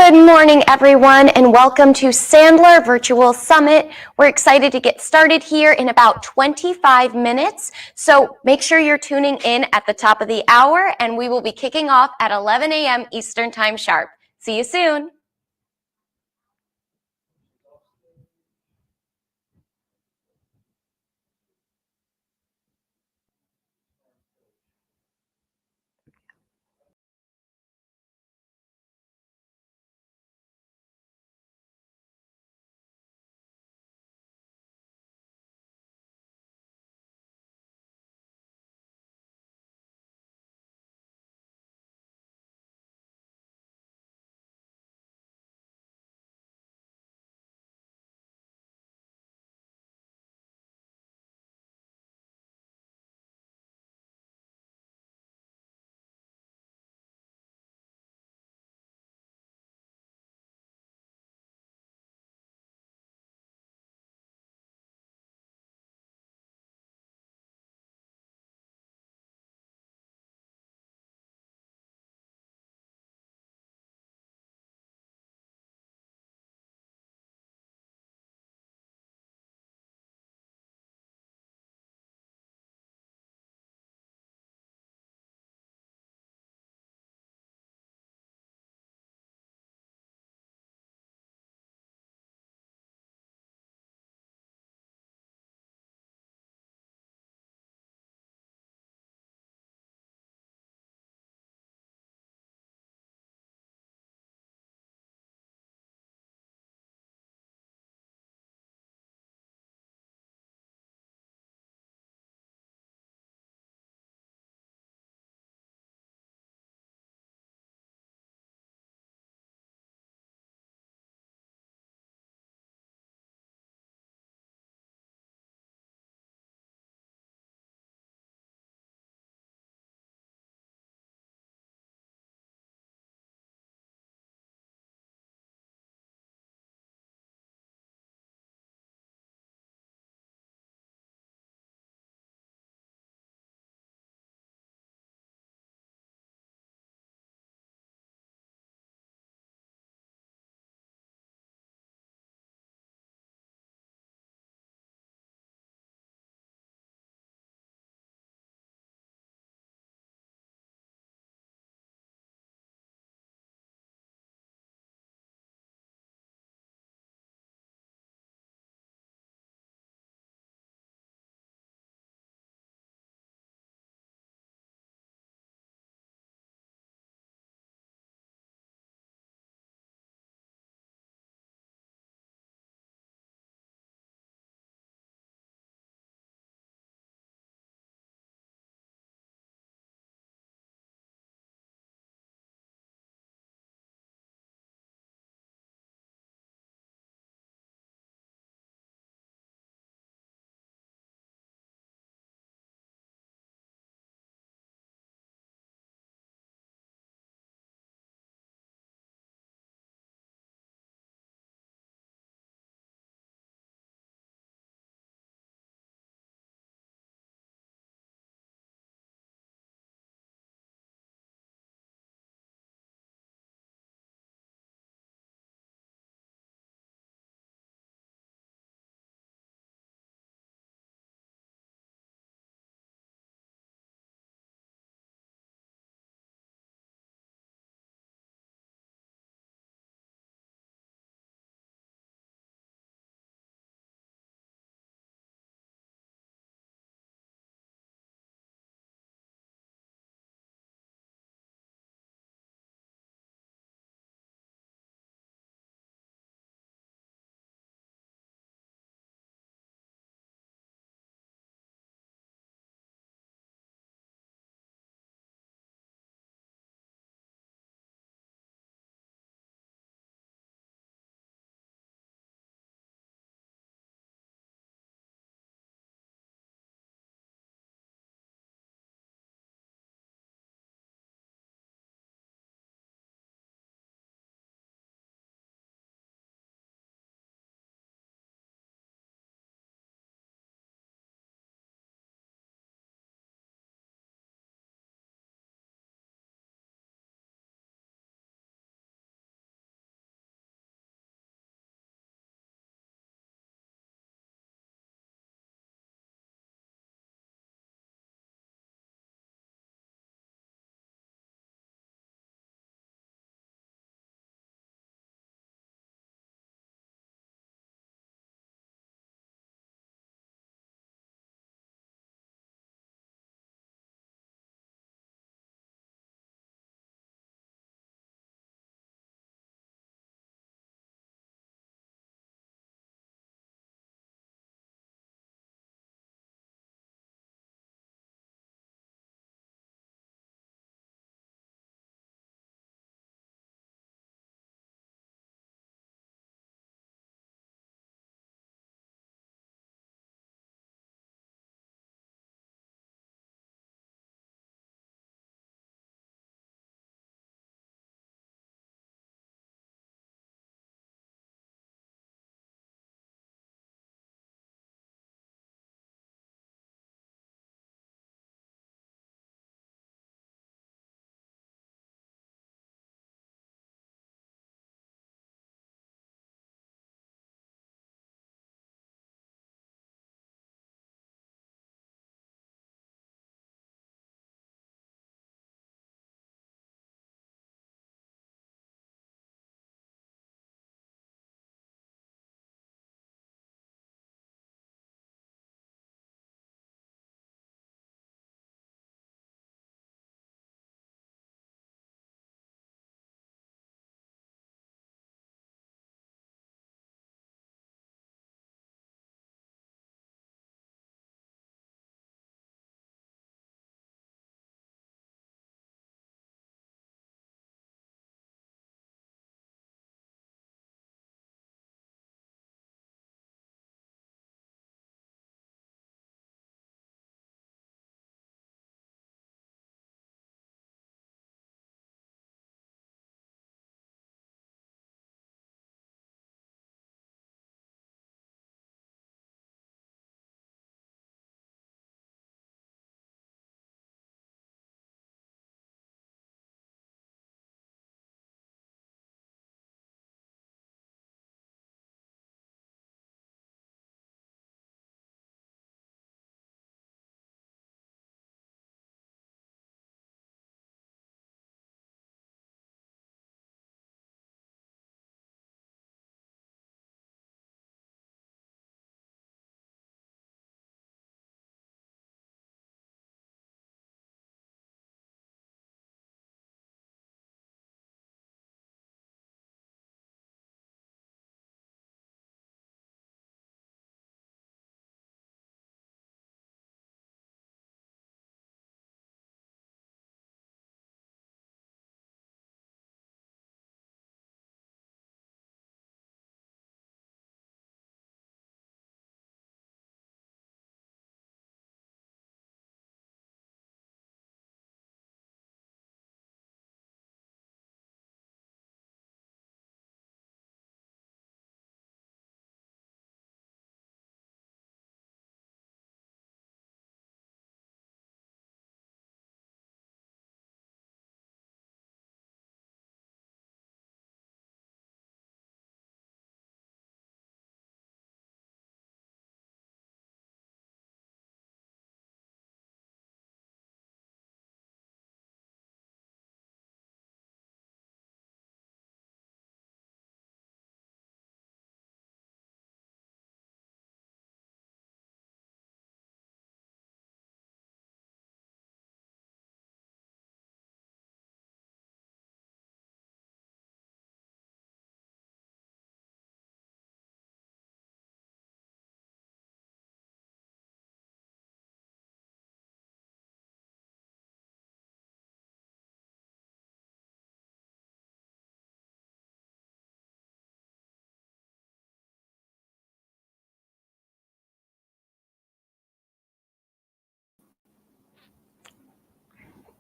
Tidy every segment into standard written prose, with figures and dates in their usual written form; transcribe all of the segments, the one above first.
Good morning, everyone, and welcome to Sandler Virtual Summit. We're excited to get started here in about 25 minutes, so make sure you're tuning in at the top of the hour, and we will be kicking off at 11 a.m. Eastern Time sharp. See you soon.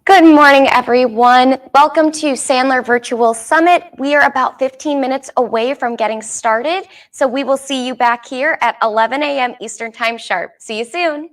Good morning, everyone. Welcome to Sandler Virtual Summit. We are about 15 minutes away from getting started, so we will see you back here at 11 a.m. Eastern Time sharp. See you soon.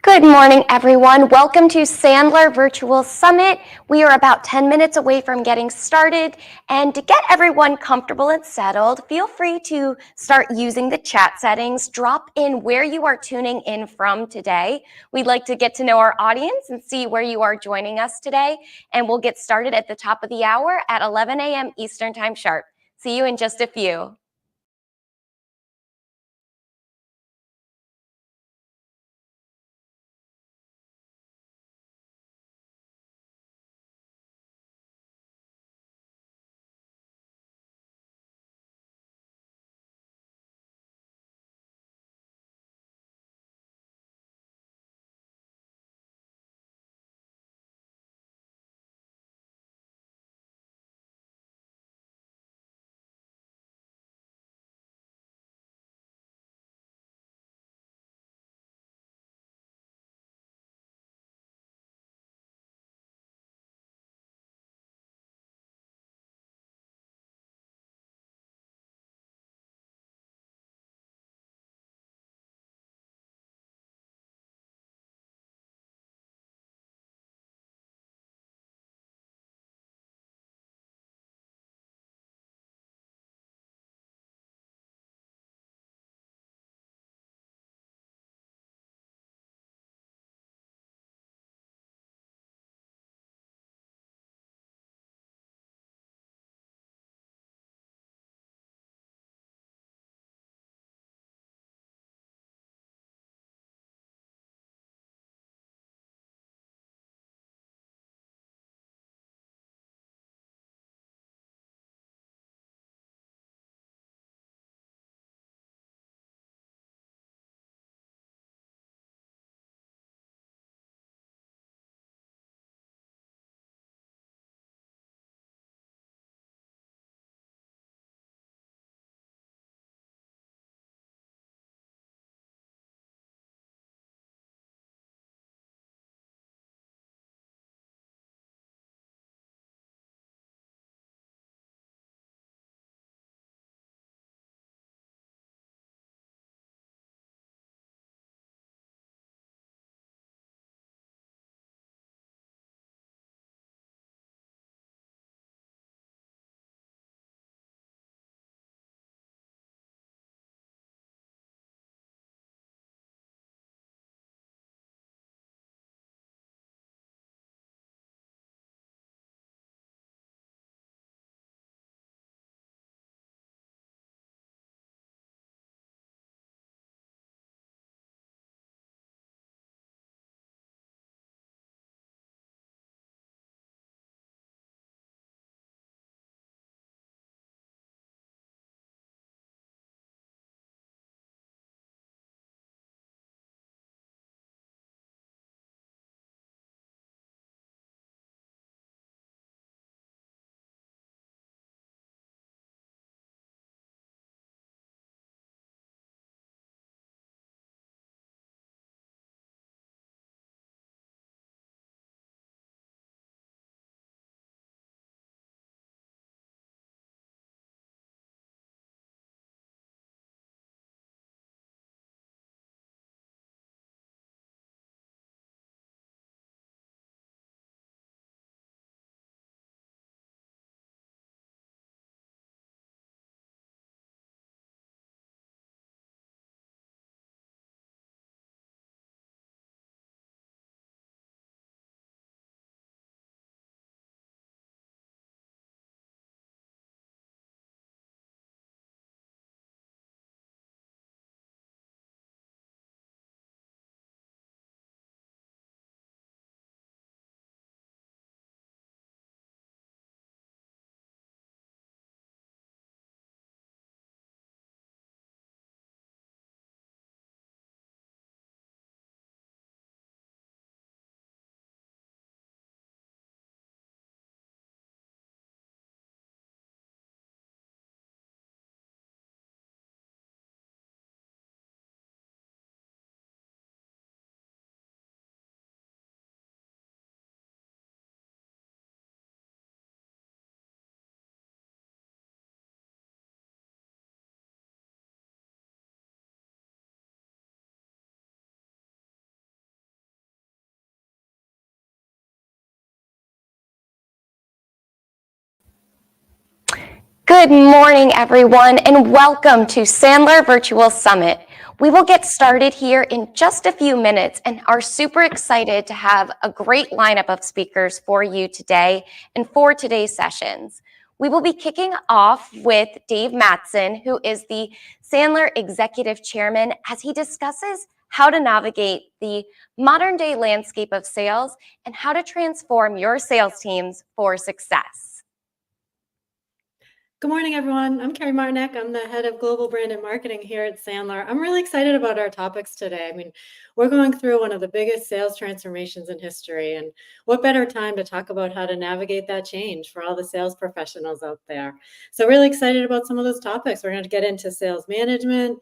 Good morning, everyone. Welcome to Sandler Virtual Summit. We are about 10 minutes away from getting started. And to get everyone comfortable and settled, feel free to start using the chat settings. Drop in where you are tuning in from today. We'd like to get to know our audience and see where you are joining us today. And we'll get started at the top of the hour at 11 a.m. Eastern Time sharp. See you in just a few. Good morning, everyone, and welcome to Sandler Virtual Summit. We will get started here in just a few minutes and are super excited to have a great lineup of speakers for you today and for today's sessions. We will be kicking off with Dave Mattson, who is the Sandler Executive Chairman, as he discusses how to navigate the modern day landscape of sales and how to transform your sales teams for success. Good morning, everyone. I'm Carrie Martinek. I'm the head of global brand and marketing here at Sandler. I'm really excited about our topics today. I mean, we're going through one of the biggest sales transformations in history, and what better time to talk about how to navigate that change for all the sales professionals out there. So really excited about some of those topics. We're going to get into sales management,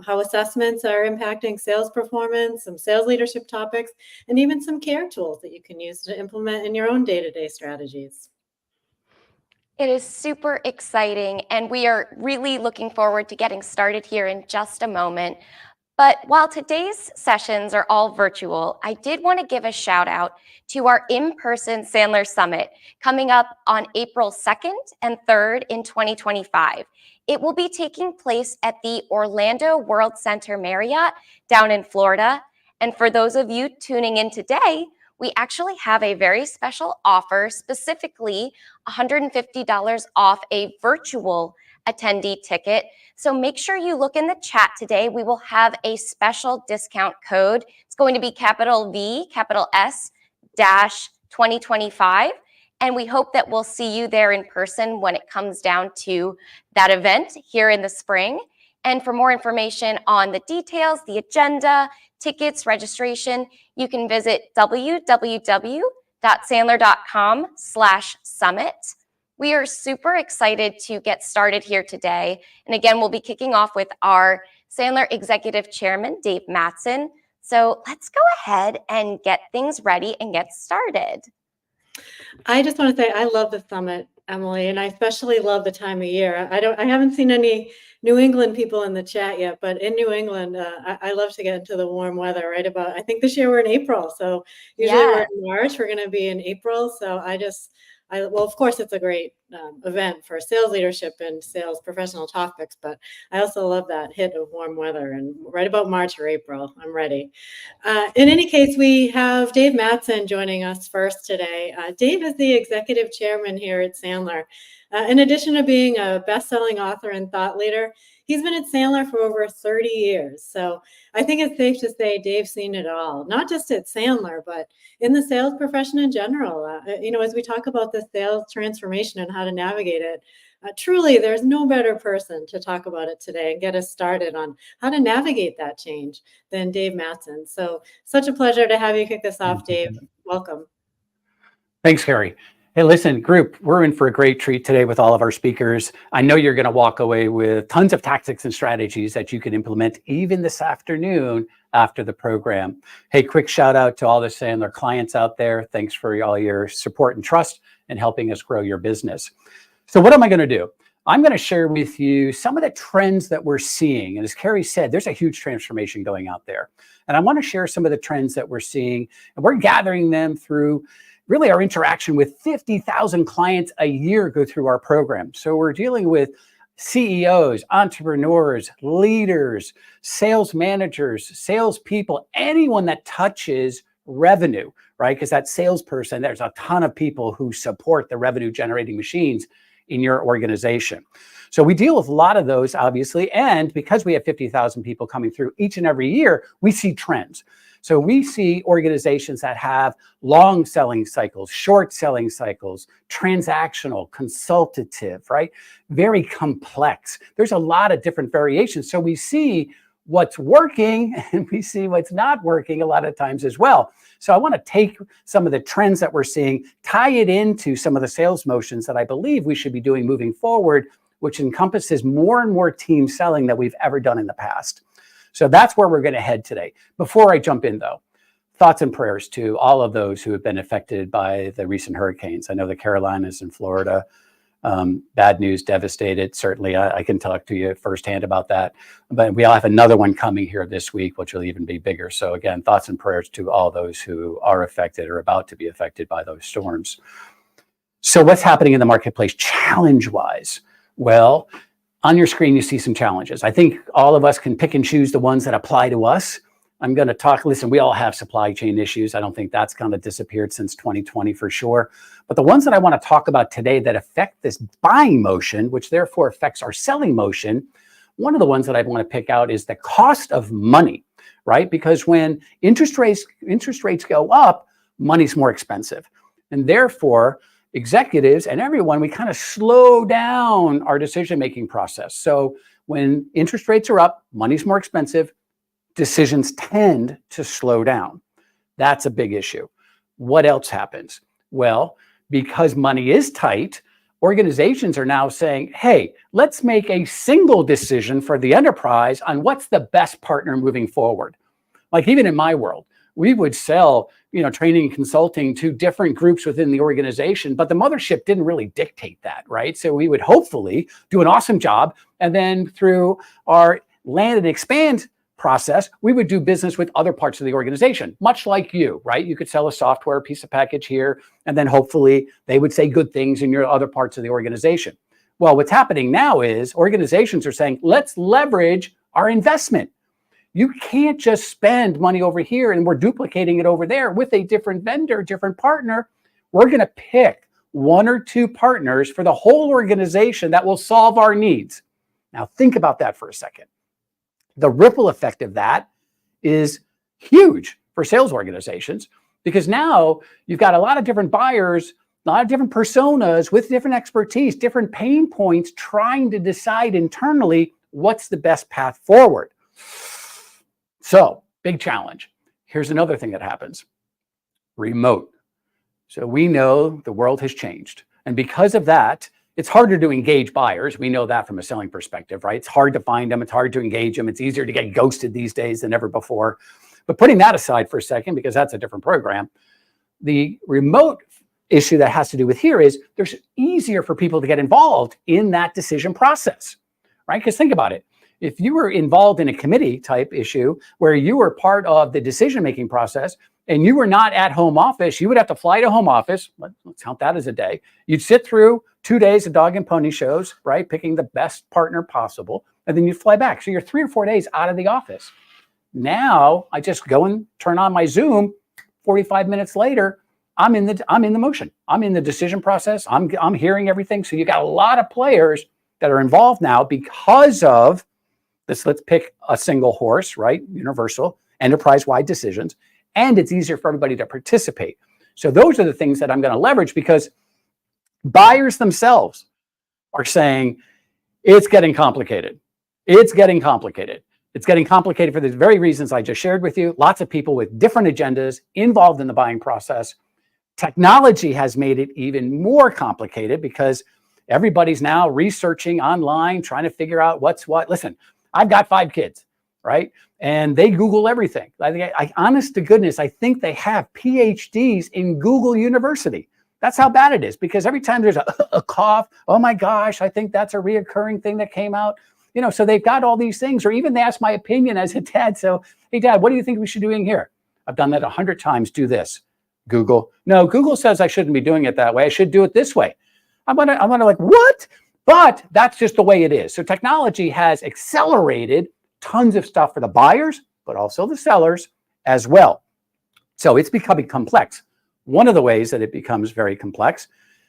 how assessments are impacting sales performance, some sales leadership topics, and even some care tools that you can use to implement in your own day-to-day strategies. It is super exciting, and we are really looking forward to getting started here in just a moment. But while today's sessions are all virtual, I did want to give a shout out to our in-person Sandler Summit coming up on April 2nd and 3rd in 2025. It will be taking place at the Orlando World Center Marriott down in Florida. And for those of you tuning in today, we actually have a very special offer, specifically $150 off a virtual attendee ticket. So make sure you look in the chat today. We will have a special discount code. It's going to be capital V, capital S, dash 2025. And we hope that we'll see you there in person when it comes down to that event here in the spring. And for more information on the details, the agenda, tickets, registration, you can visit www.sandler.com/summit. We are super excited to get started here today. And again, we'll be kicking off with our Sandler Executive Chairman, Dave Mattson. So let's go ahead and get things ready and get started. I just want to say I love the summit, Emily, and I especially love the time of year. I haven't seen any New England people in the chat yet, but in New England, I love to get into the warm weather. Right about, I think this year we're in April, so usually we're in March. We're going to be in April, so well, of course, it's a great event for sales leadership and sales professional topics, but I also love that hit of warm weather. And right about March or April, I'm ready. In any case, we have Dave Mattson joining us first today. Dave is the executive chairman here at Sandler. In addition to being a best-selling author and thought leader, he's been at Sandler for over 30 years. So I think it's safe to say Dave's seen it all, not just at Sandler, but in the sales profession in general. As we talk about the sales transformation and how to navigate it, truly, there's no better person to talk about it today and get us started on how to navigate that change than Dave Mattson. So such a pleasure to have you kick this off, Dave. Welcome. Thanks, Carrie. Hey, listen, group, we're in for a great treat today with all of our speakers. I know you're going to walk away with tons of tactics and strategies that you can implement even this afternoon after the program. Hey, quick shout out to all the Sandler clients out there. Thanks for all your support and trust and helping us grow your business. So what am I going to do? I'm going to share with you some of the trends that we're seeing. And as Carrie said, there's a huge transformation going out there. And I want to share some of the trends that we're seeing. And we're gathering them through really our interaction with 50,000 clients a year go through our program. So we're dealing with CEOs, entrepreneurs, leaders, sales managers, salespeople, anyone that touches revenue, right? Because that salesperson, there's a ton of people who support the revenue generating machines in your organization. So we deal with a lot of those, obviously. And because we have 50,000 people coming through each and every year, we see trends. So we see organizations that have long selling cycles, short selling cycles, transactional, consultative, right? Very complex. There's a lot of different variations. So we see what's working and we see what's not working a lot of times as well. So I want to take some of the trends that we're seeing, tie it into some of the sales motions that I believe we should be doing moving forward, which encompasses more and more team selling that we've ever done in the past. So that's where we're going to head today. Before I jump in, though, thoughts and prayers to all of those who have been affected by the recent hurricanes. I know the Carolinas and Florida, bad news, devastated. Certainly, I can talk to you firsthand about that. But we'll have another one coming here this week, which will even be bigger. So again, thoughts and prayers to all those who are affected or about to be affected by those storms. So what's happening in the marketplace challenge-wise? Well, on your screen, you see some challenges. I think all of us can pick and choose the ones that apply to us. I'm going to talk, listen, we all have supply chain issues. I don't think that's kind of disappeared since 2020 for sure. But the ones that I want to talk about today that affect this buying motion, which therefore affects our selling motion, one of the ones that I want to pick out is the cost of money, right? Because when interest rates go up, money's more expensive. And therefore, executives and everyone, we kind of slow down our decision-making process. So when interest rates are up, money's more expensive, decisions tend to slow down. That's a big issue. What else happens? Well, because money is tight, organizations are now saying, hey, let's make a single decision for the enterprise on what's the best partner moving forward. Like even in my world, we would sell, training and consulting to different groups within the organization, but the mothership didn't really dictate that, right? So we would hopefully do an awesome job. And then through our land and expand process, we would do business with other parts of the organization, much like you, right? You could sell a software piece of package here, and then hopefully they would say good things in your other parts of the organization. Well, what's happening now is organizations are saying, let's leverage our investment. You can't just spend money over here and we're duplicating it over there with a different vendor, different partner. We're going to pick one or two partners for the whole organization that will solve our needs. Now, think about that for a second. The ripple effect of that is huge for sales organizations because now you've got a lot of different buyers, a lot of different personas with different expertise, different pain points, trying to decide internally what's the best path forward. So, big challenge. Here's another thing that happens. Remote. So we know the world has changed. And because of that, it's harder to engage buyers. We know that from a selling perspective, right? It's hard to find them. It's hard to engage them. It's easier to get ghosted these days than ever before. But putting that aside for a second, because that's a different program, the remote issue that has to do with here is there's easier for people to get involved in that decision process, right? Because think about it. If you were involved in a committee type issue where you were part of the decision-making process and you were not at home office, you would have to fly to home office. Let's count that as a day. You'd sit through 2 days of dog and pony shows, right? Picking the best partner possible. And then you'd fly back. So you're 3 or 4 days out of the office. Now I just go and turn on my Zoom. 45 minutes later, I'm in the motion. I'm in the decision process. I'm hearing everything. So you got a lot of players that are involved now because of this. Let's pick a single horse, right? Universal, enterprise-wide decisions. And it's easier for everybody to participate. So those are the things that I'm going to leverage because buyers themselves are saying it's getting complicated. It's getting complicated. It's getting complicated for the very reasons I just shared with you. Lots of people with different agendas involved in the buying process. Technology has made it even more complicated because everybody's now researching online, trying to figure out what's what. Listen, I've got 5 kids, right? And they Google everything. Honest to goodness, I think they have PhDs in Google University. That's how bad it is because every time there's a cough, oh my gosh, I think that's a reoccurring thing that came out. So they've got all these things, or even they ask my opinion as a dad. So, hey dad, what do you think we should do in here? I've done that 100 times. Do this. Google. No, Google says I shouldn't be doing it that way. I should do it this way. I'm gonna like, what? But that's just the way it is. So technology has accelerated tons of stuff for the buyers, but also the sellers as well. So it's becoming complex. One of the ways that it becomes very complex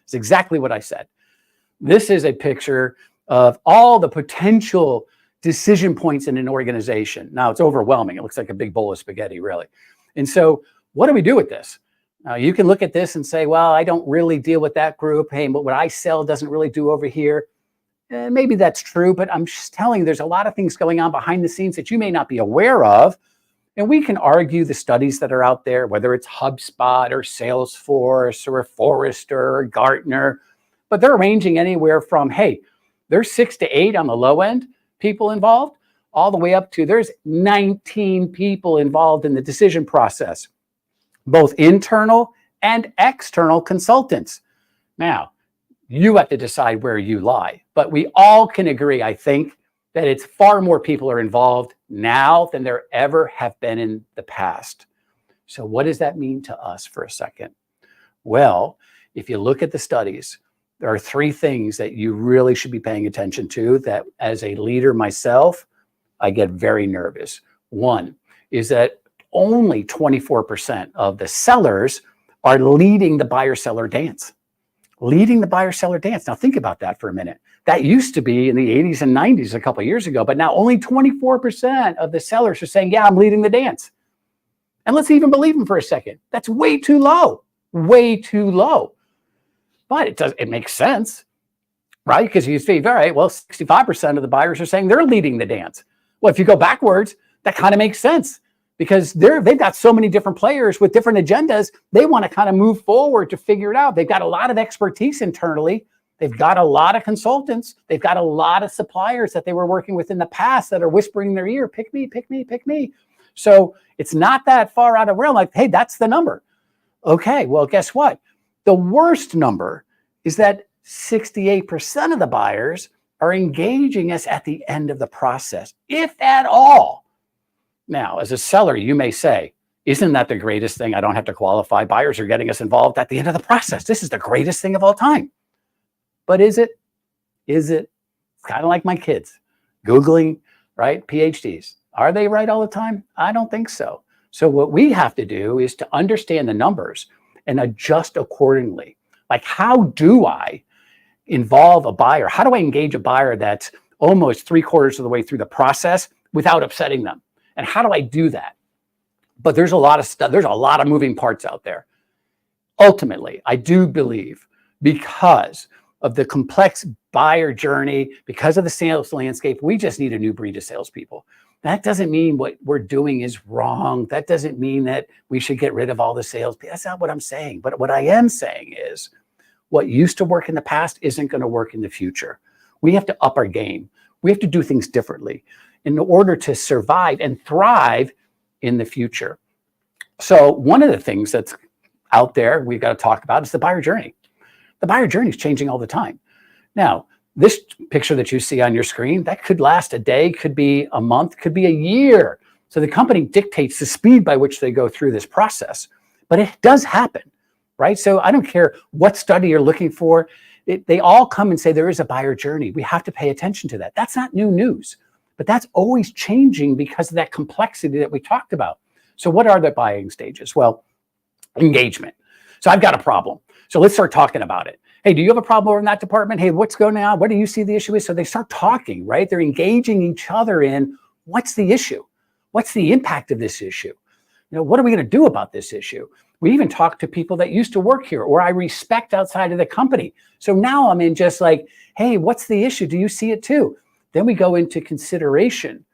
is exactly what I said. This is a picture of all the potential decision points in an organization. Now it's overwhelming. It looks like a big bowl of spaghetti, really. And so what do we do with this? You can look at this and say, well, I don't really deal with that group. Hey, but what I sell doesn't really do over here. Maybe that's true, but I'm just telling you, there's a lot of things going on behind the scenes that you may not be aware of. And we can argue the studies that are out there, whether it's HubSpot or Salesforce or Forrester or Gartner, but they're ranging anywhere from, hey, there's 6 to 8 on the low end people involved, all the way up to there's 19 people involved in the decision process, both internal and external consultants. Now, you have to decide where you lie, but we all can agree, I think, that it's far more people are involved now than there ever have been in the past. So what does that mean to us for a second? Well, if you look at the studies, there are three things that you really should be paying attention to that as a leader myself, I get very nervous. One is that only 24% of the sellers are leading the buyer-seller dance. Leading the buyer-seller dance. Now think about that for a minute. That used to be in the 80s and 90s a couple of years ago, but now only 24% of the sellers are saying, yeah, I'm leading the dance. And let's even believe them for a second. That's way too low, way too low. But it makes sense, right? Because you see, all right, well, 65% of the buyers are saying they're leading the dance. Well, if you go backwards, that kind of makes sense because they've got so many different players with different agendas. They want to kind of move forward to figure it out. They've got a lot of expertise internally. They've got a lot of consultants. They've got a lot of suppliers that they were working with in the past that are whispering in their ear, pick me, pick me, pick me. So it's not that far out of realm. Like, hey, that's the number. Okay, well, guess what? The worst number is that 68% of the buyers are engaging us at the end of the process, if at all. Now, as a seller, you may say, isn't that the greatest thing? I don't have to qualify. Buyers are getting us involved at the end of the process. This is the greatest thing of all time. But is it? Is it? It's kind of like my kids Googling, right? PhDs. Are they right all the time? I don't think so. So what we have to do is to understand the numbers and adjust accordingly. Like, how do I involve a buyer? How do I engage a buyer that's almost 3/4 of the way through the process without upsetting them? And how do I do that? But there's a lot of stuff. There's a lot of moving parts out there. Ultimately, I do believe because of the complex buyer journey, because of the sales landscape, we just need a new breed of salespeople. That doesn't mean what we're doing is wrong. That doesn't mean that we should get rid of all the sales. That's not what I'm saying. But what I am saying is what used to work in the past isn't going to work in the future. We have to up our game. We have to do things differently in order to survive and thrive in the future. So one of the things that's out there we've got to talk about is the buyer journey. The buyer journey is changing all the time. Now, this picture that you see on your screen, that could last a day, could be a month, could be a year. So the company dictates the speed by which they go through this process, but it does happen, right? So I don't care what study you're looking for. They all come and say there is a buyer journey. We have to pay attention to that. That's not new news, but that's always changing because of that complexity that we talked about. So what are the buying stages? Well, engagement. So I've got a problem. So let's start talking about it. Hey, do you have a problem over in that department? Hey, what's going on? What do you see the issue is? So they start talking, right? They're engaging each other in what's the issue? What's the impact of this issue? You know, what are we going to do about this issue? We even talk to people that used to work here or I respect outside of the company. So now I'm in just like, hey, what's the issue? Do you see it too? Then we go into consideration.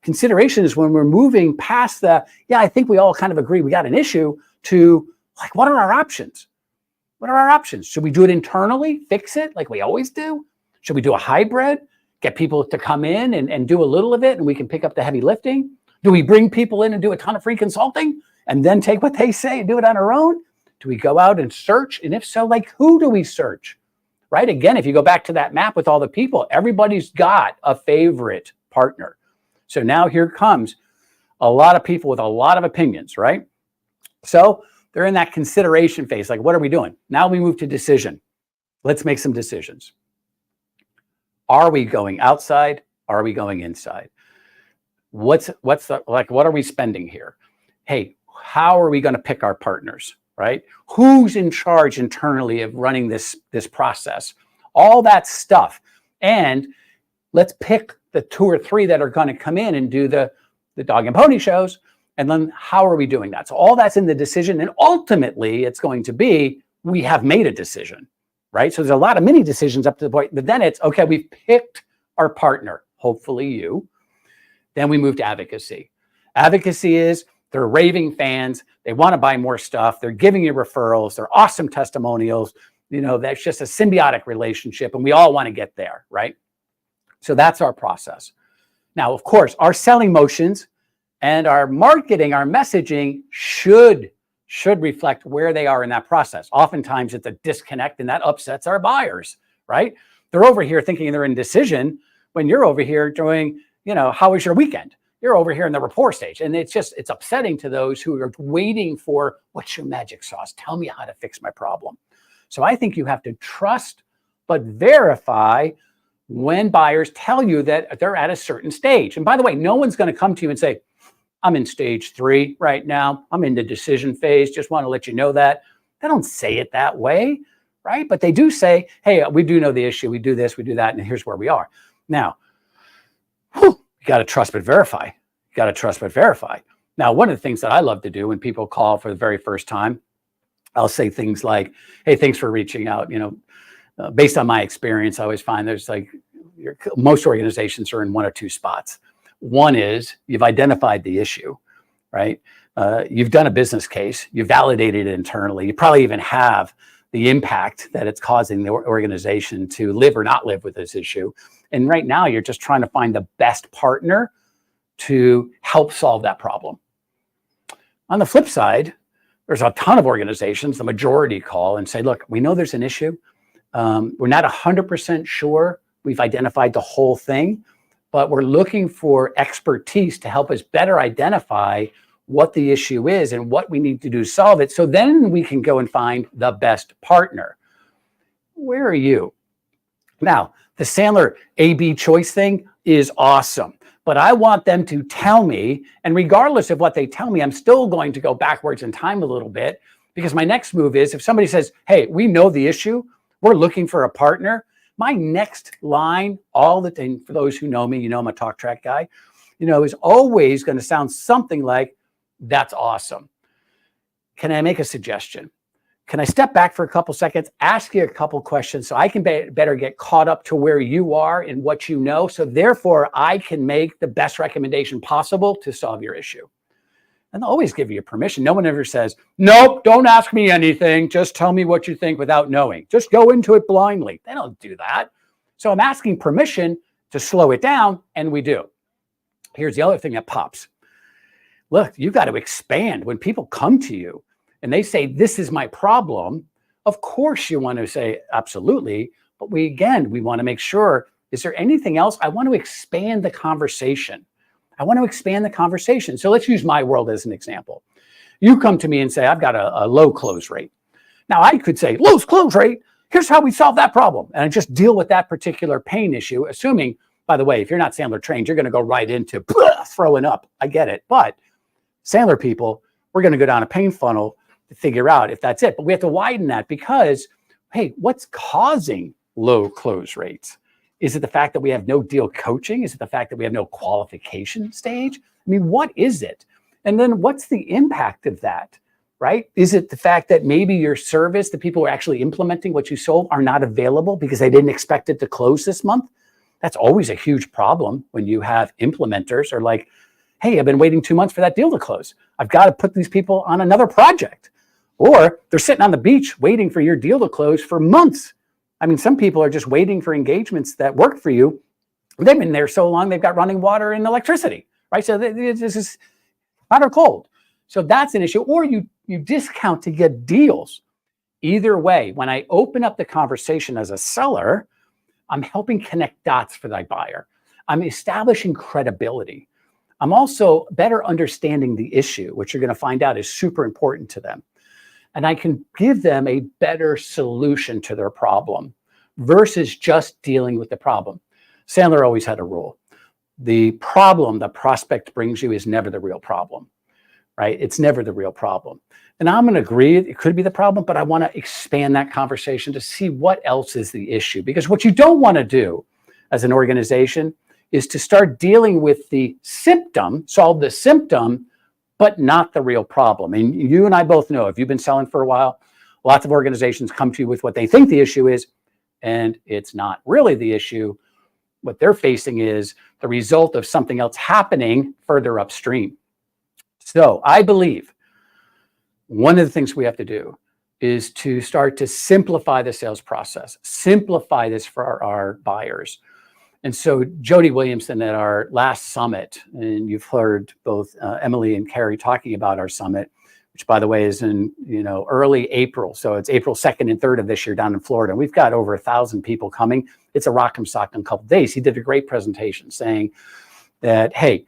Consideration is when we're moving past the, yeah, I think we all kind of agree we got an issue to like, what are our options? What are our options? Should we do it internally, fix it like we always do? Should we do a hybrid, get people to come in and do a little of it and we can pick up the heavy lifting? Do we bring people in and do a ton of free consulting and then take what they say and do it on our own? Do we go out and search? And if so, like who do we search? Right? Again, if you go back to that map with all the people, everybody's got a favorite partner. So now here comes a lot of people with a lot of opinions, right? So they're in that consideration phase. Like, what are we doing? Now we move to decision. Let's make some decisions. Are we going outside? Are we going inside? What are we spending here? Hey, how are we going to pick our partners, right? Who's in charge internally of running this process? All that stuff. And let's pick the 2 or 3 that are going to come in and do the dog and pony shows. And then how are we doing that? So all that's in the decision. And ultimately, it's going to be, we have made a decision, right? So there's a lot of mini decisions up to the point, but then it's, okay, we've picked our partner, hopefully you. Then we move to advocacy. Advocacy is they're raving fans. They want to buy more stuff. They're giving you referrals. They're awesome testimonials. You know, that's just a symbiotic relationship. And we all want to get there, right? So that's our process. Now, of course, our selling motions and our marketing, our messaging should reflect where they are in that process. Oftentimes it's a disconnect and that upsets our buyers, right? They're over here thinking they're in decision when you're over here doing, you know, how was your weekend? You're over here in the rapport stage. And it's upsetting to those who are waiting for, what's your magic sauce? Tell me how to fix my problem. So I think you have to trust but verify when buyers tell you that they're at a certain stage. And by the way, no one's going to come to you and say, I'm in stage 3 right now. I'm in the decision phase. Just want to let you know that. They don't say it that way, right? But they do say, hey, we do know the issue. We do this, we do that, and here's where we are. Now, you got to trust but verify. You got to trust but verify. Now, one of the things that I love to do when people call for the very first time, I'll say things like, hey, thanks for reaching out. Based on my experience, I always find there's most organizations are in one or two spots. One is you've identified the issue, right? You've done a business case, you validated it internally. You probably even have the impact that it's causing the organization to live or not live with this issue. And right now you're just trying to find the best partner to help solve that problem. On the flip side, there's a ton of organizations, the majority call and say, look, we know there's an issue. We're not 100% sure we've identified the whole thing, but we're looking for expertise to help us better identify what the issue is and what we need to do to solve it. So then we can go and find the best partner. Where are you? Now, the Sandler A/B choice thing is awesome, but I want them to tell me, and regardless of what they tell me, I'm still going to go backwards in time a little bit, because my next move is if somebody says, hey, we know the issue, we're looking for a partner, my next line, all the time, for those who know me, I'm a talk track guy, is always going to sound something like, that's awesome. Can I make a suggestion? Can I step back for a couple seconds, ask you a couple questions so I can better get caught up to where you are and what you know, so therefore I can make the best recommendation possible to solve your issue? And they'll always give you permission. No one ever says, nope, don't ask me anything. Just tell me what you think without knowing. Just go into it blindly. They don't do that. So I'm asking permission to slow it down, and we do. Here's the other thing that pops. Look, you've got to expand. When people come to you and they say, this is my problem, of course you want to say, absolutely. But we want to make sure, is there anything else? I want to expand the conversation. So let's use my world as an example. You come to me and say, I've got a low close rate. Now I could say, low close rate, here's how we solve that problem. And I just deal with that particular pain issue, assuming, by the way, if you're not Sandler trained, you're going to go right into throwing up. I get it. But Sandler people, we're going to go down a pain funnel to figure out if that's it. But we have to widen that because, hey, what's causing low close rates? Is it the fact that we have no deal coaching? Is it the fact that we have no qualification stage? I mean, what is it? And then what's the impact of that, right? Is it the fact that maybe your service, the people who are actually implementing what you sold, are not available because they didn't expect it to close this month? That's always a huge problem when you have implementers are like, hey, I've been waiting 2 months for that deal to close. I've got to put these people on another project. Or they're sitting on the beach waiting for your deal to close for months. I mean, some people are just waiting for engagements that work for you. They've been there so long, they've got running water and electricity, right? So this is hot or cold. So that's an issue. Or you discount to get deals. Either way, when I open up the conversation as a seller, I'm helping connect dots for that buyer. I'm establishing credibility. I'm also better understanding the issue, which you're going to find out is super important to them. And I can give them a better solution to their problem versus just dealing with the problem. Sandler always had a rule. The problem the prospect brings you is never the real problem, right? It's never the real problem. And I'm going to agree it could be the problem, but I want to expand that conversation to see what else is the issue. Because what you don't want to do as an organization is to start dealing with the symptom, solve the symptom, but not the real problem. And you and I both know, if you've been selling for a while, lots of organizations come to you with what they think the issue is, and it's not really the issue. What they're facing is the result of something else happening further upstream. So I believe one of the things we have to do is to start to simplify the sales process, simplify this for our buyers. And so Jody Williamson at our last summit, and you've heard both Emily and Carrie talking about our summit, which by the way is in early April. So it's April 2nd and 3rd of this year down in Florida. We've got over 1,000 people coming. It's a rock'em sock'em couple days. He did a great presentation saying that, hey,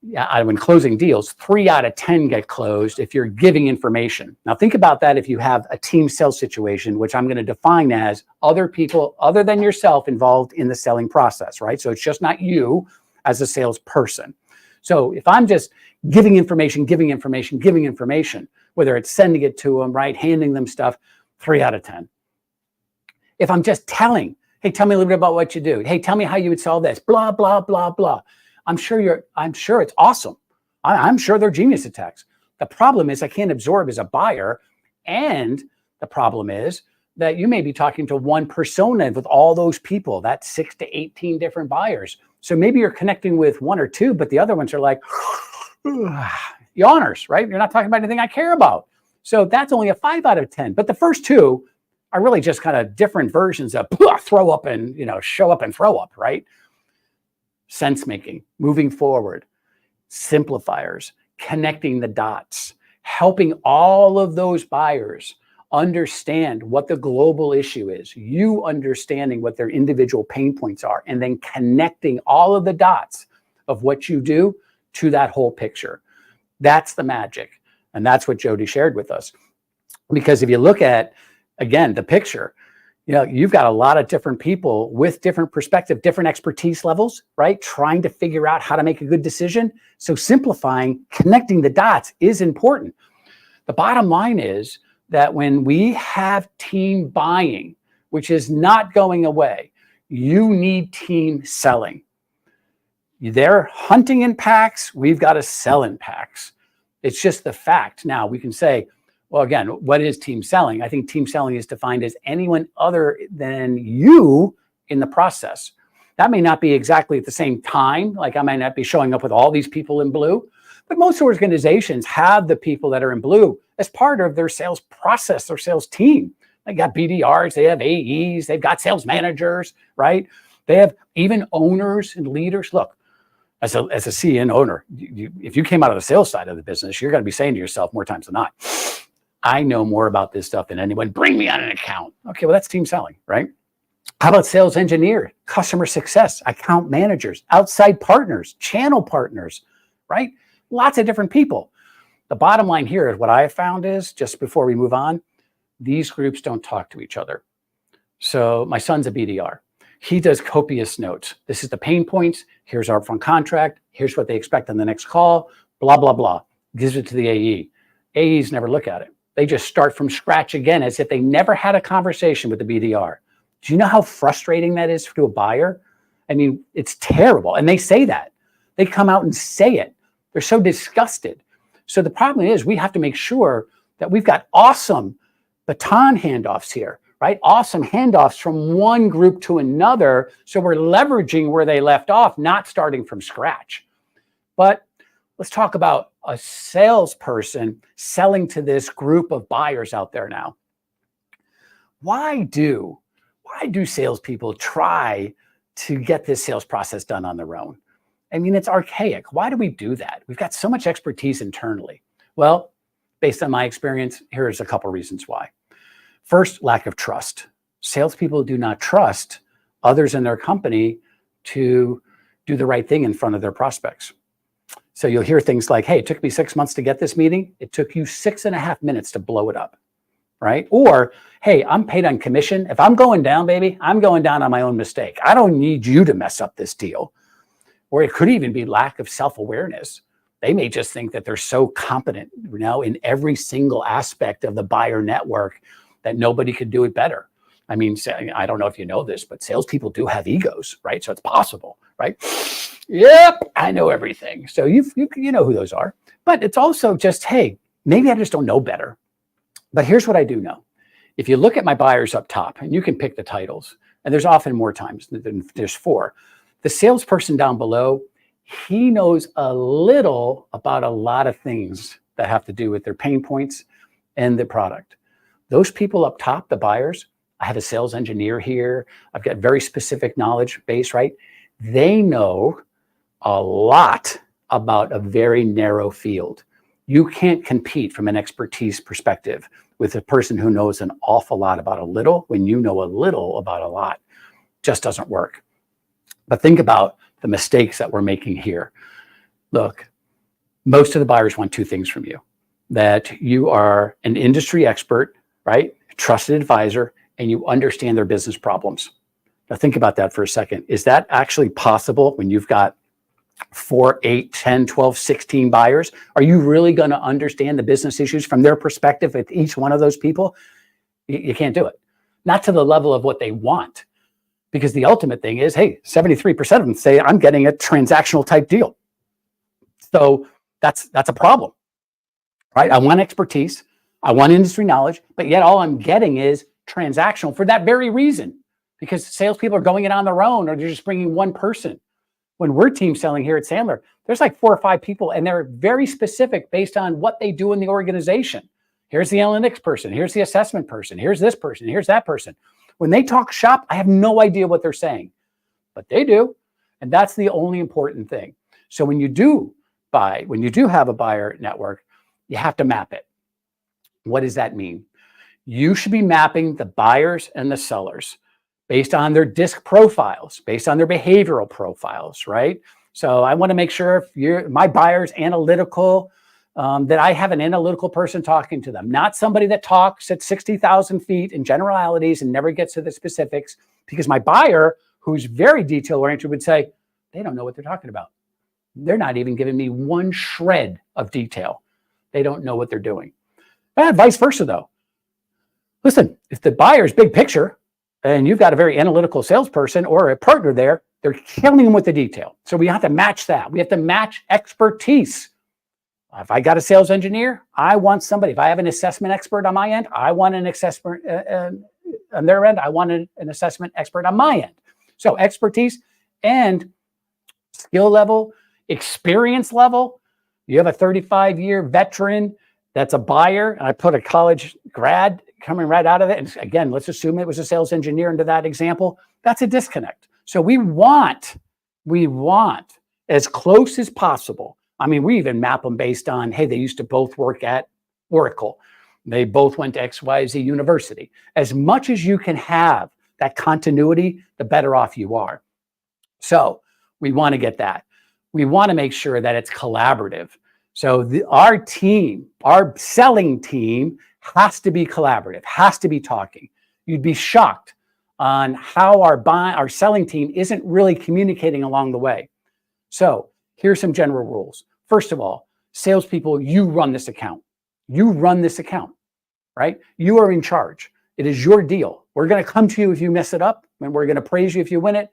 when closing deals, 3 out of 10 get closed if you're giving information. Now think about that if you have a team sales situation, which I'm going to define as other people other than yourself involved in the selling process, right? So it's just not you as a salesperson. So if I'm just giving information, whether it's sending it to them, right, handing them stuff, 3 out of 10. If I'm just telling, hey, tell me a little bit about what you do. Hey, tell me how you would solve this, blah, blah, blah, blah. I'm sure it's awesome. I'm sure they're genius attacks. The problem is I can't absorb as a buyer. And the problem is that you may be talking to one persona with all those people, that's 6 to 18 different buyers. So maybe you're connecting with 1 or 2, but the other ones are like, yawners, right? You're not talking about anything I care about. So that's only a 5 out of 10. But the first 2 are really just kind of different versions of throw up and, show up and throw up, right? Sense making, moving forward, simplifiers, connecting the dots, helping all of those buyers understand what the global issue is, you understanding what their individual pain points are, and then connecting all of the dots of what you do to that whole picture. That's the magic. And that's what Jody shared with us. Because if you look at, again, the picture, you've got a lot of different people with different perspective, different expertise levels, right? Trying to figure out how to make a good decision. So simplifying, connecting the dots is important. The bottom line is that when we have team buying, which is not going away, you need team selling. They're hunting in packs. We've got to sell in packs. It's just the fact. Now we can say, well, again, what is team selling? I think team selling is defined as anyone other than you in the process. That may not be exactly at the same time. Like I might not be showing up with all these people in blue, but most organizations have the people that are in blue as part of their sales process, their sales team. They got BDRs, they have AEs, they've got sales managers, right? They have even owners and leaders. Look, as a CN owner, if you came out of the sales side of the business, you're going to be saying to yourself more times than not, I know more about this stuff than anyone. Bring me on an account. Okay, well, that's team selling, right? How about sales engineer, customer success, account managers, outside partners, channel partners, right? Lots of different people. The bottom line here is what I have found is, just before we move on, these groups don't talk to each other. So my son's a BDR. He does copious notes. This is the pain points. Here's our upfront contract. Here's what they expect on the next call, blah, blah, blah. Gives it to the AE. AEs never look at it. They just start from scratch again as if they never had a conversation with the BDR. Do you know how frustrating that is to a buyer? I mean, it's terrible. And they say that. They come out and say it. They're so disgusted. So the problem is we have to make sure that we've got awesome baton handoffs here, right? Awesome handoffs from one group to another. So we're leveraging where they left off, not starting from scratch. But let's talk about a salesperson selling to this group of buyers out there now. Why do salespeople try to get this sales process done on their own? I mean, it's archaic. Why do we do that? We've got so much expertise internally. Well, based on my experience, here's a couple reasons why. First, lack of trust. Salespeople do not trust others in their company to do the right thing in front of their prospects. So you'll hear things like, hey, it took me 6 months to get this meeting. It took you 6.5 minutes to blow it up, right? Or, hey, I'm paid on commission. If I'm going down, baby, I'm going down on my own mistake. I don't need you to mess up this deal. Or it could even be lack of self-awareness. They may just think that they're so competent, in every single aspect of the buyer network that nobody could do it better. I mean, I don't know if you know this, but salespeople do have egos, right? So it's possible, right? Yep, I know everything. So you know who those are. But it's also just, hey, maybe I just don't know better. But here's what I do know. If you look at my buyers up top, and you can pick the titles, and there's often more times than there's 4. The salesperson down below, he knows a little about a lot of things that have to do with their pain points and the product. Those people up top, the buyers, I have a sales engineer here. I've got very specific knowledge base, right? They know a lot about a very narrow field. You can't compete from an expertise perspective with a person who knows an awful lot about a little when you know a little about a lot. Just doesn't work. But think about the mistakes that we're making here. Look, Most of the buyers want two things from you: that you are an industry expert, right? Trusted advisor, and you understand their business problems. Now think about that for a second. Is that actually possible when you've got 4, 8, 10, 12, 16 buyers? Are you really going to understand the business issues from their perspective with each one of those people? You can't do it. Not to the level of what they want. Because the ultimate thing is, hey, 73% of them say I'm getting a transactional type deal. So that's a problem, right? I want expertise. I want industry knowledge, but yet all I'm getting is transactional for that very reason, because salespeople are going it on their own, or they're just bringing one person. When we're team selling here at Sandler, there's like 4 or 5 people, and they're very specific based on what they do in the organization. Here's the analytics person. Here's the assessment person. Here's this person. Here's that person. When they talk shop, I have no idea what they're saying, but they do. And that's the only important thing. So when you do have a buyer network, you have to map it. What does that mean? You should be mapping the buyers and the sellers based on their DISC profiles, based on their behavioral profiles, right? So I want to make sure if my buyer's analytical, that I have an analytical person talking to them, not somebody that talks at 60,000 feet in generalities and never gets to the specifics, because my buyer, who's very detail oriented, would say, they don't know what they're talking about. They're not even giving me one shred of detail. They don't know what they're doing. Vice versa though. Listen, if the buyer's big picture and you've got a very analytical salesperson or a partner there, they're killing them with the detail. So we have to match that. We have to match expertise. If I got a sales engineer, I want somebody. If I have an assessment expert on my end, I want an assessment on their end. I want an assessment expert on my end. So expertise and skill level, experience level. You have a 35-year veteran that's a buyer, and I put a college grad coming right out of it. And again, let's assume it was a sales engineer into that example. That's a disconnect. So we want as close as possible. I mean, we even map them based on, hey, they used to both work at Oracle. They both went to XYZ University. As much as you can have that continuity, the better off you are. So we want to get that. We want to make sure that it's collaborative. So our team, our selling team, has to be collaborative, has to be talking. You'd be shocked on how our selling team isn't really communicating along the way. So here's some general rules. First of all, salespeople, you run this account. You run this account, right? You are in charge. It is your deal. We're going to come to you if you mess it up, and we're going to praise you if you win it.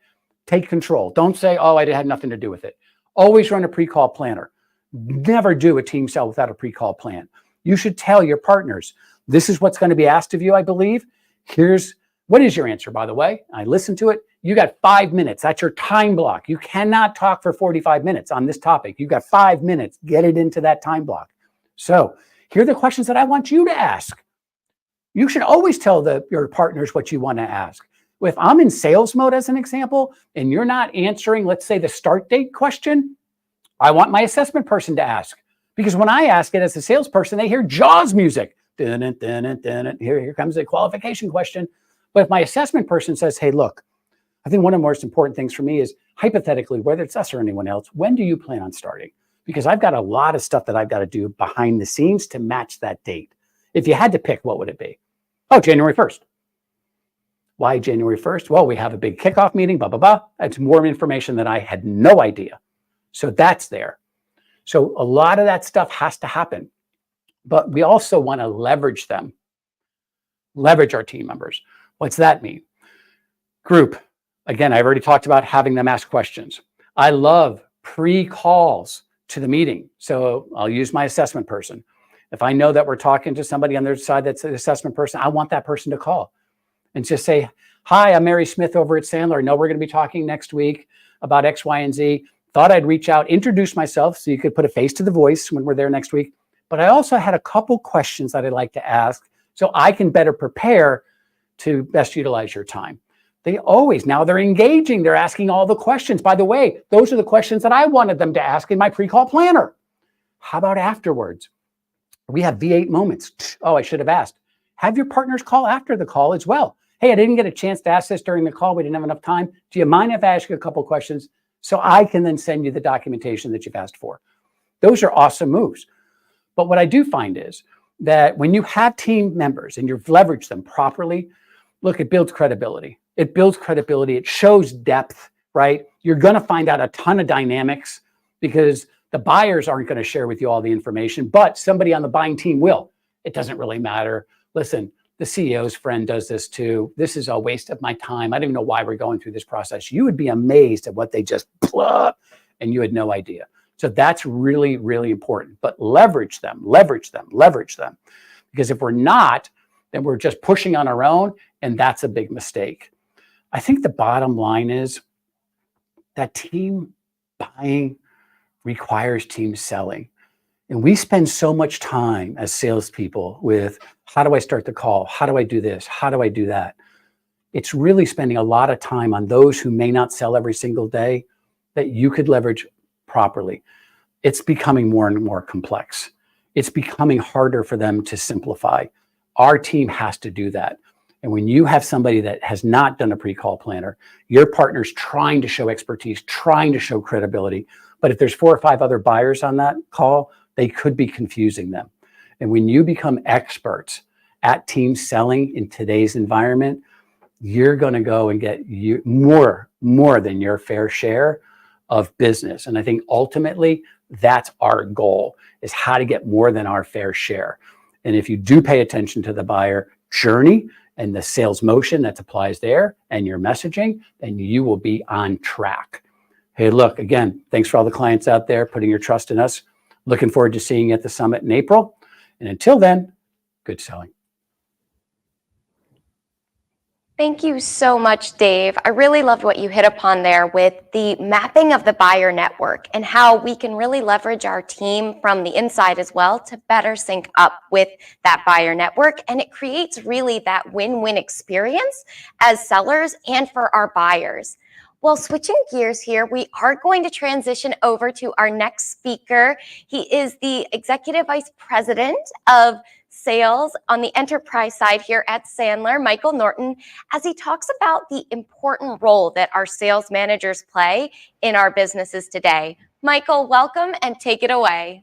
Take control. Don't say, oh, I had nothing to do with it. Always run a pre-call planner. Never do a team sell without a pre-call plan. You should tell your partners, this is what's going to be asked of you, I believe. What is your answer, by the way? I listened to it. You got 5 minutes. That's your time block. You cannot talk for 45 minutes on this topic. You got 5 minutes. Get it into that time block. So here are the questions that I want you to ask. You should always tell your partners what you want to ask. If I'm in sales mode, as an example, and you're not answering, let's say, the start date question, I want my assessment person to ask. Because when I ask it as a salesperson, they hear Jaws music. Here comes the qualification question. But if my assessment person says, hey, look, I think one of the most important things for me is, hypothetically, whether it's us or anyone else, when do you plan on starting? Because I've got a lot of stuff that I've got to do behind the scenes to match that date. If you had to pick, what would it be? Oh, January 1st. Why January 1st? Well, we have a big kickoff meeting, blah, blah, blah. That's more information that I had no idea. So that's there. So a lot of that stuff has to happen. But we also want to leverage them, leverage our team members. What's that mean? Group. Again, I've already talked about having them ask questions. I love pre-calls to the meeting. So I'll use my assessment person. If I know that we're talking to somebody on their side that's an assessment person, I want that person to call and just say, hi, I'm Mary Smith over at Sandler. I know we're going to be talking next week about X, Y, and Z. Thought I'd reach out, introduce myself so you could put a face to the voice when we're there next week. But I also had a couple questions that I'd like to ask so I can better prepare to best utilize your time. Now they're engaging. They're asking all the questions. By the way, those are the questions that I wanted them to ask in my pre-call planner. How about afterwards? We have V8 moments. Oh, I should have asked. Have your partners call after the call as well. Hey, I didn't get a chance to ask this during the call. We didn't have enough time. Do you mind if I ask you a couple questions so I can then send you the documentation that you've asked for? Those are awesome moves. But what I do find is that when you have team members and you've leveraged them properly, look, it builds credibility. It builds credibility. It shows depth, right? You're going to find out a ton of dynamics because the buyers aren't going to share with you all the information, but somebody on the buying team will. It doesn't really matter. Listen, the CEO's friend does this too. This is a waste of my time. I don't even know why we're going through this process. You would be amazed at what they just plug, and you had no idea. So that's really, really important. But leverage them, leverage them, leverage them. Because if we're not, then we're just pushing on our own, and that's a big mistake. I think the bottom line is that team buying requires team selling. And we spend so much time as salespeople with, how do I start the call? How do I do this? How do I do that? It's really spending a lot of time on those who may not sell every single day that you could leverage properly. It's becoming more and more complex. It's becoming harder for them to simplify. Our team has to do that. And when you have somebody that has not done a pre-call planner, your partner's trying to show expertise, trying to show credibility. But if there's 4 or 5 other buyers on that call, they could be confusing them. And when you become experts at team selling in today's environment, you're going to go and get more than your fair share of business. And I think ultimately that's our goal, is how to get more than our fair share. And if you do pay attention to the buyer journey and the sales motion that applies there and your messaging, then you will be on track. Hey, look, again, thanks for all the clients out there putting your trust in us. Looking forward to seeing you at the summit in April. And until then, good selling. Thank you so much, Dave. I really loved what you hit upon there with the mapping of the buyer network and how we can really leverage our team from the inside as well to better sync up with that buyer network. And it creates really that win-win experience as sellers and for our buyers. Well, switching gears here, we are going to transition over to our next speaker. He is the Executive Vice President of Sales on the enterprise side here at Sandler, Michael Norton, as he talks about the important role that our sales managers play in our businesses today. Michael, welcome and take it away.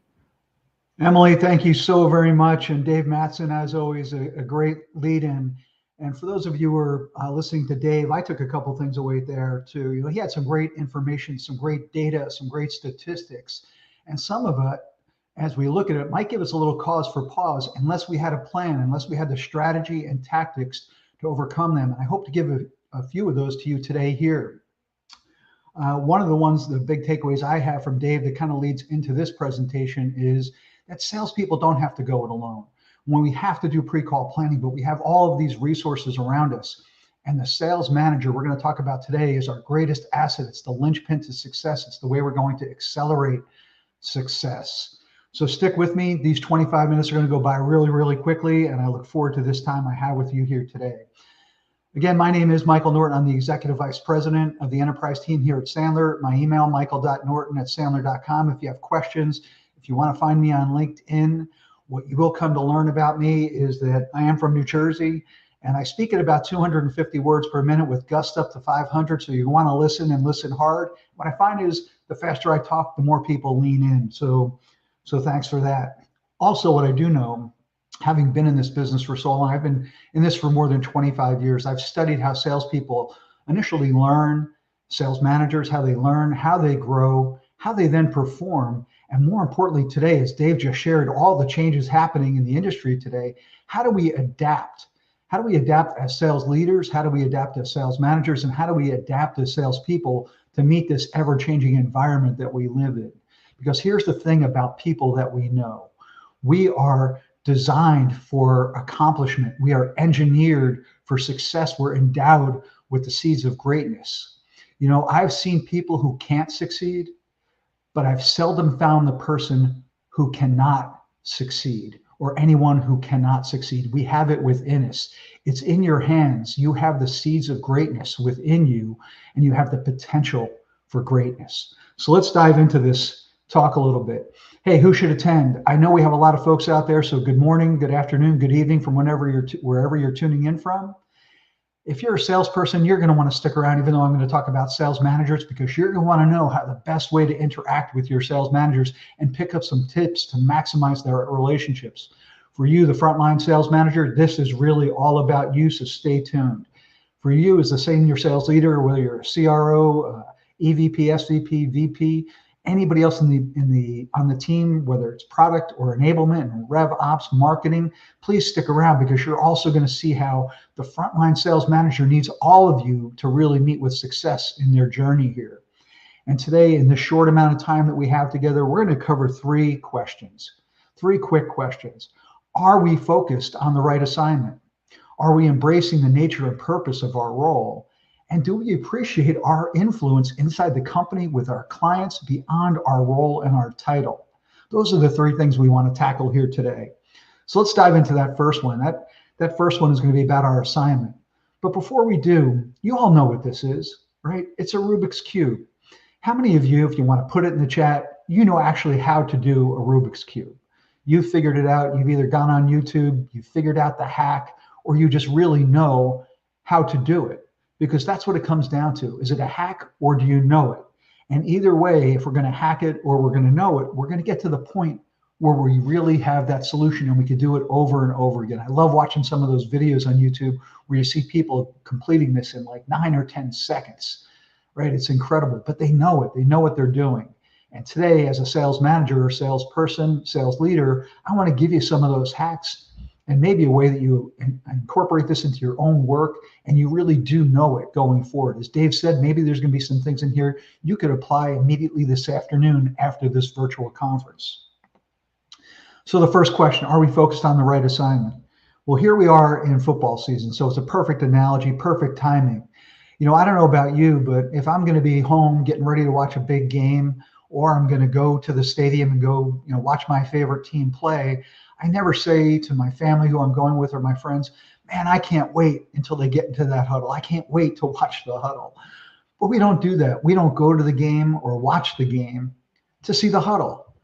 Emily, thank you so very much. And Dave Mattson, as always, a great lead-in. And for those of you who are listening to Dave, I took a couple things away there too. You know, he had some great information, some great data, some great statistics, and some of it, as we look at it, might give us a little cause for pause unless we had a plan, unless we had the strategy and tactics to overcome them. And I hope to give a few of those to you today here. One of the ones, the big takeaways I have from Dave that kind of leads into this presentation is that salespeople don't have to go it alone. When we have to do pre-call planning, but we have all of these resources around us. And the sales manager we're going to talk about today is our greatest asset. It's the linchpin to success. It's the way we're going to accelerate success. So stick with me. These 25 minutes are going to go by really, really quickly. And I look forward to this time I have with you here today. Again, my name is Michael Norton. I'm the Executive Vice President of the Enterprise team here at Sandler. My email, michael.norton@sandler.com. If you have questions, if you want to find me on LinkedIn, what you will come to learn about me is that I am from New Jersey, and I speak at about 250 words per minute with gusts up to 500. So you want to listen and listen hard. What I find is the faster I talk, the more people lean in. So thanks for that. Also, what I do know, having been in this business for so long, I've been in this for more than 25 years. I've studied how salespeople initially learn, sales managers, how they learn, how they grow, how they then perform. And more importantly today, as Dave just shared, all the changes happening in the industry today, how do we adapt? How do we adapt as sales leaders? How do we adapt as sales managers? And how do we adapt as salespeople to meet this ever-changing environment that we live in? Because here's the thing about people that we know. We are designed for accomplishment. We are engineered for success. We're endowed with the seeds of greatness. You know, I've seen people who can't succeed, but I've seldom found the person who cannot succeed or anyone who cannot succeed. We have it within us. It's in your hands. You have the seeds of greatness within you, and you have the potential for greatness. So let's dive into this talk a little bit. Hey, who should attend? I know we have a lot of folks out there, so good morning, good afternoon, good evening from wherever you're tuning in from. If you're a salesperson, you're going to want to stick around, even though I'm going to talk about sales managers, because you're going to want to know how the best way to interact with your sales managers and pick up some tips to maximize their relationships. For you, the frontline sales manager, this is really all about you, so stay tuned. For you as a senior sales leader, whether you're a CRO, EVP, SVP, VP, anybody else on the team, whether it's product or enablement and rev ops, marketing, please stick around, because you're also going to see how the frontline sales manager needs all of you to really meet with success in their journey here. And today, in the short amount of time that we have together, we're going to cover 3 questions, 3 quick questions. Are we focused on the right assignment? Are we embracing the nature and purpose of our role? And do we appreciate our influence inside the company with our clients beyond our role and our title? Those are the 3 things we want to tackle here today. So let's dive into that first one. That first one is going to be about our assignment. But before we do, you all know what this is, right? It's a Rubik's Cube. How many of you, if you want to put it in the chat, you know actually how to do a Rubik's Cube? You've figured it out. You've either gone on YouTube, you've figured out the hack, or you just really know how to do it. Because that's what it comes down to. Is it a hack or do you know it? And either way, if we're going to hack it or we're going to know it, we're going to get to the point where we really have that solution and we can do it over and over again. I love watching some of those videos on YouTube where you see people completing this in like 9 or 10 seconds, right? It's incredible, but they know it. They know what they're doing. And today, as a sales manager or salesperson, sales leader, I want to give you some of those hacks and maybe a way that you incorporate this into your own work and you really do know it going forward. As Dave said, maybe there's going to be some things in here you could apply immediately this afternoon after this virtual conference. So the first question, are we focused on the right assignment? Well, here we are in football season, so it's a perfect analogy, perfect timing. You know, I don't know about you, but if I'm going to be home getting ready to watch a big game, or I'm going to go to the stadium and go, watch my favorite team play, I never say to my family who I'm going with or my friends, man, I can't wait until they get into that huddle. I can't wait to watch the huddle. But we don't do that. We don't go to the game or watch the game to see the huddle.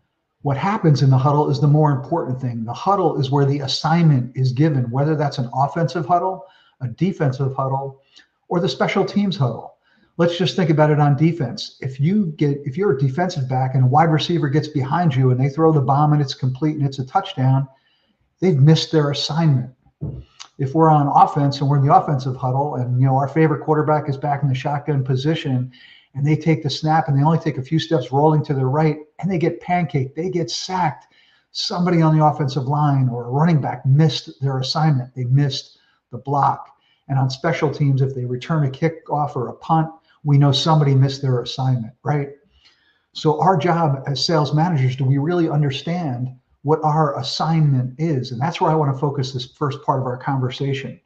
What happens in the huddle is the more important thing. The huddle is where the assignment is given, whether that's an offensive huddle, a defensive huddle, or the special teams huddle. Let's just think about it on defense. If you're a defensive back and a wide receiver gets behind you and they throw the bomb and it's complete and it's a touchdown, they've missed their assignment. If we're on offense and we're in the offensive huddle and our favorite quarterback is back in the shotgun position and they take the snap and they only take a few steps rolling to their right and they get pancaked, they get sacked, somebody on the offensive line or a running back missed their assignment. They missed the block. And on special teams, if they return a kickoff or a punt, we know somebody missed their assignment, right? So our job as sales managers, do we really understand what our assignment is? And that's where I want to focus this first part of our conversation,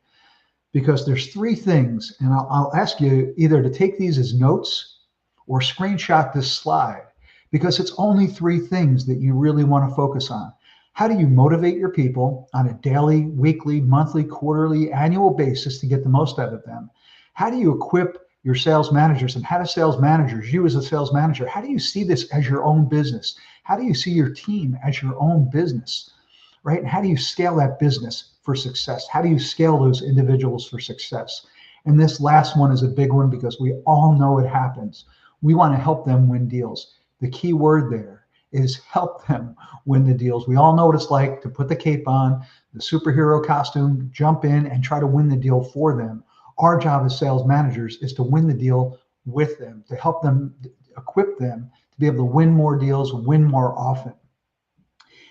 because there's 3 things, and I'll ask you either to take these as notes or screenshot this slide, because it's only 3 things that you really want to focus on. How do you motivate your people on a daily, weekly, monthly, quarterly, annual basis to get the most out of them? How do you equip your sales managers, and how do sales managers, you as a sales manager, how do you see this as your own business? How do you see your team as your own business, right? And how do you scale that business for success? How do you scale those individuals for success? And this last one is a big one because we all know it happens. We want to help them win deals. The key word there is help them win the deals. We all know what it's like to put the cape on, the superhero costume, jump in and try to win the deal for them. Our job as sales managers is to win the deal with them, to help them, equip them to be able to win more deals, win more often.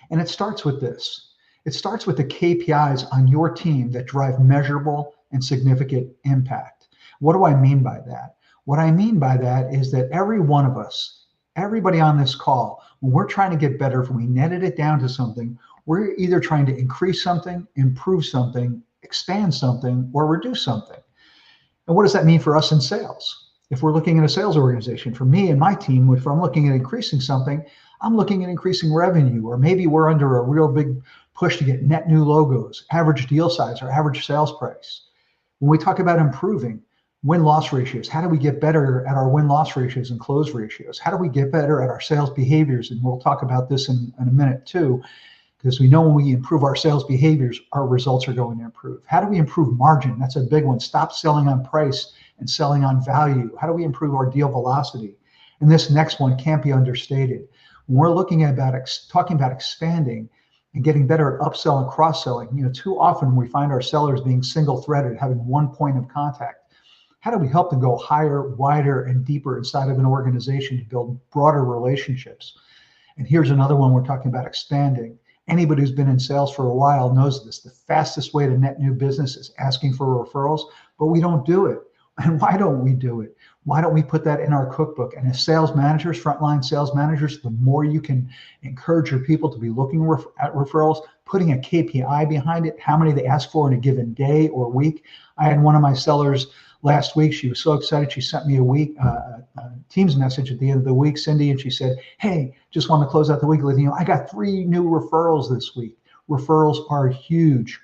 And it starts with this. It starts with the KPIs on your team that drive measurable and significant impact. What do I mean by that? What I mean by that is that every one of us, everybody on this call, when we're trying to get better, if we netted it down to something, we're either trying to increase something, improve something, expand something, or reduce something. And what does that mean for us in sales? If we're looking at a sales organization, for me and my team, if I'm looking at increasing something, I'm looking at increasing revenue, or maybe we're under a real big push to get net new logos, average deal size, or average sales price. When we talk about improving win-loss ratios, how do we get better at our win-loss ratios and close ratios? How do we get better at our sales behaviors? And we'll talk about this in a minute too. because we know when we improve our sales behaviors, our results are going to improve. How do we improve margin? That's a big one. Stop selling on price and selling on value. How do we improve our deal velocity? And this next one can't be understated. When we're looking at talking about expanding and getting better at upsell and cross-selling, too often we find our sellers being single-threaded, having one point of contact. How do we help them go higher, wider, and deeper inside of an organization to build broader relationships? And here's another one we're talking about expanding. Anybody who's been in sales for a while knows this. The fastest way to net new business is asking for referrals, but we don't do it. And why don't we do it? Why don't we put that in our cookbook? And as sales managers, frontline sales managers, the more you can encourage your people to be looking at referrals, putting a KPI behind it, how many they ask for in a given day or week. I had one of my sellers last week. She was so excited. She sent me a Teams message at the end of the week, Cindy, and she said, hey, just want to close out the week. I got 3 new referrals this week. Referrals are huge.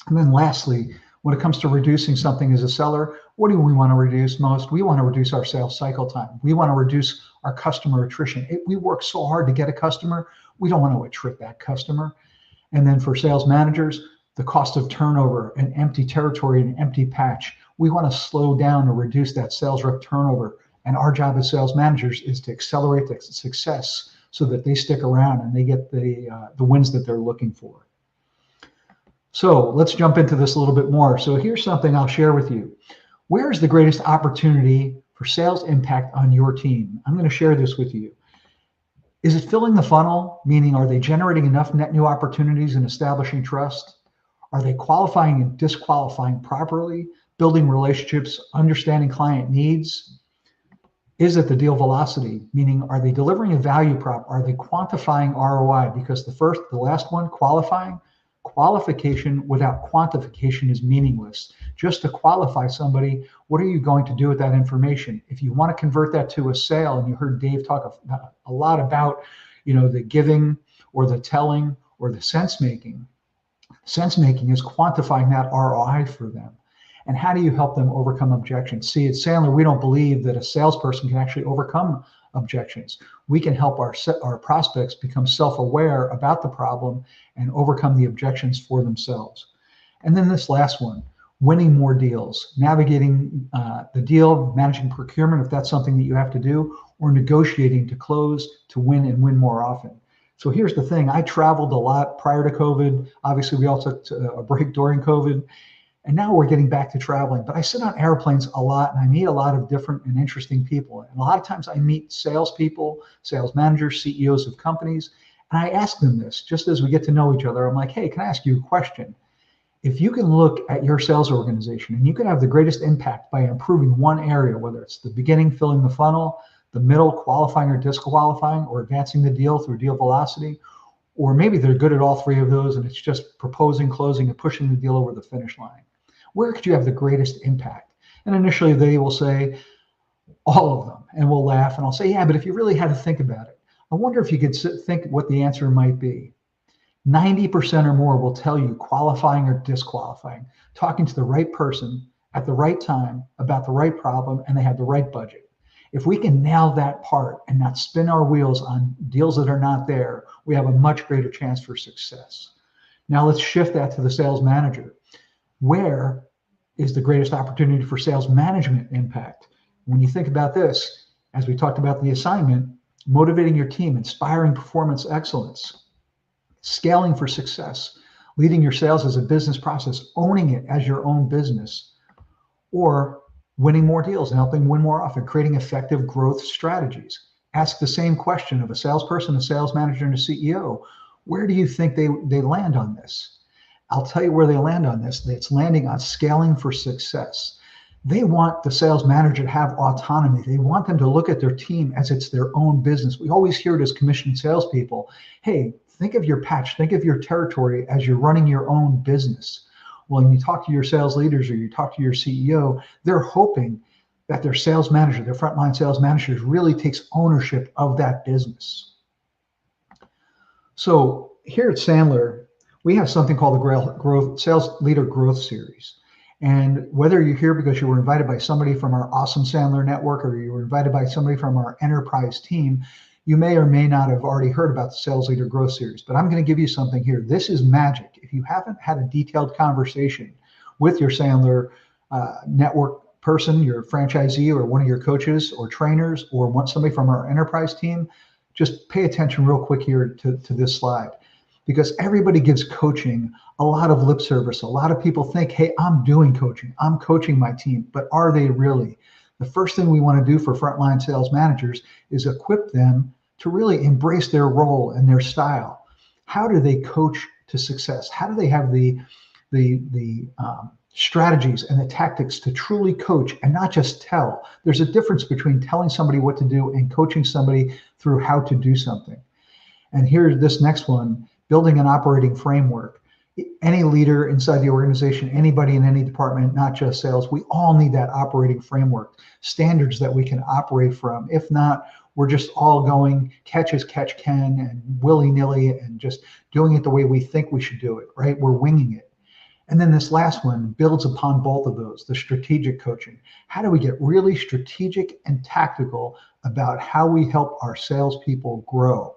And then lastly, when it comes to reducing something as a seller, what do we want to reduce most? We want to reduce our sales cycle time. We want to reduce our customer attrition. We work so hard to get a customer. We don't want to attrit that customer. And then for sales managers, the cost of turnover, an empty territory, an empty patch. We want to slow down or reduce that sales rep turnover. And our job as sales managers is to accelerate the success so that they stick around and they get the wins that they're looking for. So let's jump into this a little bit more. So here's something I'll share with you. Where is the greatest opportunity for sales impact on your team? I'm going to share this with you. Is it filling the funnel? Meaning, are they generating enough net new opportunities and establishing trust? Are they qualifying and disqualifying properly, building relationships, understanding client needs? Is it the deal velocity? Meaning, are they delivering a value prop? Are they quantifying ROI? Because the last one, qualification without quantification is meaningless. Just to qualify somebody, what are you going to do with that information? If you want to convert that to a sale, and you heard Dave talk a lot about, the giving or the telling or the sense making. Sense making is quantifying that ROI for them. And how do you help them overcome objections? See, at Sandler, we don't believe that a salesperson can actually overcome objections. We can help our prospects become self-aware about the problem and overcome the objections for themselves. And then this last one, winning more deals, navigating the deal, managing procurement, if that's something that you have to do, or negotiating to close, to win and win more often. So here's the thing. I traveled a lot prior to COVID. Obviously, we all took a break during COVID. And now we're getting back to traveling. But I sit on airplanes a lot, and I meet a lot of different and interesting people. And a lot of times I meet salespeople, sales managers, CEOs of companies, and I ask them this, just as we get to know each other. I'm like, hey, can I ask you a question? If you can look at your sales organization and you can have the greatest impact by improving one area, whether it's the beginning, filling the funnel, the middle, qualifying or disqualifying, or advancing the deal through deal velocity, or maybe they're good at all 3 of those and it's just proposing, closing, and pushing the deal over the finish line. Where could you have the greatest impact? And initially they will say, all of them, and we'll laugh, and I'll say, yeah, but if you really had to think about it, I wonder if you could think what the answer might be. 90% or more will tell you qualifying or disqualifying, talking to the right person at the right time about the right problem, and they have the right budget. If we can nail that part and not spin our wheels on deals that are not there, we have a much greater chance for success. Now let's shift that to the sales manager. Where is the greatest opportunity for sales management impact? When you think about this, as we talked about the assignment, motivating your team, inspiring performance excellence, scaling for success, leading your sales as a business process, owning it as your own business, or winning more deals and helping win more often, creating effective growth strategies. Ask the same question of a salesperson, a sales manager, and a CEO. Where do you think they land on this? I'll tell you where they land on this. It's landing on scaling for success. They want the sales manager to have autonomy. They want them to look at their team as it's their own business. We always hear it as commissioned salespeople. Hey, think of your patch, think of your territory as you're running your own business. Well, when you talk to your sales leaders or you talk to your CEO, they're hoping that their sales manager, their frontline sales managers, really takes ownership of that business. So here at Sandler, we have something called the Sales Leader Growth Series. And whether you're here because you were invited by somebody from our awesome Sandler network or you were invited by somebody from our enterprise team, You may or may not have already heard about the Sales Leader Growth Series, but I'm going to give you something here. This is magic. If you haven't had a detailed conversation with your Sandler network person, your franchisee, or one of your coaches or trainers, or want somebody from our enterprise team, just pay attention real quick here to this slide, because everybody gives coaching a lot of lip service. A lot of people think, hey, I'm doing coaching, I'm coaching my team, but are they really? The first thing we want to do for frontline sales managers is equip them to really embrace their role and their style. How do they coach to success? How do they have the strategies and the tactics to truly coach and not just tell? There's a difference between telling somebody what to do and coaching somebody through how to do something. And here's this next one, building an operating framework. Any leader inside the organization, anybody in any department, not just sales, we all need that operating framework, standards that we can operate from. If not, we're just all going catch as catch can and willy-nilly and just doing it the way we think we should do it, right? We're winging it. And then this last one builds upon both of those, the strategic coaching. How do we get really strategic and tactical about how we help our salespeople grow?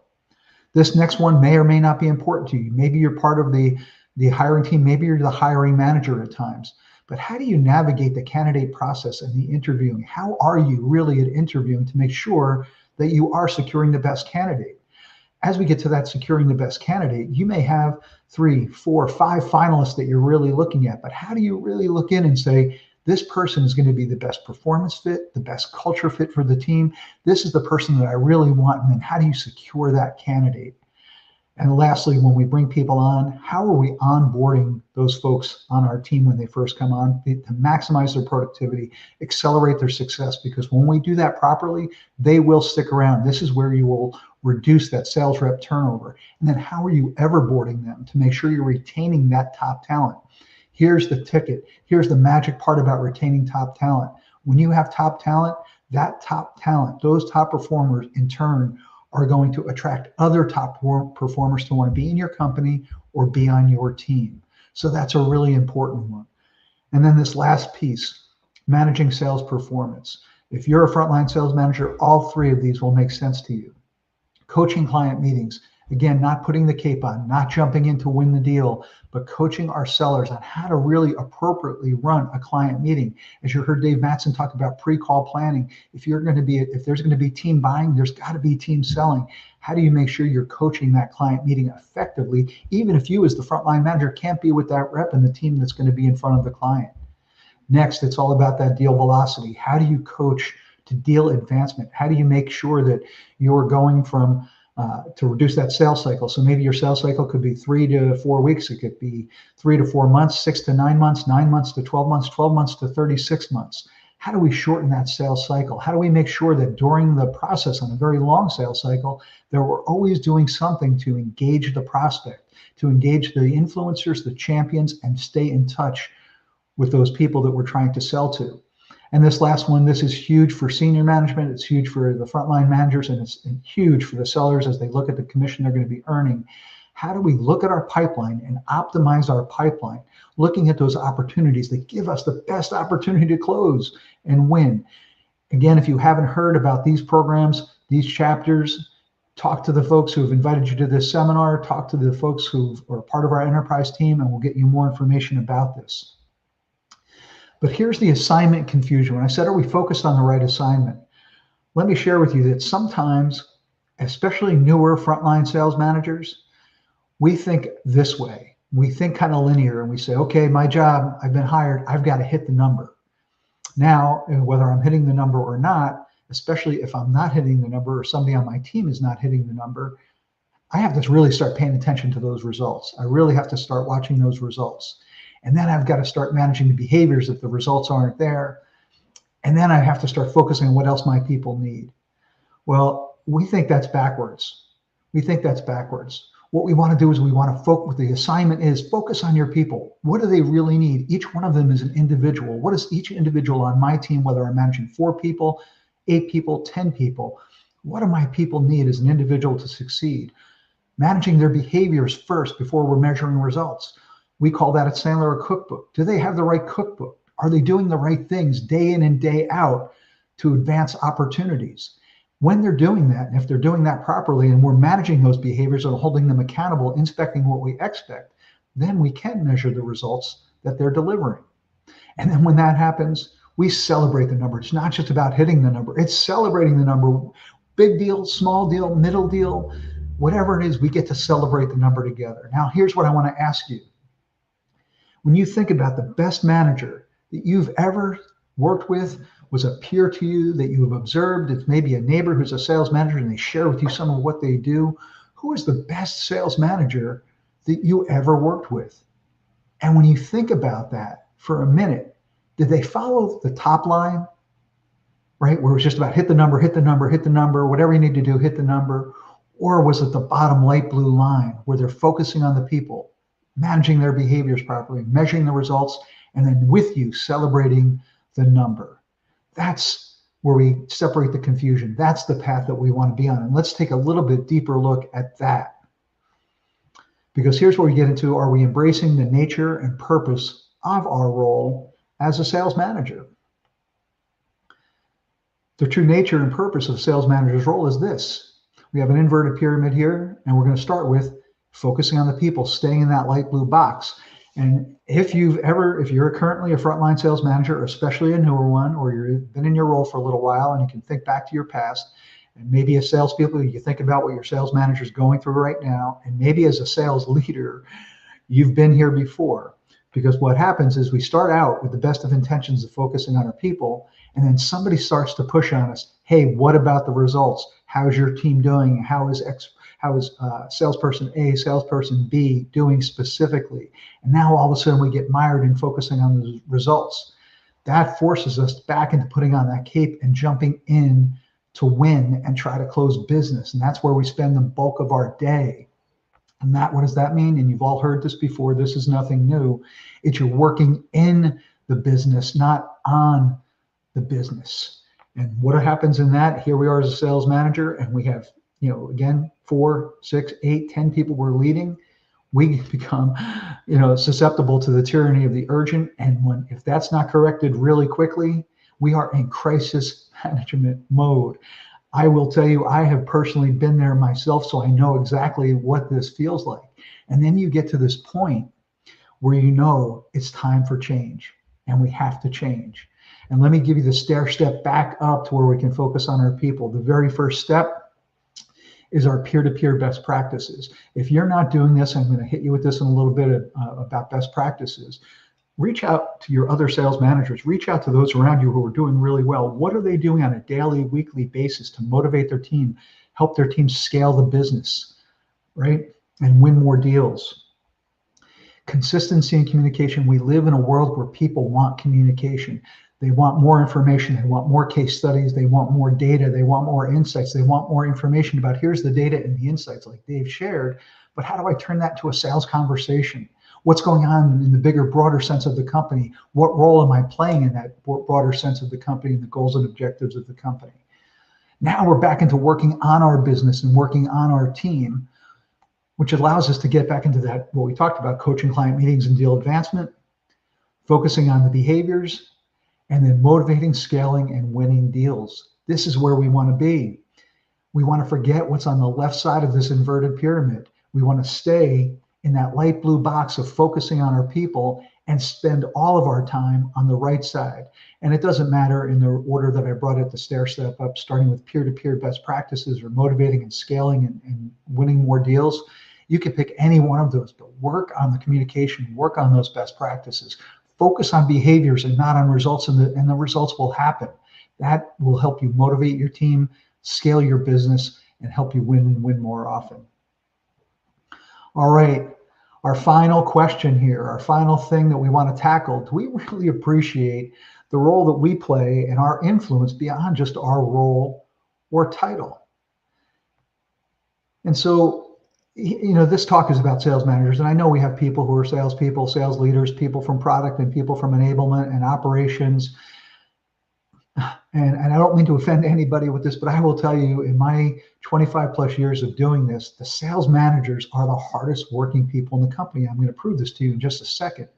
This next one may or may not be important to you. Maybe you're part of the hiring team, maybe you're the hiring manager at times. But how do you navigate the candidate process and the interviewing? How are you really at interviewing to make sure that you are securing the best candidate? As we get to that securing the best candidate, you may have 3, 4, 5 finalists that you're really looking at. But how do you really look in and say, this person is going to be the best performance fit, the best culture fit for the team. This is the person that I really want. And then how do you secure that candidate? And lastly, when we bring people on, how are we onboarding those folks on our team when they first come on to maximize their productivity, accelerate their success? Because when we do that properly, they will stick around. This is where you will reduce that sales rep turnover. And then how are you everboarding them to make sure you're retaining that top talent? Here's the ticket. Here's the magic part about retaining top talent. When you have top talent, that top talent, those top performers in turn are going to attract other top performers to want to be in your company or be on your team. So that's a really important one. And then this last piece, managing sales performance. If you're a frontline sales manager, all 3 of these will make sense to you. Coaching client meetings. Again, not putting the cape on, not jumping in to win the deal, but coaching our sellers on how to really appropriately run a client meeting. As you heard Dave Mattson talk about pre-call planning, if there's going to be team buying, there's got to be team selling. How do you make sure you're coaching that client meeting effectively, even if you as the frontline manager can't be with that rep and the team that's going to be in front of the client? Next, it's all about that deal velocity. How do you coach to deal advancement? How do you make sure that you're going from to reduce that sales cycle? So maybe your sales cycle could be 3 to 4 weeks. It could be 3 to 4 months, 6 to 9 months, 9 months to 12 months, 12 months to 36 months. How do we shorten that sales cycle? How do we make sure that during the process on a very long sales cycle, that we're always doing something to engage the prospect, to engage the influencers, the champions, and stay in touch with those people that we're trying to sell to? And this last one, this is huge for senior management. It's huge for the frontline managers, and it's huge for the sellers as they look at the commission they're going to be earning. How do we look at our pipeline and optimize our pipeline, looking at those opportunities that give us the best opportunity to close and win? Again, if you haven't heard about these programs, these chapters, talk to the folks who have invited you to this seminar, talk to the folks who are part of our enterprise team, and we'll get you more information about this. But here's the assignment confusion. When I said, are we focused on the right assignment? Let me share with you that sometimes, especially newer frontline sales managers, we think this way. We think kind of linear, and we say, okay, my job, I've been hired, I've got to hit the number. Now, whether I'm hitting the number or not, especially if I'm not hitting the number or somebody on my team is not hitting the number, I have to really start paying attention to those results. I really have to start watching those results. And then I've got to start managing the behaviors if the results aren't there. And then I have to start focusing on what else my people need. Well, we think that's backwards. We think that's backwards. What we want to do is we want to focus, the assignment is focus on your people. What do they really need? Each one of them is an individual. What is each individual on my team, whether I'm managing 4 people, 8 people, 10 people, what do my people need as an individual to succeed? Managing their behaviors first before we're measuring results. We call that at Sandler a cookbook. Do they have the right cookbook? Are they doing the right things day in and day out to advance opportunities? When they're doing that, and if they're doing that properly, and we're managing those behaviors and holding them accountable, inspecting what we expect, then we can measure the results that they're delivering. And then when that happens, we celebrate the number. It's not just about hitting the number, it's celebrating the number. Big deal, small deal, middle deal, whatever it is, we get to celebrate the number together. Now, here's what I want to ask you. When you think about the best manager that you've ever worked with, was a peer to you that you have observed, it's maybe a neighbor who's a sales manager and they share with you some of what they do, who is the best sales manager that you ever worked with? And when you think about that for a minute, did they follow the top line, right? Where it was just about hit the number, hit the number, hit the number, whatever you need to do, hit the number. Or was it the bottom light blue line where they're focusing on the people, managing their behaviors properly, measuring the results, and then with you celebrating the number? That's where we separate the confusion. That's the path that we want to be on. And let's take a little bit deeper look at that. Because here's where we get into, are we embracing the nature and purpose of our role as a sales manager? The true nature and purpose of a sales manager's role is this. We have an inverted pyramid here, and we're going to start with focusing on the people, staying in that light blue box. And if you're currently a frontline sales manager, or especially a newer one, or you've been in your role for a little while and you can think back to your past, and maybe as salespeople, you think about what your sales manager is going through right now, and maybe as a sales leader, you've been here before. Because what happens is we start out with the best of intentions of focusing on our people, and then somebody starts to push on us. Hey, what about the results? How's your team doing? How is salesperson A, salesperson B doing specifically? And now all of a sudden we get mired in focusing on the results. That forces us back into putting on that cape and jumping in to win and try to close business. And that's where we spend the bulk of our day. And what does that mean? And you've all heard this before. This is nothing new. It's you're working in the business, not on the business. And what happens in that? Here we are as a sales manager, and we have, again, 4, 6, 8, 10 people we're leading. We become, susceptible to the tyranny of the urgent. And if that's not corrected really quickly, we are in crisis management mode. I will tell you, I have personally been there myself, so I know exactly what this feels like. And then you get to this point where it's time for change, and we have to change. And let me give you the stair step back up to where we can focus on our people. The very first step is our peer-to-peer best practices. If you're not doing this, I'm going to hit you with this in a little bit about best practices. Reach out to your other sales managers. Reach out to those around you who are doing really well. What are they doing on a daily, weekly basis to motivate their team, help their team scale the business, right? And win more deals. Consistency in communication. We live in a world where people want communication. They want more information. They want more case studies. They want more data. They want more insights. They want more information about here's the data and the insights like Dave shared, but how do I turn that to a sales conversation? What's going on in the bigger, broader sense of the company? What role am I playing in that broader sense of the company and the goals and objectives of the company? Now we're back into working on our business and working on our team, which allows us to get back into that, what we talked about, coaching client meetings and deal advancement, focusing on the behaviors, and then motivating, scaling, and winning deals. This is where we want to be. We want to forget what's on the left side of this inverted pyramid. We want to stay in that light blue box of focusing on our people and spend all of our time on the right side. And it doesn't matter in the order that I brought it, the stair step up, starting with peer-to-peer best practices or motivating and scaling and winning more deals. You can pick any one of those, but work on the communication, work on those best practices. Focus on behaviors and not on results, and the results will happen. That will help you motivate your team, scale your business, and help you win and win more often. All right, our final question here, our final thing that we want to tackle. Do we really appreciate the role that we play and our influence beyond just our role or title? And so, this talk is about sales managers, and I know we have people who are salespeople, sales leaders, people from product, and people from enablement and operations. And I don't mean to offend anybody with this, but I will tell you, in my 25 plus years of doing this, the sales managers are the hardest working people in the company. I'm going to prove this to you in just a second.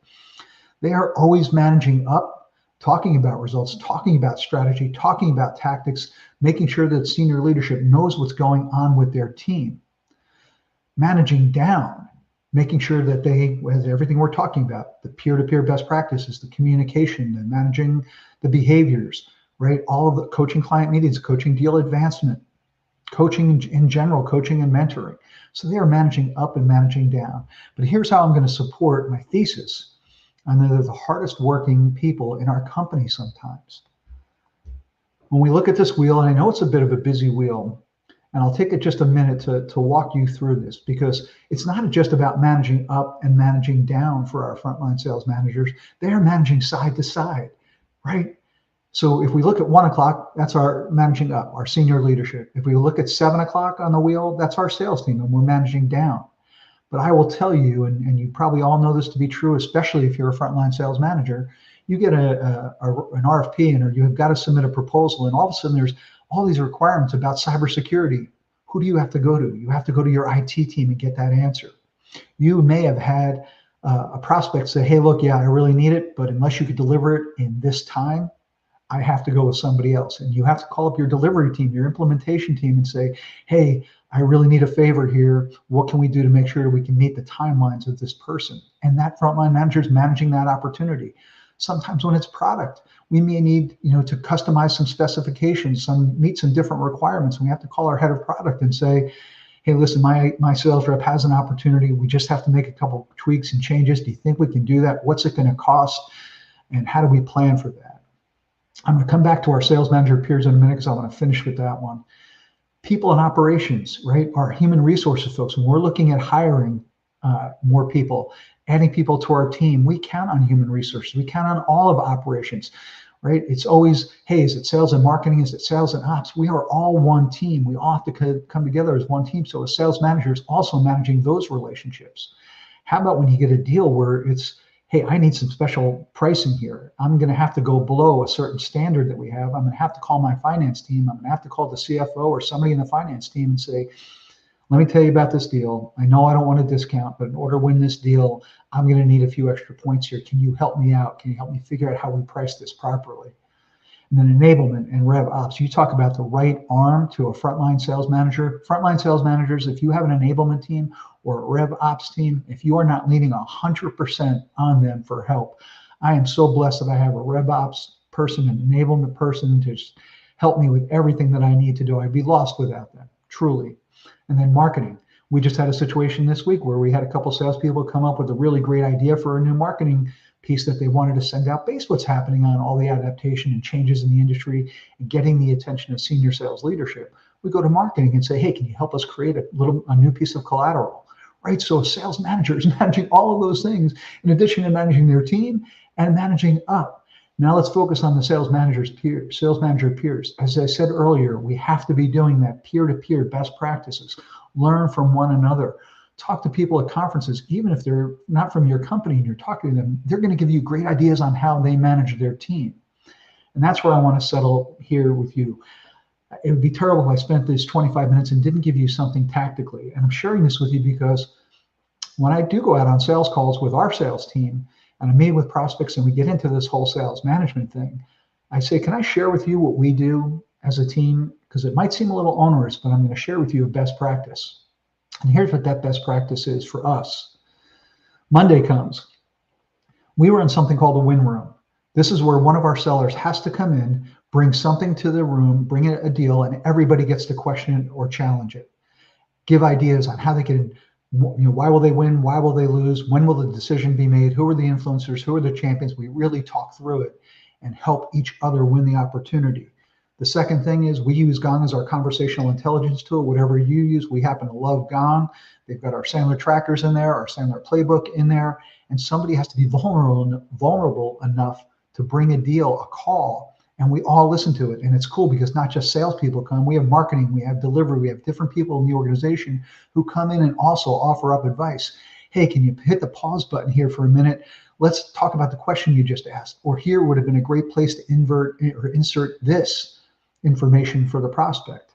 They are always managing up talking about results, talking about strategy, talking about tactics, making sure that senior leadership knows what's going on with their team. Managing down, making sure that they, as everything we're talking about, the peer-to-peer best practices, the communication, the managing the behaviors, right? All of the coaching client meetings, coaching deal advancement, coaching in general, coaching and mentoring. So they are managing up and managing down. But here's how I'm going to support my thesis. And they're the hardest working people in our company sometimes. When we look at this wheel, and I know it's a bit of a busy wheel, and I'll take it just a minute to walk you through this, because it's not just about managing up and managing down for our frontline sales managers. They are managing side to side, right? So if we look at 1 o'clock, that's our managing up, our senior leadership. If we look at 7 o'clock on the wheel, that's our sales team, and we're managing down. But I will tell you, and you probably all know this to be true, especially if you're a frontline sales manager, you get an RFP or you have got to submit a proposal, and all of a sudden there's all these requirements about cybersecurity. Who do you have to go to? You have to go to your IT team and get that answer. You may have had a prospect say, hey, look, yeah, I really need it, but unless you could deliver it in this time, I have to go with somebody else. And you have to call up your delivery team, your implementation team, and say, hey, I really need a favor here. What can we do to make sure we can meet the timelines of this person? And that frontline manager is managing that opportunity. Sometimes when it's product, we may need, to customize some specifications, meet some different requirements. And we have to call our head of product and say, hey, listen, my sales rep has an opportunity. We just have to make a couple tweaks and changes. Do you think we can do that? What's it going to cost? And how do we plan for that? I'm going to come back to our sales manager peers in a minute because I want to finish with that one. People in operations, right? Our human resources folks, when we're looking at hiring more people, adding people to our team, we count on human resources. We count on all of operations, right? It's always, hey, is it sales and marketing? Is it sales and ops? We are all one team. We all have to come together as one team. So a sales manager is also managing those relationships. How about when you get a deal where it's, hey, I need some special pricing here. I'm going to have to go below a certain standard that we have. I'm going to have to call my finance team. I'm going to have to call the CFO or somebody in the finance team and say, let me tell you about this deal. I know I don't want a discount, but in order to win this deal, I'm going to need a few extra points here. Can you help me out? Can you help me figure out how we price this properly? And then enablement and rev ops. You talk about the right arm to a frontline sales manager. Frontline sales managers, if you have an enablement team or a rev ops team, if you are not leaning 100% on them for help, I am so blessed that I have a rev ops person, an enablement person to just help me with everything that I need to do. I'd be lost without them, truly. And then marketing. We just had a situation this week where we had a couple salespeople come up with a really great idea for a new marketing piece that they wanted to send out based what's happening on all the adaptation and changes in the industry and getting the attention of senior sales leadership. We go to marketing and say, hey, can you help us create a new piece of collateral, right? So a sales manager is managing all of those things in addition to managing their team and managing up. Now let's focus on the sales manager peers. As I said earlier, we have to be doing that peer-to-peer best practices. Learn from one another. Talk to people at conferences, even if they're not from your company and you're talking to them, they're going to give you great ideas on how they manage their team. And that's where I want to settle here with you. It would be terrible if I spent this 25 minutes and didn't give you something tactically. And I'm sharing this with you because when I do go out on sales calls with our sales team, and I meet with prospects and we get into this whole sales management thing, I say, can I share with you what we do as a team? Because it might seem a little onerous, but I'm going to share with you a best practice. And here's what that best practice is for us. Monday comes. We run something called a win room. This is where one of our sellers has to come in, bring something to the room, bring a deal, and everybody gets to question it or challenge it. Give ideas on how they can, why will they win? Why will they lose? When will the decision be made? Who are the influencers? Who are the champions? We really talk through it and help each other win the opportunity. The second thing is we use Gong as our conversational intelligence tool. Whatever you use, we happen to love Gong. They've got our Sandler trackers in there, our Sandler playbook in there, and somebody has to be vulnerable enough to bring a deal, a call, and we all listen to it. And it's cool because not just salespeople come, we have marketing, we have delivery, we have different people in the organization who come in and also offer up advice. Hey, can you hit the pause button here for a minute? Let's talk about the question you just asked. Or here would have been a great place to insert this information for the prospect.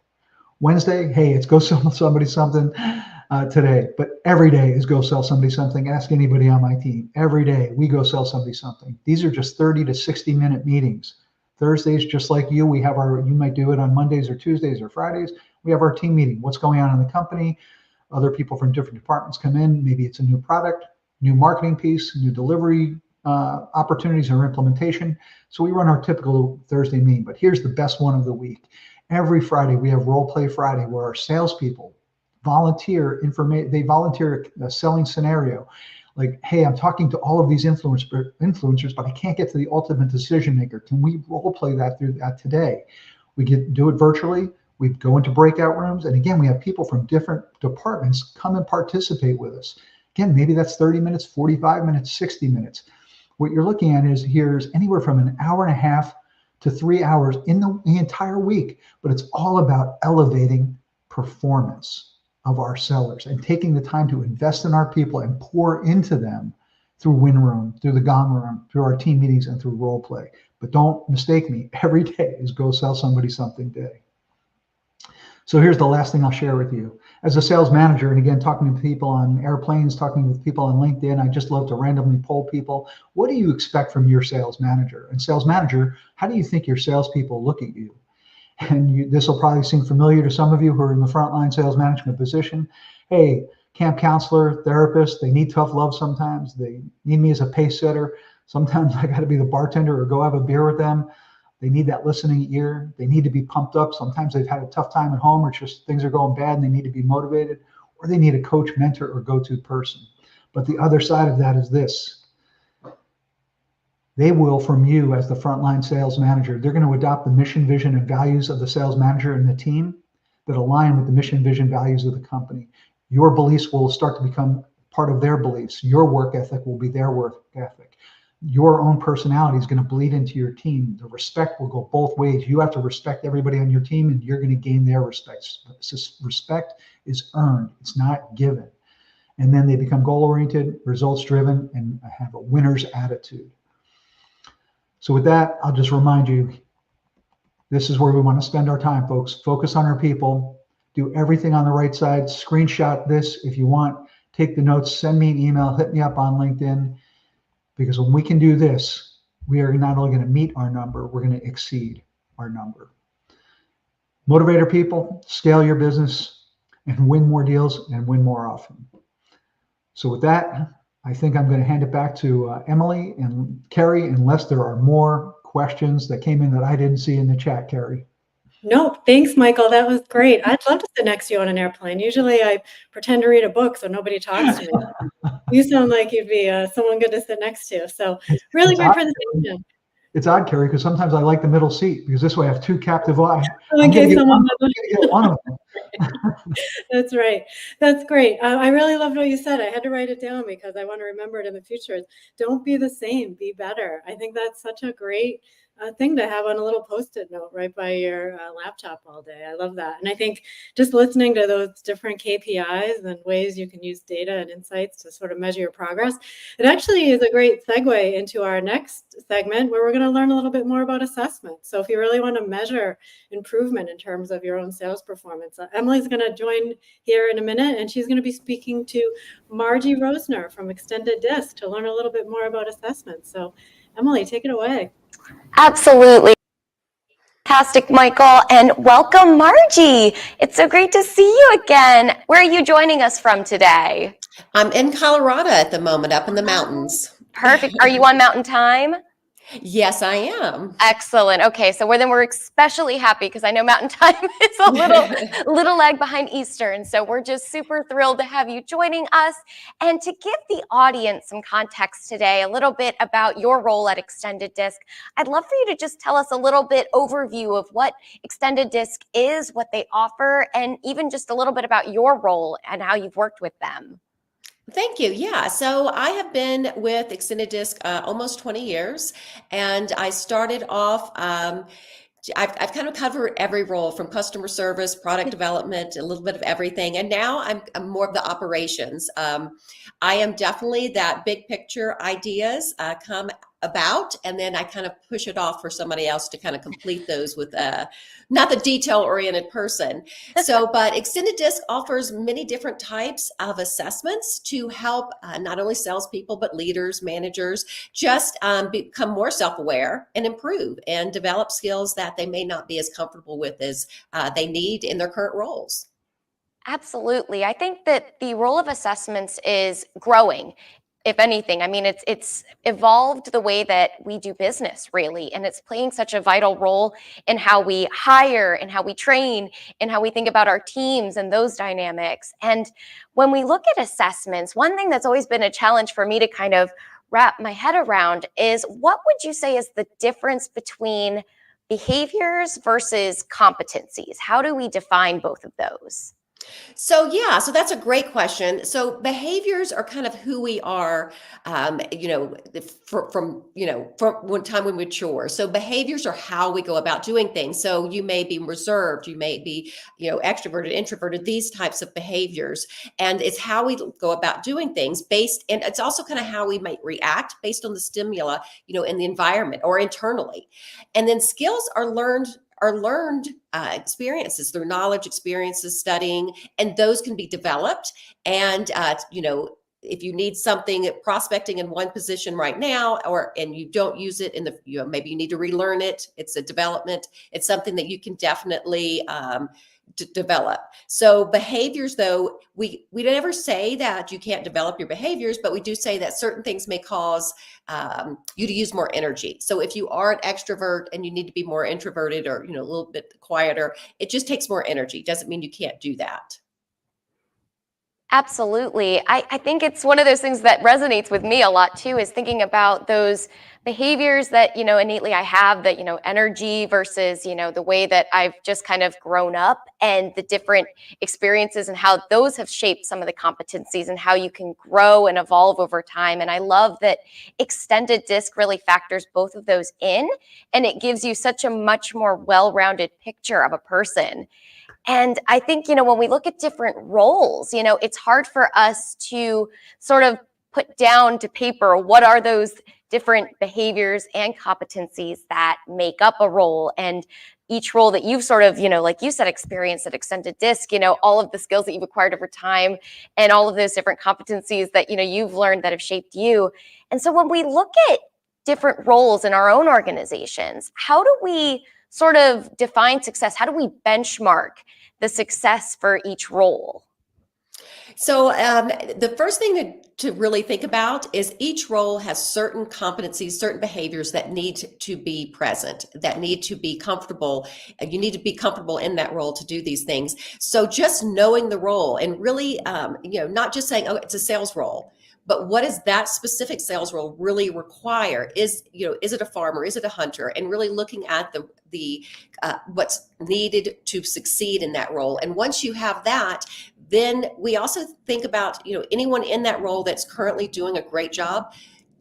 Wednesday, hey, let's go sell somebody something. today. But every day is go sell somebody something. Ask anybody on my team. Every day we go sell somebody something. These are just 30 to 60-minute meetings. Thursdays, just like you, we have you might do it on Mondays or Tuesdays or Fridays. We have our team meeting. What's going on in the company? Other people from different departments come in. Maybe it's a new product, new marketing piece, new delivery opportunities or implementation. So we run our typical Thursday meeting, but here's the best one of the week. Every Friday, we have Role Play Friday, where our salespeople volunteer information. They volunteer a selling scenario. Like, hey, I'm talking to all of these influencers, but I can't get to the ultimate decision maker. Can we role play that through that today? We do it virtually. We go into breakout rooms. And again, we have people from different departments come and participate with us. Again, maybe that's 30 minutes, 45 minutes, 60 minutes. What you're looking at here's anywhere from an hour and a half to 3 hours in the entire week. But it's all about elevating performance of our sellers and taking the time to invest in our people and pour into them through Win Room, through the Gong Room, through our team meetings, and through role play. But don't mistake me, every day is go sell somebody something day. So here's the last thing I'll share with you. As a sales manager, and again, talking to people on airplanes, talking with people on LinkedIn, I just love to randomly poll people. What do you expect from your sales manager? And sales manager, how do you think your salespeople look at you? And this will probably seem familiar to some of you who are in the frontline sales management position. Hey, camp counselor, therapist, they need tough love sometimes. They need me as a pace setter. Sometimes I got to be the bartender or go have a beer with them. They need that listening ear. They need to be pumped up. Sometimes they've had a tough time at home or just things are going bad and they need to be motivated, or they need a coach, mentor, or go-to person. But the other side of that is this. They will, from you as the frontline sales manager, they're going to adopt the mission, vision, and values of the sales manager and the team that align with the mission, vision, values of the company. Your beliefs will start to become part of their beliefs. Your work ethic will be their work ethic. Your own personality is going to bleed into your team. The respect will go both ways. You have to respect everybody on your team, and you're going to gain their respect. Respect is earned. It's not given. And then they become goal-oriented, results-driven, and have a winner's attitude. So with that, I'll just remind you, this is where we want to spend our time, folks. Focus on our people. Do everything on the right side. Screenshot this if you want. Take the notes. Send me an email. Hit me up on LinkedIn. Because when we can do this, we are not only going to meet our number, we're going to exceed our number. Motivate our people, scale your business, and win more deals and win more often. So with that, I think I'm going to hand it back to Emily and Carrie, unless there are more questions that came in that I didn't see in the chat, Carrie. No, thanks, Michael. That was great. I'd love to sit next to you on an airplane. Usually I pretend to read a book so nobody talks to me. You sound like you'd be someone good to sit next to. So really great presentation. It's odd, Carrie, because sometimes I like the middle seat because this way I have two captive eyes. In case someone get one of them. That's right. That's great. I really loved what you said. I had to write it down because I want to remember it in the future. Don't be the same, be better. I think that's such a great thing to have on a little Post-it note right by your laptop all day. I love that. And I think just listening to those different KPIs and ways you can use data and insights to sort of measure your progress, it actually is a great segue into our next segment where we're going to learn a little bit more about assessment. So if you really want to measure improvement in terms of your own sales performance, Emily's going to join here in a minute, and she's going to be speaking to Margie Rosner from Extended Disc to learn a little bit more about assessment. So Emily, take it away. Absolutely. Fantastic, Michael, and welcome, Margie. It's so great to see you again. Where are you joining us from today? I'm in Colorado at the moment, up in the mountains. Perfect. Are you on Mountain Time? Yes, I am. Excellent. Okay, so we're especially happy because I know Mountain Time is a little lag behind Eastern. So we're just super thrilled to have you joining us. And to give the audience some context today, a little bit about your role at Extended Disc, I'd love for you to just tell us a little bit overview of what Extended Disc is, what they offer, and even just a little bit about your role and how you've worked with them. Thank you. Yeah. So I have been with Extended Disc almost 20 years, and I started off, I've kind of covered every role from customer service, product development, a little bit of everything. And now I'm more of the operations. I am definitely that big picture ideas come about, and then I kind of push it off for somebody else to kind of complete those with not the detail-oriented person. So, but Extended Disc offers many different types of assessments to help not only salespeople, but leaders, managers, just become more self-aware and improve and develop skills that they may not be as comfortable with as they need in their current roles. Absolutely. I think that the role of assessments is growing. If anything, I mean, it's evolved the way that we do business, really, and it's playing such a vital role in how we hire and how we train and how we think about our teams and those dynamics. And when we look at assessments, one thing that's always been a challenge for me to kind of wrap my head around is, what would you say is the difference between behaviors versus competencies? How do we define both of those? So yeah, so that's a great question. So behaviors are kind of who we are, from from one time we mature. So behaviors are how we go about doing things. So you may be reserved, you may be, extroverted, introverted, these types of behaviors, and it's how we go about doing things based, and it's also kind of how we might react based on the stimuli, in the environment or internally, and then skills are learned experiences through knowledge, experiences, studying, and those can be developed. And if you need something prospecting in one position right now, and you don't use it in the, maybe you need to relearn it. It's a development. It's something that you can definitely develop. So behaviors, though, we never say that you can't develop your behaviors, but we do say that certain things may cause you to use more energy. So if you are an extrovert and you need to be more introverted, or a little bit quieter, it just takes more energy. Doesn't mean you can't do that. Absolutely. I think it's one of those things that resonates with me a lot too, is thinking about those behaviors that, innately I have, that, energy versus, the way that I've just kind of grown up, and the different experiences and how those have shaped some of the competencies and how you can grow and evolve over time. And I love that Extended Disc really factors both of those in, and it gives you such a much more well-rounded picture of a person. And I think, when we look at different roles, it's hard for us to sort of put down to paper what are those different behaviors and competencies that make up a role. And each role that you've sort of, like you said, experienced at Extended Disc, all of the skills that you've acquired over time and all of those different competencies that, you've learned that have shaped you. And so when we look at different roles in our own organizations, how do we sort of define success? How do we benchmark the success for each role? So the first thing to really think about is each role has certain competencies, certain behaviors that need to be present, that need to be comfortable. You need to be comfortable in that role to do these things. So just knowing the role, and really, not just saying, oh, it's a sales role, but what does that specific sales role really require? Is it a farmer? Is it a hunter? And really looking at the what's needed to succeed in that role. And once you have that, then we also think about, anyone in that role that's currently doing a great job,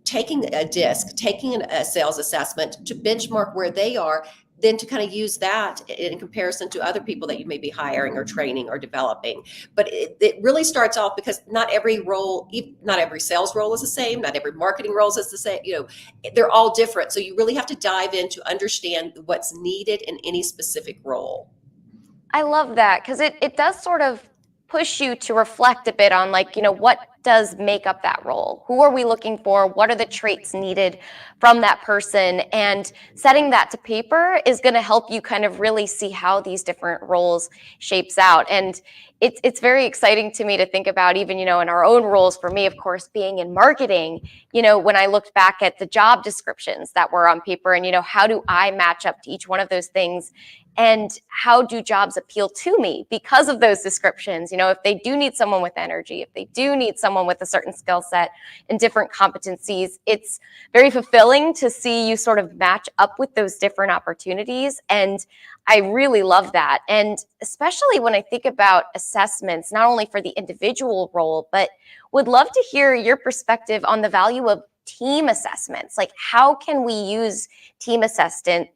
taking a disc, taking a sales assessment to benchmark where they are, then to kind of use that in comparison to other people that you may be hiring or training or developing. But it really starts off, because not every role, not every sales role is the same, not every marketing role is the same, they're all different. So you really have to dive in to understand what's needed in any specific role. I love that, because it does sort of push you to reflect a bit on, what does make up that role? Who are we looking for? What are the traits needed from that person? And setting that to paper is going to help you kind of really see how these different roles shapes out. And it's very exciting to me to think about, even, in our own roles. For me, of course, being in marketing, when I looked back at the job descriptions that were on paper, and, how do I match up to each one of those things? And how do jobs appeal to me because of those descriptions? If they do need someone with energy, if they do need someone with a certain skill set and different competencies, it's very fulfilling to see you sort of match up with those different opportunities. And I really love that. And especially when I think about assessments, not only for the individual role, but would love to hear your perspective on the value of team assessments. Like, how can we use team assessments,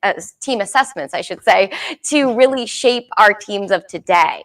I should say, to really shape our teams of today?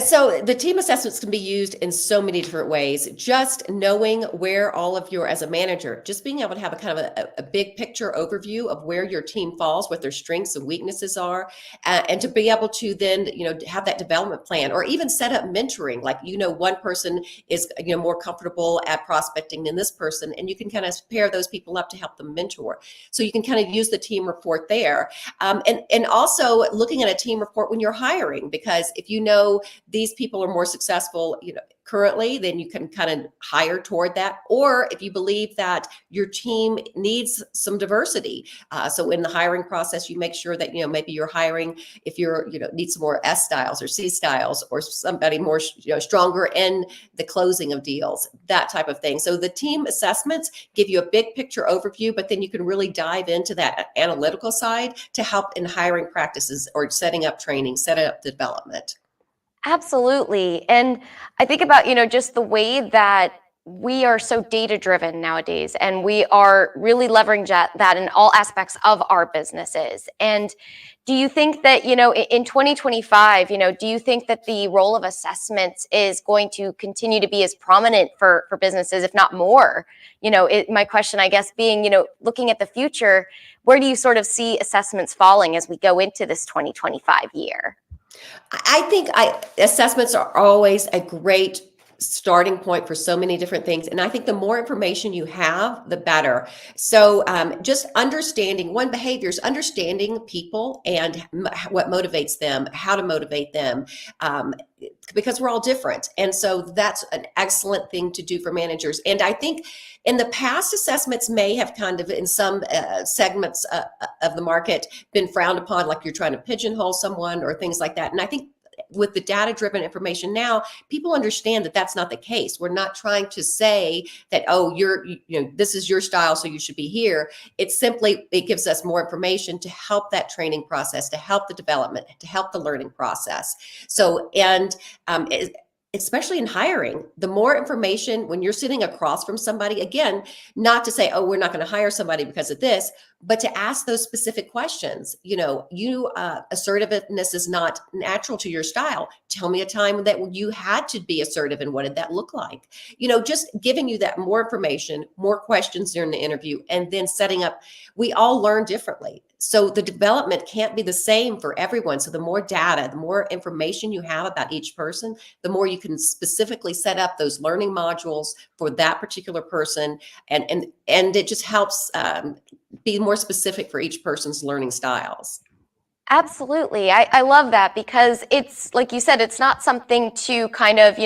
So the team assessments can be used in so many different ways. Just knowing where all of your, as a manager, just being able to have a kind of a big picture overview of where your team falls, what their strengths and weaknesses are, and to be able to then, have that development plan, or even set up mentoring. Like, one person is, more comfortable at prospecting than this person, and you can kind of pair those people up to help them mentor. So you can kind of use the team report there. And also looking at a team report when you're hiring, because if these people are more successful, currently, then you can kind of hire toward that. Or if you believe that your team needs some diversity, so in the hiring process, you make sure that maybe you're hiring, if you're need some more S styles or C styles, or somebody more stronger in the closing of deals, that type of thing. So the team assessments give you a big picture overview, but then you can really dive into that analytical side to help in hiring practices or setting up training, setting up development. Absolutely. And I think about, just the way that we are so data driven nowadays, and we are really leveraging that in all aspects of our businesses. And do you think that, in 2025, do you think that the role of assessments is going to continue to be as prominent for businesses, if not more? My question, I guess, being, looking at the future, where do you sort of see assessments falling as we go into this 2025 year? I think assessments are always a great starting point for so many different things. And I think the more information you have, the better. So just understanding behaviors, understanding people and what motivates them, how to motivate them, because we're all different. And so that's an excellent thing to do for managers. And I think in the past, assessments may have kind of, in some segments of the market, been frowned upon, like you're trying to pigeonhole someone or things like that. And I think with the data-driven information now, people understand that that's not the case. We're not trying to say that, oh, this is your style, so you should be here. It's simply, it gives us more information to help that training process, to help the development, to help the learning process. So, and especially in hiring, the more information when you're sitting across from somebody, again, not to say, oh, we're not going to hire somebody because of this, but to ask those specific questions. Assertiveness is not natural to your style. Tell me a time that you had to be assertive, and what did that look like? Just giving you that more information, more questions during the interview, and then setting up. We all learn differently. So the development can't be the same for everyone. So the more data, the more information you have about each person, the more you can specifically set up those learning modules for that particular person. And it just helps be more specific for each person's learning styles. Absolutely. I love that, because it's, like you said, it's not something to kind of,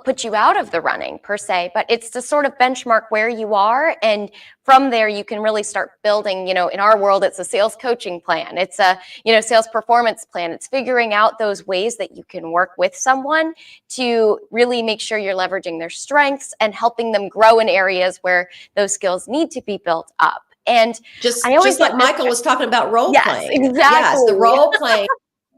put you out of the running per se, but it's to sort of benchmark where you are. And from there, you can really start building, in our world, it's a sales coaching plan. It's a, sales performance plan. It's figuring out those ways that you can work with someone to really make sure you're leveraging their strengths and helping them grow in areas where those skills need to be built up. And just I always like Michael was talking about role playing. Exactly. Yes, the role playing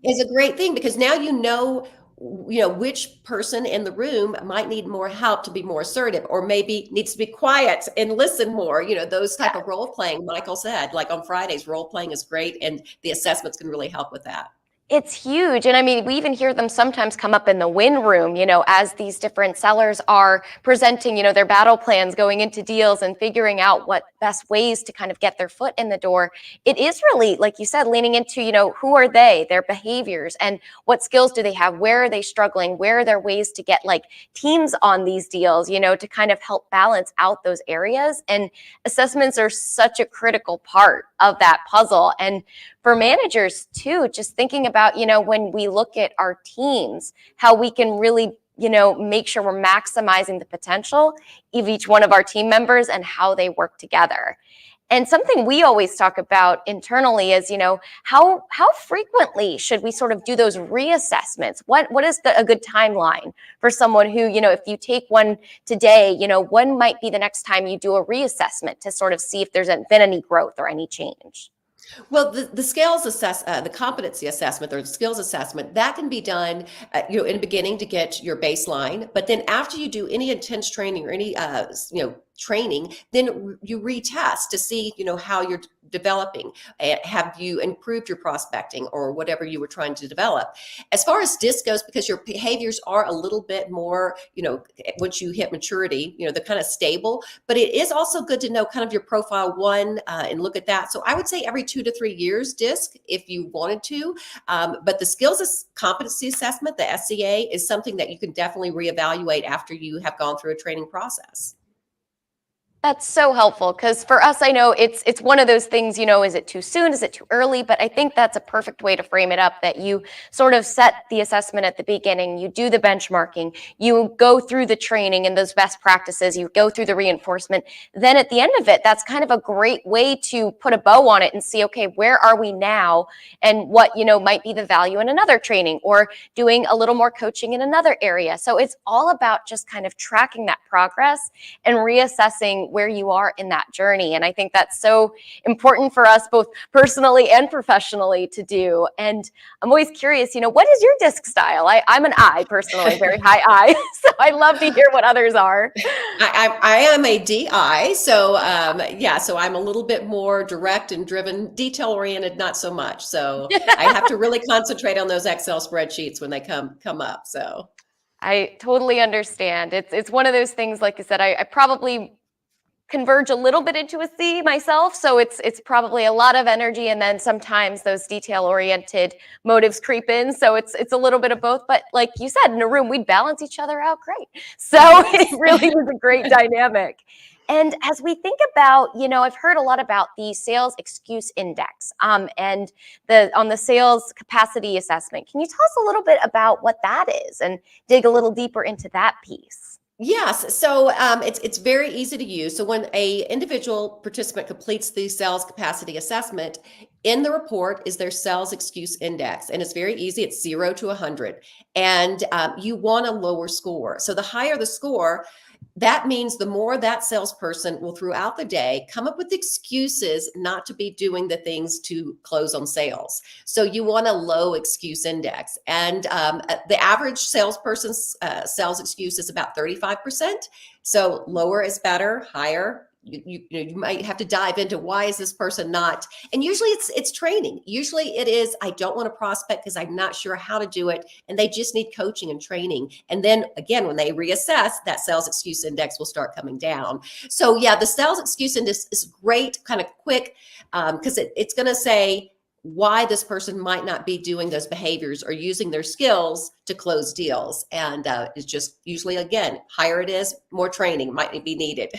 is a great thing, because now which person in the room might need more help to be more assertive, or maybe needs to be quiet and listen more. Those type of role playing. Michael said, like on Fridays, role playing is great, and the assessments can really help with that. It's huge. And I mean, we even hear them sometimes come up in the win room, as these different sellers are presenting, their battle plans going into deals and figuring out what best ways to kind of get their foot in the door. It is really, like you said, leaning into, who are they, their behaviors, and what skills do they have? Where are they struggling? Where are there ways to get like teams on these deals, to kind of help balance out those areas? And assessments are such a critical part of that puzzle. And for managers too, just thinking about, when we look at our teams, how we can really, make sure we're maximizing the potential of each one of our team members and how they work together. And something we always talk about internally is, how frequently should we sort of do those reassessments? What is a good timeline for someone who, if you take one today, when might be the next time you do a reassessment to sort of see if there's been any growth or any change? Well, the skills the competency assessment or the skills assessment, that can be done, in the beginning to get your baseline. But then after you do any intense training or any, training, then you retest to see, how you're developing? Have you improved your prospecting or whatever you were trying to develop? As far as DISC goes, because your behaviors are a little bit more, once you hit maturity, they're kind of stable, but it is also good to know kind of your profile one and look at that. So I would say every 2 to 3 years DISC if you wanted to. But the skills competency assessment, the SCA, is something that you can definitely reevaluate after you have gone through a training process. That's so helpful because for us, I know it's one of those things, is it too soon? Is it too early? But I think that's a perfect way to frame it up, that you sort of set the assessment at the beginning, you do the benchmarking, you go through the training and those best practices, you go through the reinforcement. Then at the end of it, that's kind of a great way to put a bow on it and see, okay, where are we now? And what, might be the value in another training or doing a little more coaching in another area. So it's all about just kind of tracking that progress and reassessing where you are in that journey. And I think that's so important for us both personally and professionally to do. And I'm always curious, what is your DISC style? I'm an I personally, very high I. So I love to hear what others are. I am a DI. So so I'm a little bit more direct and driven, detail oriented, not so much. So I have to really concentrate on those Excel spreadsheets when they come up. So I totally understand. It's one of those things, like I said, I probably converge a little bit into a C myself. So it's probably a lot of energy. And then sometimes those detail oriented motives creep in. So it's a little bit of both. But like you said, in a room, we'd balance each other out great. So it really was a great dynamic. And as we think about, I've heard a lot about the sales excuse index and on the sales capacity assessment. Can you tell us a little bit about what that is and dig a little deeper into that piece? Yes, so it's very easy to use. So when a individual participant completes the sales capacity assessment, in the report is their sales excuse index, and it's very easy. It's 0 to 100, and you want a lower score. So the higher the score, that means the more that salesperson will throughout the day come up with excuses not to be doing the things to close on sales. So you want a low excuse index. And the average salesperson's sales excuse is about 35%. So lower is better, higher. You might have to dive into why is this person not, and usually it's training. Usually it is, I don't want to prospect because I'm not sure how to do it, and they just need coaching and training. And then again, when they reassess, that sales excuse index will start coming down. So yeah, the sales excuse index is great, kind of quick, because it's going to say why this person might not be doing those behaviors or using their skills to close deals. And it's just usually, again, higher it is, more training might be needed.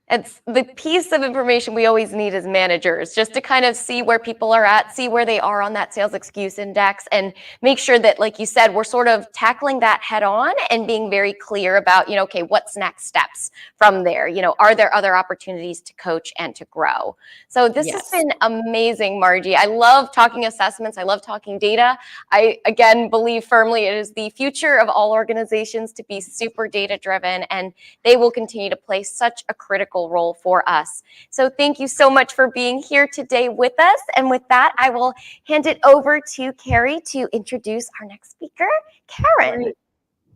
It's the piece of information we always need as managers, just to kind of see where people are at, see where they are on that sales excuse index, and make sure that, like you said, we're sort of tackling that head on and being very clear about, okay, what's next steps from there? Are there other opportunities to coach and to grow? So this has been amazing, Margie. I love talking assessments. I love talking data. I, again, believe firmly it is the future of all organizations to be super data driven, and they will continue to play such a critical role for us. So thank you so much for being here today with us. And with that, I will hand it over to Carrie to introduce our next speaker, Karen. Great.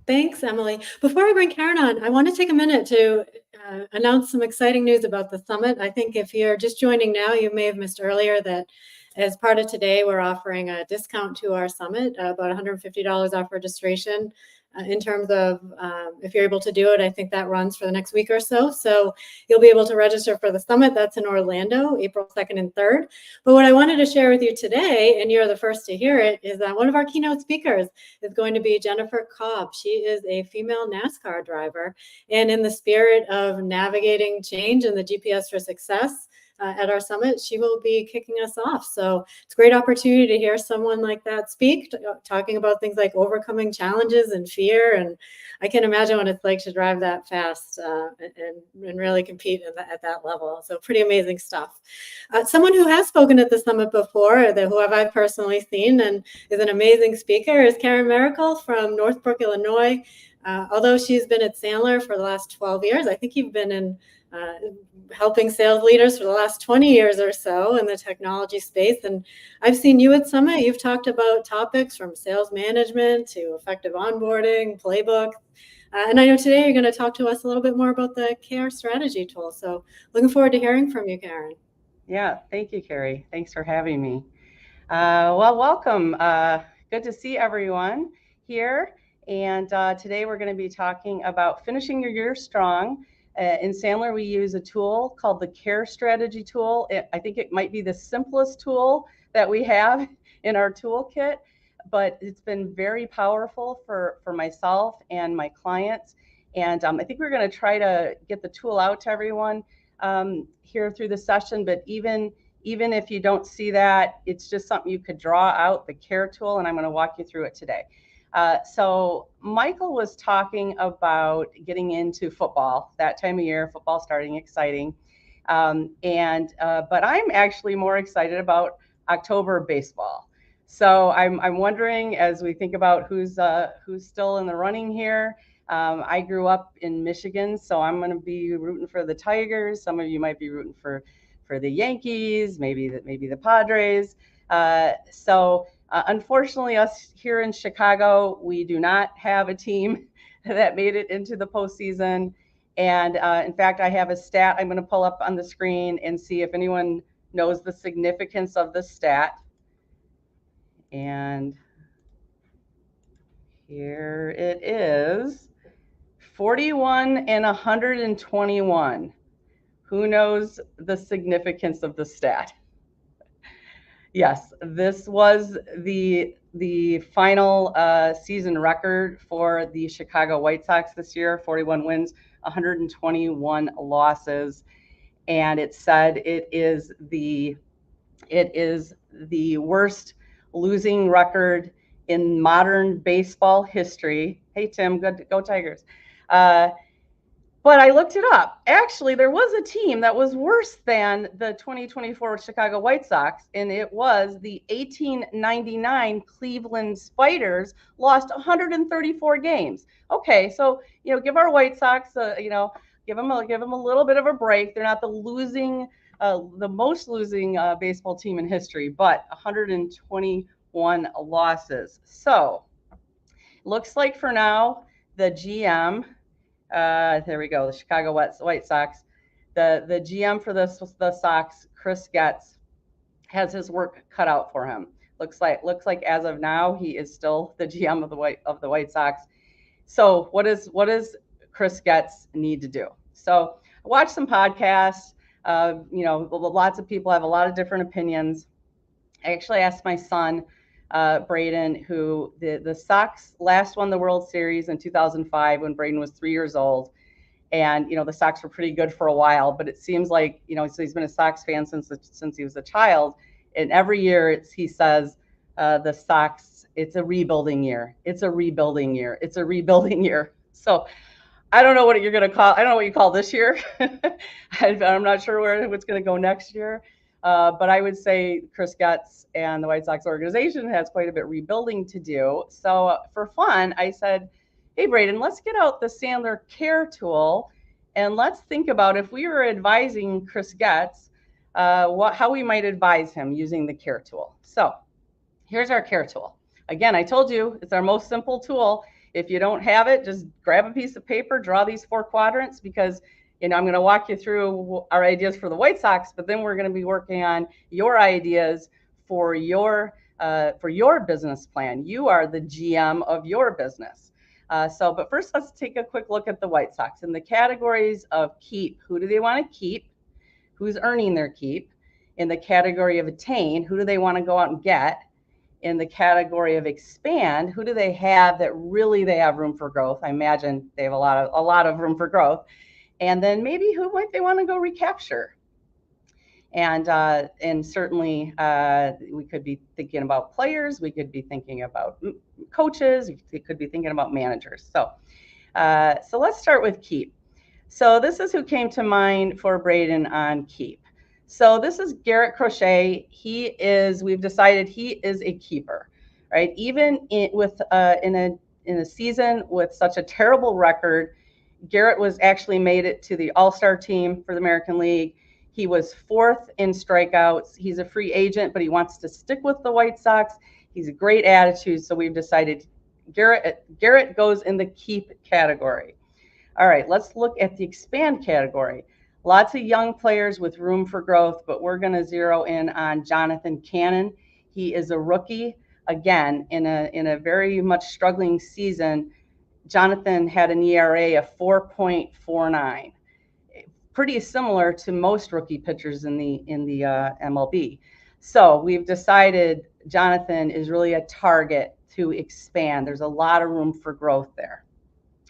Thanks, Emily. Before we bring Karen on, I want to take a minute to announce some exciting news about the summit. I think if you're just joining now, you may have missed earlier that as part of today, we're offering a discount to our summit, about $150 off registration. In terms of if you're able to do it, I think that runs for the next week or so. So you'll be able to register for the summit. That's in Orlando, April 2nd and 3rd. But what I wanted to share with you today, and you're the first to hear it, is that one of our keynote speakers is going to be Jennifer Cobb. She is a female NASCAR driver. And in the spirit of navigating change and the GPS for success, at our summit, she will be kicking us off. So it's a great opportunity to hear someone like that speak, talking about things like overcoming challenges and fear. And I can imagine what it's like to drive that fast and really compete at that level. So pretty amazing stuff. Someone who has spoken at the summit before, who I've personally seen and is an amazing speaker, is Karen Miracle from Northbrook, Illinois. Although she's been at Sandler for the last 12 years, I think you've been in helping sales leaders for the last 20 years or so in the technology space. And I've seen you at Summit. You've talked about topics from sales management to effective onboarding, playbook. And I know today you're going to talk to us a little bit more about the CARE strategy tool. So looking forward to hearing from you, Karen. Yeah, thank you, Carrie. Thanks for having me. Well, welcome. Good to see everyone here. And today we're going to be talking about finishing your year strong. In Sandler, we use a tool called the CARE Strategy tool. I think it might be the simplest tool that we have in our toolkit, but it's been very powerful for myself and my clients. And I think we're going to try to get the tool out to everyone here through the session, but even if you don't see that, it's just something you could draw out, the CARE tool, and I'm going to walk you through it today. So Michael was talking about getting into football, that time of year, football starting, exciting. But I'm actually more excited about October baseball. So I'm wondering, as we think about who's still in the running here. I grew up in Michigan, so I'm going to be rooting for the Tigers. Some of you might be rooting for the Yankees, maybe the Padres. Unfortunately, us here in Chicago, we do not have a team that made it into the postseason. And in fact, I have a stat I'm going to pull up on the screen and see if anyone knows the significance of the stat. And here it is, 41 and 121. Who knows the significance of the stat? Yes, this was the final season record for the Chicago White Sox this year, 41 wins, 121 losses. And it said it is the worst losing record in modern baseball history. Hey, Tim, good, go Tigers. But I looked it up. Actually, there was a team that was worse than the 2024 Chicago White Sox, and it was the 1899 Cleveland Spiders, lost 134 games. Okay, so give our White Sox, give them a little bit of a break. They're not the most losing baseball team in history, but 121 losses. So looks like for now the GM. There we go. The Chicago White Sox. The GM for the Sox, Chris Getz, has his work cut out for him. Looks like as of now he is still the GM of the White Sox. So what does Chris Getz need to do? So I watched some podcasts. Lots of people have a lot of different opinions. I actually asked my son, Braden, who the Sox last won the World Series in 2005 when Braden was 3 years old. And, the Sox were pretty good for a while, but it seems like, so he's been a Sox fan since he was a child. And every year he says, the Sox, it's a rebuilding year. It's a rebuilding year. It's a rebuilding year. So I don't know what you're going to call. I don't know what you call this year. I'm not sure where it's going to go next year. But I would say Chris Getz and the White Sox organization has quite a bit rebuilding to do. So for fun, I said, hey, Braden, let's get out the Sandler CARE tool and let's think about if we were advising Chris Getz, how we might advise him using the CARE tool. So here's our CARE tool. Again, I told you it's our most simple tool. If you don't have it, just grab a piece of paper, draw these 4 quadrants, because I'm going to walk you through our ideas for the White Sox, but then we're going to be working on your ideas for your business plan. You are the GM of your business. But first, let's take a quick look at the White Sox in the categories of keep. Who do they want to keep? Who's earning their keep? In the category of attain, who do they want to go out and get? In the category of expand, who do they have that really they have room for growth? I imagine they have a lot of room for growth. And then maybe who might they want to go recapture? And certainly we could be thinking about players. We could be thinking about coaches. We could be thinking about managers. So let's start with keep. So this is who came to mind for Braden on keep. So this is Garrett Crochet. We've decided he is a keeper, right? Even in a season with such a terrible record, Garrett was actually made it to the All-Star team for the American League. He was 4th in strikeouts. He's a free agent, but he wants to stick with the White Sox. He's a great attitude, so we've decided Garrett goes in the keep category. All right, let's look at the expand category. Lots of young players with room for growth, but we're going to zero in on Jonathan Cannon. He is a rookie. Again, in a very much struggling season, Jonathan had an ERA of 4.49, pretty similar to most rookie pitchers in the MLB. So we've decided Jonathan is really a target to expand. There's a lot of room for growth there.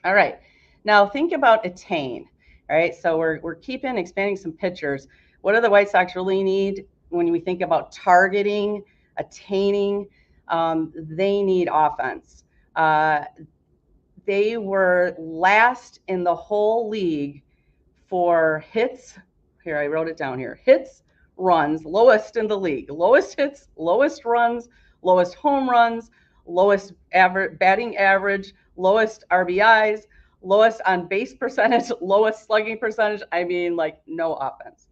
All right, now think about attain. All right, so we're keeping expanding some pitchers. What do the White Sox really need when we think about targeting, attaining? They need offense. They were last in the whole league for hits. Here, I wrote it down here. Hits, runs, lowest in the league. Lowest hits, lowest runs, lowest home runs, lowest batting average, lowest RBIs, lowest on base percentage, lowest slugging percentage. I mean, like, no offense.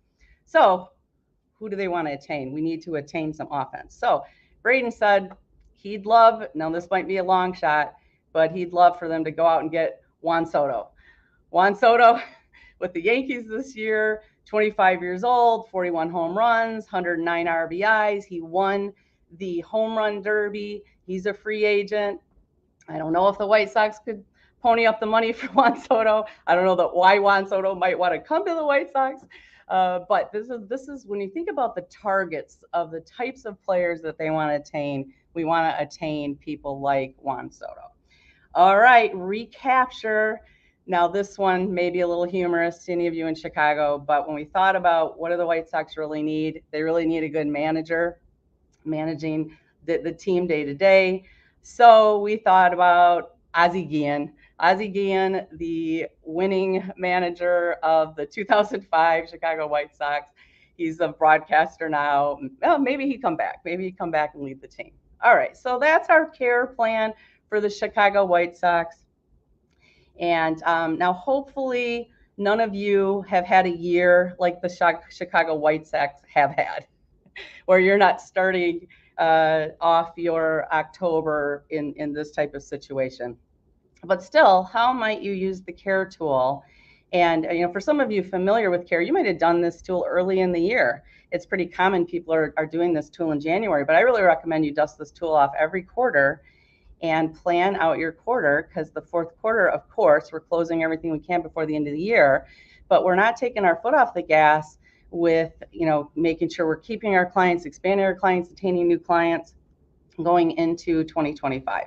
So who do they want to attain? We need to attain some offense. So Braden said he'd love, now this might be a long shot, but he'd love for them to go out and get Juan Soto. Juan Soto with the Yankees this year, 25 years old, 41 home runs, 109 RBIs. He won the home run derby. He's a free agent. I don't know if the White Sox could pony up the money for Juan Soto. I don't know why Juan Soto might want to come to the White Sox. But this is when you think about the targets of the types of players that they want to attain, we want to attain people like Juan Soto. All right, recapture. Now this one may be a little humorous to any of you in Chicago, but when we thought about what do the White Sox really need, they really need a good manager managing the team day to day. So we thought about Ozzie Guillen. Ozzie Guillen, the winning manager of the 2005 Chicago White Sox. He's a broadcaster now. Well, maybe he'd come back. Maybe he'd come back and lead the team. All right, so that's our care plan for the Chicago White Sox. And now hopefully none of you have had a year like the Chicago White Sox have had, where you're not starting off your October in this type of situation. But still, how might you use the care tool? And for some of you familiar with care, you might have done this tool early in the year. It's pretty common people are doing this tool in January, but I really recommend you dust this tool off every quarter and plan out your quarter, because the fourth quarter, of course, we're closing everything we can before the end of the year, but we're not taking our foot off the gas with, making sure we're keeping our clients, expanding our clients, attaining new clients going into 2025.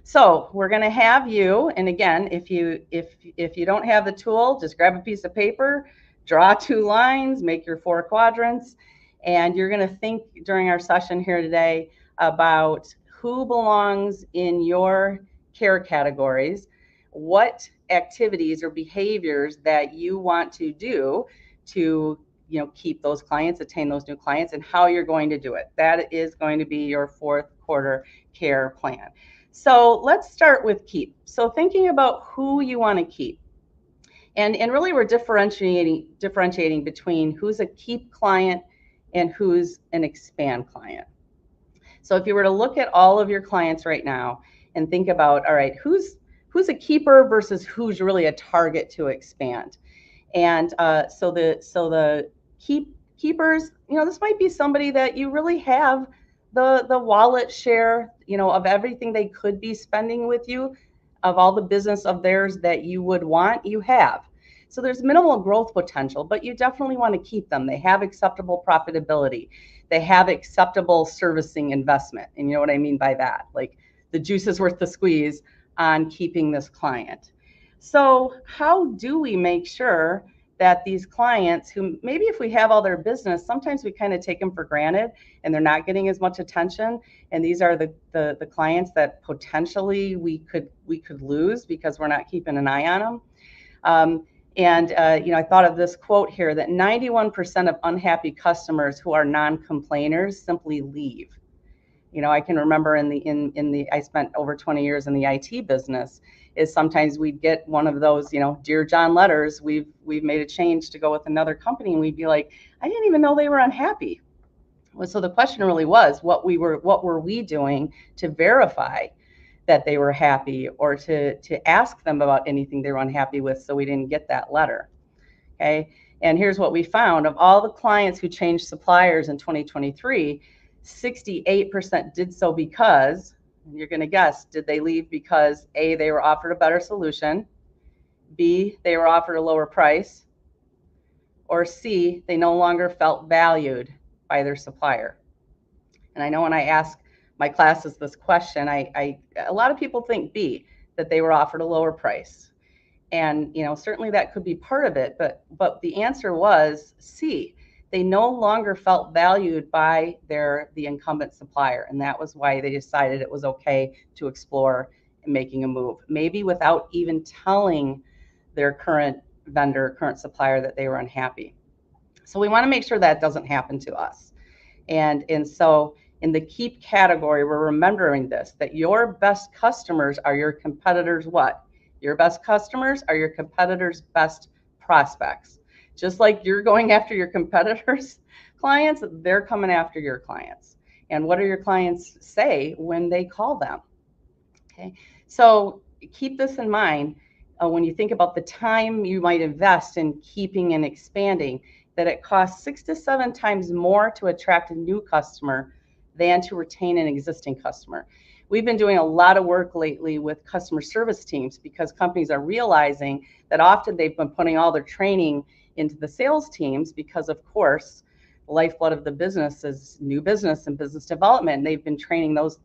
So we're going to have you, and again, if you don't have the tool, just grab a piece of paper, draw 2 lines, make your 4 quadrants, and you're going to think during our session here today about who belongs in your care categories, what activities or behaviors that you want to do to keep those clients, attain those new clients, and how you're going to do it. That is going to be your fourth quarter care plan. So let's start with keep. So thinking about who you want to keep. And really we're differentiating between who's a keep client and who's an expand client. So if you were to look at all of your clients right now and think about, all right, who's a keeper versus who's really a target to expand. And so the keepers, this might be somebody that you really have the wallet share, of everything they could be spending with you, of all the business of theirs that you would want, you have. So there's minimal growth potential, but you definitely want to keep them. They have acceptable profitability. They have acceptable servicing investment. And you know what I mean by that? Like the juice is worth the squeeze on keeping this client. So how do we make sure that these clients who maybe if we have all their business, sometimes we kind of take them for granted and they're not getting as much attention. And these are the clients that potentially we could lose because we're not keeping an eye on them. I thought of this quote here that 91% of unhappy customers who are non-complainers simply leave. I can remember I spent over 20 years in the IT business, is sometimes we'd get one of those, Dear John letters, we've made a change to go with another company, and we'd be like, I didn't even know they were unhappy. So the question really was, what were we doing to verify that they were happy, or to ask them about anything they were unhappy with, so we didn't get that letter. Okay. And here's what we found. Of all the clients who changed suppliers in 2023, 68% did so because, you're going to guess, did they leave because A, they were offered a better solution, B, they were offered a lower price, or C, they no longer felt valued by their supplier? And I know when I ask my classes this question, a lot of people think B, that they were offered a lower price. And certainly that could be part of it, but the answer was C. They no longer felt valued by the incumbent supplier, and that was why they decided it was okay to explore making a move, maybe without even telling their current vendor, current supplier, that they were unhappy. So we want to make sure that doesn't happen to us. And so in the keep category, we're remembering this, that your best customers are your competitors' what? Your best customers are your competitors' best prospects. Just like you're going after your competitors' clients, they're coming after your clients. And what do your clients say when they call them? Okay, so keep this in mind when you think about the time you might invest in keeping and expanding, that it costs 6 to 7 times more to attract a new customer than to retain an existing customer. We've been doing a lot of work lately with customer service teams because companies are realizing that often they've been putting all their training into the sales teams because, of course, the lifeblood of the business is new business and business development. And they've been training those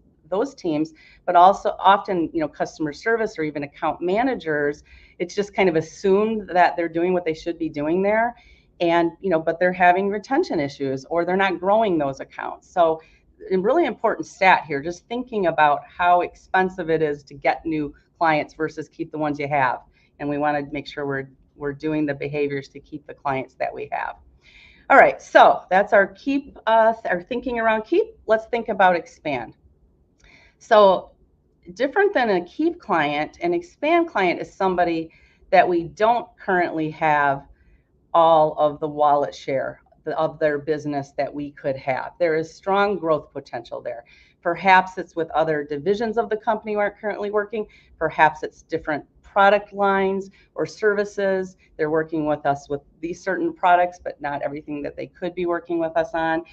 teams, but also often, customer service or even account managers, it's just kind of assumed that they're doing what they should be doing there. And, but they're having retention issues or they're not growing those accounts. So a really important stat here, just thinking about how expensive it is to get new clients versus keep the ones you have. And we want to make sure we're doing the behaviors to keep the clients that we have. All right, so that's our keep, our thinking around keep. Let's think about expand. So different than a keep client, an expand client is somebody that we don't currently have all of the wallet share of their business that we could have. There is strong growth potential there. Perhaps it's with other divisions of the company who aren't currently working. Perhaps it's different product lines or services. They're working with us with these certain products, but not everything that they could be working with us on.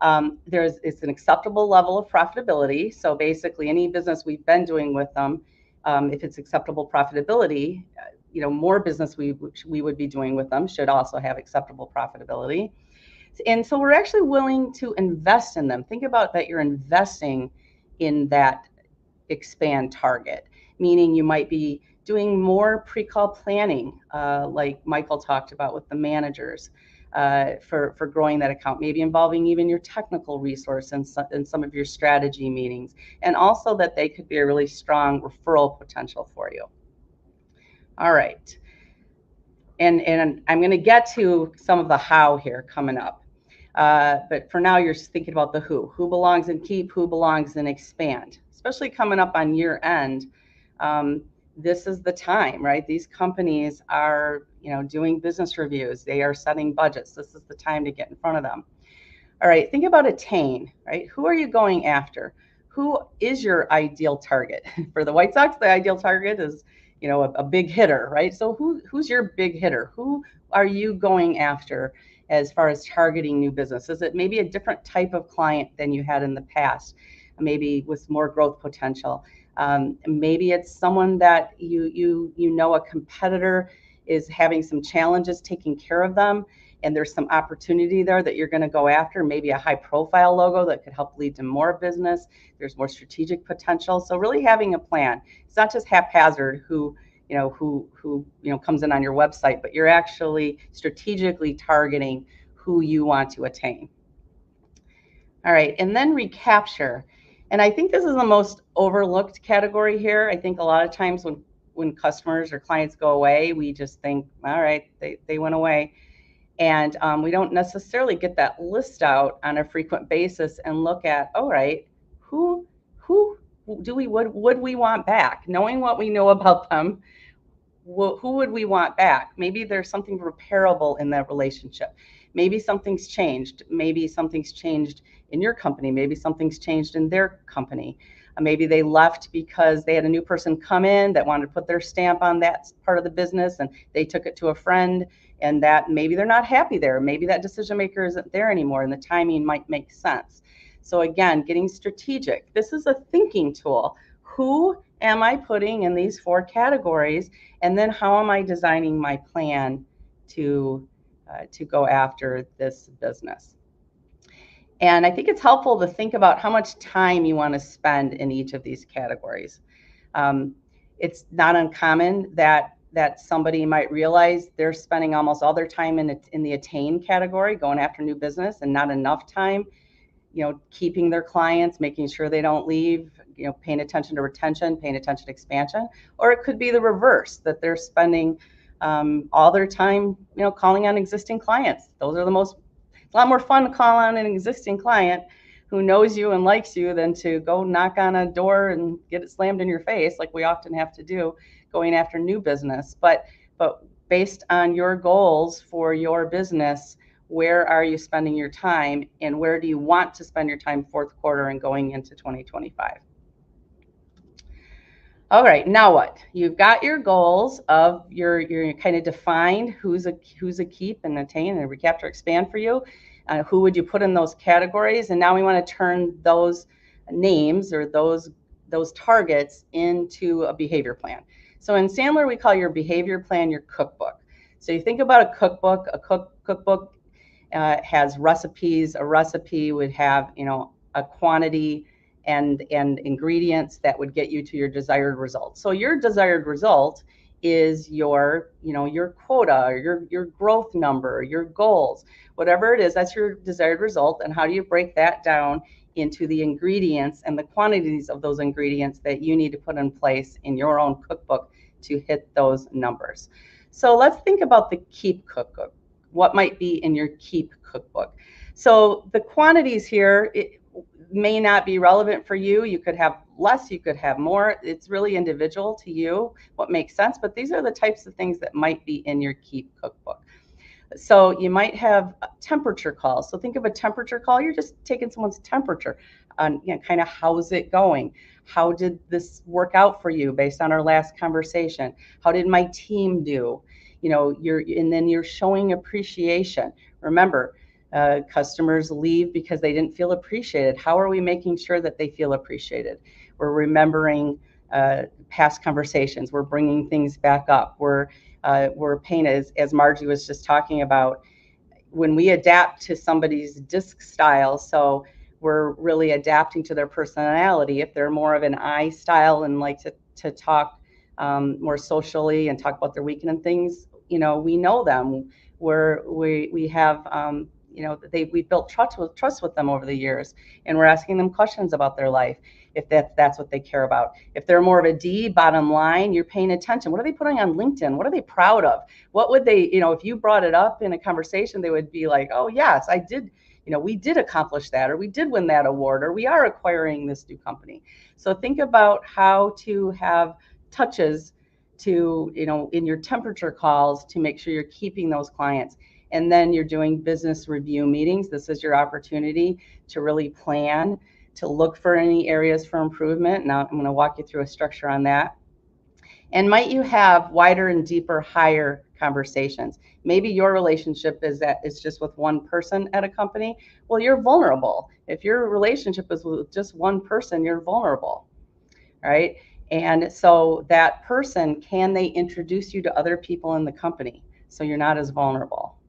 It's an acceptable level of profitability. So basically any business we've been doing with them, if it's acceptable profitability, more business we would be doing with them should also have acceptable profitability. And so we're actually willing to invest in them. Think about that you're investing in that expand target, meaning you might be doing more pre-call planning, like Michael talked about with the managers, for growing that account, maybe involving even your technical resource in some of your strategy meetings, and also that they could be a really strong referral potential for you. All right. And I'm going to get to some of the how here coming up. But for now, you're thinking about the who. Who belongs in keep, who belongs in expand, especially coming up on year end. This is the time, right? These companies are, doing business reviews. They are setting budgets. This is the time to get in front of them. All right, think about attain, right? Who are you going after? Who is your ideal target? For the White Sox, the ideal target is, a big hitter, right? So who's your big hitter? Who are you going after as far as targeting new business? Is it maybe a different type of client than you had in the past, maybe with more growth potential? Maybe it's someone that a competitor is having some challenges taking care of them, and there's some opportunity there that you're going to go after, maybe a high profile logo that could help lead to more business. There's more strategic potential. So really having a plan. It's not just haphazard who comes in on your website, but you're actually strategically targeting who you want to attain. All right, and then recapture. And I think this is the most overlooked category here. I think a lot of times when customers or clients go away, we just think, all right, they went away. And we don't necessarily get that list out on a frequent basis and look at, all right, who would we want back? Knowing what we know about them, who would we want back? Maybe there's something repairable in that relationship. Maybe something's changed. Maybe something's changed in your company. Maybe something's changed in their company. Maybe they left because they had a new person come in that wanted to put their stamp on that part of the business, and they took it to a friend and that maybe they're not happy there. Maybe that decision maker isn't there anymore and the timing might make sense. So again, getting strategic. This is a thinking tool. Who am I putting in these 4 categories? And then how am I designing my plan to go after this business? And I think it's helpful to think about how much time you want to spend in each of these categories. It's not uncommon that somebody might realize they're spending almost all their time in the attain category, going after new business, and not enough time, keeping their clients, making sure they don't leave, paying attention to retention, paying attention to expansion. Or it could be the reverse, that they're spending all their time, calling on existing clients. Those are it's a lot more fun to call on an existing client who knows you and likes you than to go knock on a door and get it slammed in your face, like we often have to do going after new business. But based on your goals for your business, where are you spending your time, and where do you want to spend your time fourth quarter and going into 2025? All right, now what? You've got your goals of you're kind of defined who's a keep and attain and recapture, expand for you. Who would you put in those categories? And now we want to turn those names or those targets into a behavior plan. So in Sandler, we call your behavior plan your cookbook. So you think about a cookbook. A cookbook has recipes. A recipe would have a quantity and ingredients that would get you to your desired result. So your desired result is your quota, or your growth number, your goals, whatever it is, that's your desired result. And how do you break that down into the ingredients and the quantities of those ingredients that you need to put in place in your own cookbook to hit those numbers? So let's think about the Keep cookbook. What might be in your Keep cookbook? So the quantities here, it may not be relevant for you. You could have less, you could have more. It's really individual to you what makes sense, but these are the types of things that might be in your Keep cookbook. So you might have temperature calls. So think of a temperature call. You're just taking someone's temperature on, kind of how's it going? How did this work out for you based on our last conversation? How did my team do? And then you're showing appreciation. Remember, customers leave because they didn't feel appreciated. How are we making sure that they feel appreciated? We're remembering past conversations. We're bringing things back up. We're paying, as Margie was just talking about, when we adapt to somebody's disc style. So we're really adapting to their personality. If they're more of an I style and like to talk more socially and talk about their weekend and things, we know them. We have we built trust with them over the years, and we're asking them questions about their life if that's what they care about. If they're more of a D, bottom line, you're paying attention. What are they putting on LinkedIn? What are they proud of? What would they, if you brought it up in a conversation, they would be like, oh yes, I did, we did accomplish that, or we did win that award, or we are acquiring this new company. So think about how to have touches to, in your temperature calls to make sure you're keeping those clients. And then you're doing business review meetings. This is your opportunity to really plan, to look for any areas for improvement. Now I'm going to walk you through a structure on that. And might you have wider and deeper, higher conversations? Maybe your relationship is just with one person at a company. Well, you're vulnerable. If your relationship is with just one person, you're vulnerable, right? And so that person, can they introduce you to other people in the company so you're not as vulnerable?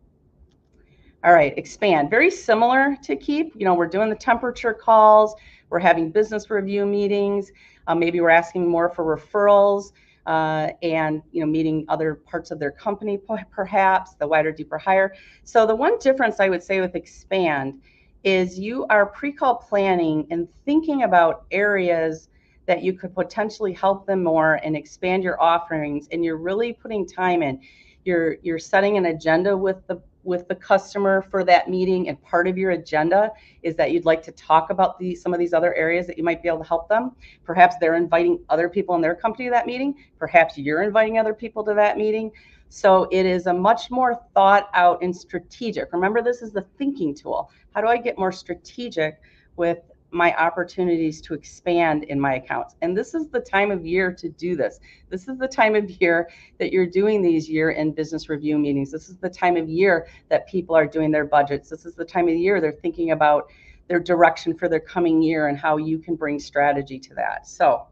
All right, expand. Very similar to Keep. We're doing the temperature calls. We're having business review meetings. Maybe we're asking more for referrals and meeting other parts of their company, perhaps the wider, deeper, higher. So the one difference I would say with expand is you are pre-call planning and thinking about areas that you could potentially help them more and expand your offerings, and you're really putting time in. You're setting an agenda with the customer for that meeting, and part of your agenda is that you'd like to talk about some of these other areas that you might be able to help them. Perhaps they're inviting other people in their company to that meeting. Perhaps you're inviting other people to that meeting. So it is a much more thought out and strategic. Remember, this is the thinking tool. How do I get more strategic with my opportunities to expand in my accounts? And this is the time of year to do this. This is the time of year that you're doing these year-end business review meetings. This is the time of year that people are doing their budgets. This is the time of year they're thinking about their direction for their coming year and how you can bring strategy to that. So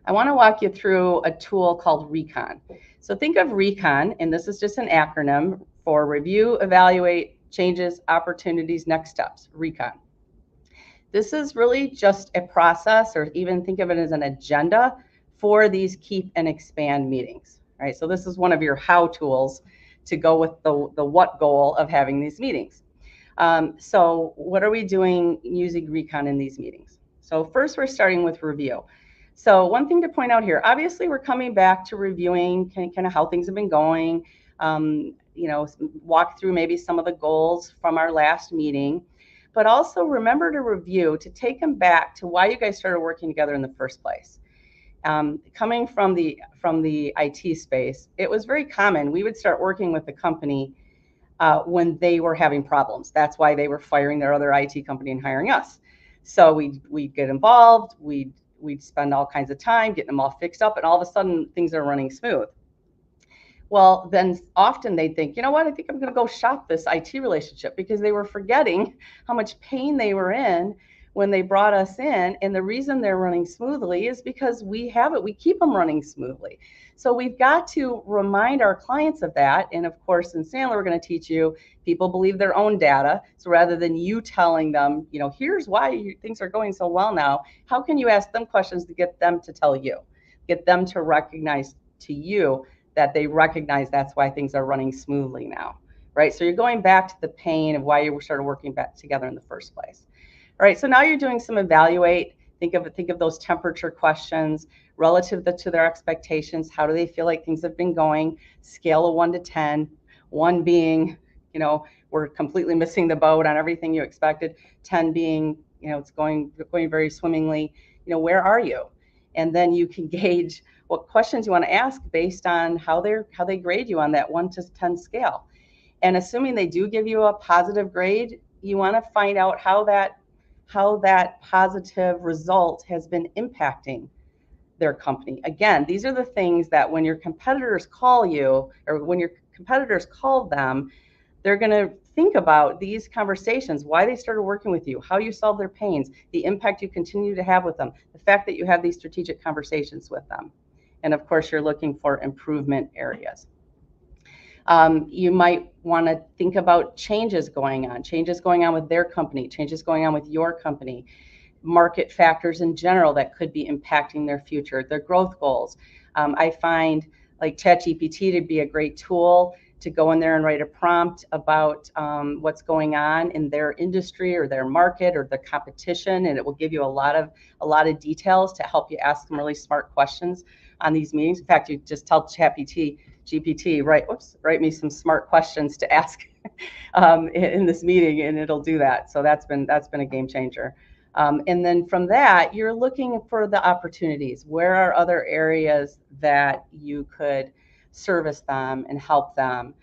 I want to walk you through a tool called Recon. So think of Recon, and this is just an acronym for review, evaluate, changes, opportunities, next steps, Recon. This is really just a process, or even think of it as an agenda for these keep and expand meetings, right? So this is one of your how tools to go with the what goal of having these meetings. So what are we doing using Recon in these meetings? So first we're starting with review. So one thing to point out here, obviously we're coming back to reviewing kind of how things have been going, walk through maybe some of the goals from our last meeting, but also remember to review, to take them back to why you guys started working together in the first place. Coming from the IT space, it was very common. We would start working with the company when they were having problems. That's why they were firing their other IT company and hiring us. So we'd get involved, we'd spend all kinds of time getting them all fixed up, and all of a sudden things are running smooth. Well, then often they think, you know what, I think I'm going to go shop this IT relationship, because they were forgetting how much pain they were in when they brought us in. And the reason they're running smoothly is because we keep them running smoothly. So we've got to remind our clients of that. And of course, in Sandler, we're going to teach you, people believe their own data. So rather than you telling them, here's why things are going so well now, how can you ask them questions to get them to tell you, get them to recognize to you that they recognize that's why things are running smoothly now, right? So you're going back to the pain of why you started working back together in the first place. All right, so now you're doing some evaluate. Think of those temperature questions relative to their expectations. How do they feel like things have been going? Scale of 1 to 10, 1 being, we're completely missing the boat on everything you expected, 10 being, it's going very swimmingly. Where are you? And then you can gauge what questions you want to ask based on how they grade you on that 1 to 10 scale. And assuming they do give you a positive grade, you want to find out how that positive result has been impacting their company. Again, these are the things that when your competitors call you, or when your competitors call them, they're going to think about these conversations, why they started working with you, how you solve their pains, the impact you continue to have with them, the fact that you have these strategic conversations with them. And of course, you're looking for improvement areas. You might want to think about changes going on with their company, changes going on with your company, market factors in general that could be impacting their future, their growth goals. I find like ChatGPT to be a great tool to go in there and write a prompt about what's going on in their industry or their market or the competition, and it will give you a lot of details to help you ask them really smart questions on these meetings. In fact, you just tell GPT, write me some smart questions to ask in this meeting, and it'll do that. So that's been a game changer. And then from that, you're looking for the opportunities. Where are other areas that you could service them and help them?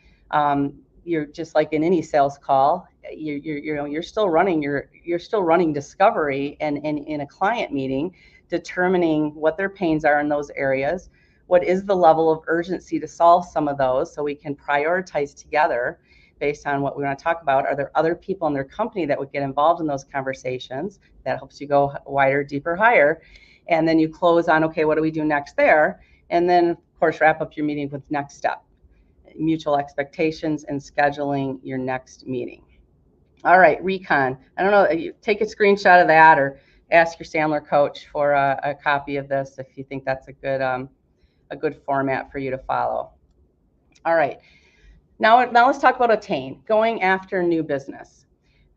You're just like in any sales call, you're still running discovery and in a client meeting, determining what their pains are in those areas. What is the level of urgency to solve some of those, so we can prioritize together based on what we want to talk about? Are there other people in their company that would get involved in those conversations? That helps you go wider, deeper, higher. And then you close on, okay, what do we do next there? And then, of course, wrap up your meeting with next step, mutual expectations, and scheduling your next meeting. All right, Recon. I don't know, take a screenshot of that or ask your Sandler coach for a copy of this if you think that's a good format for you to follow. All right. Now let's talk about attain, going after new business,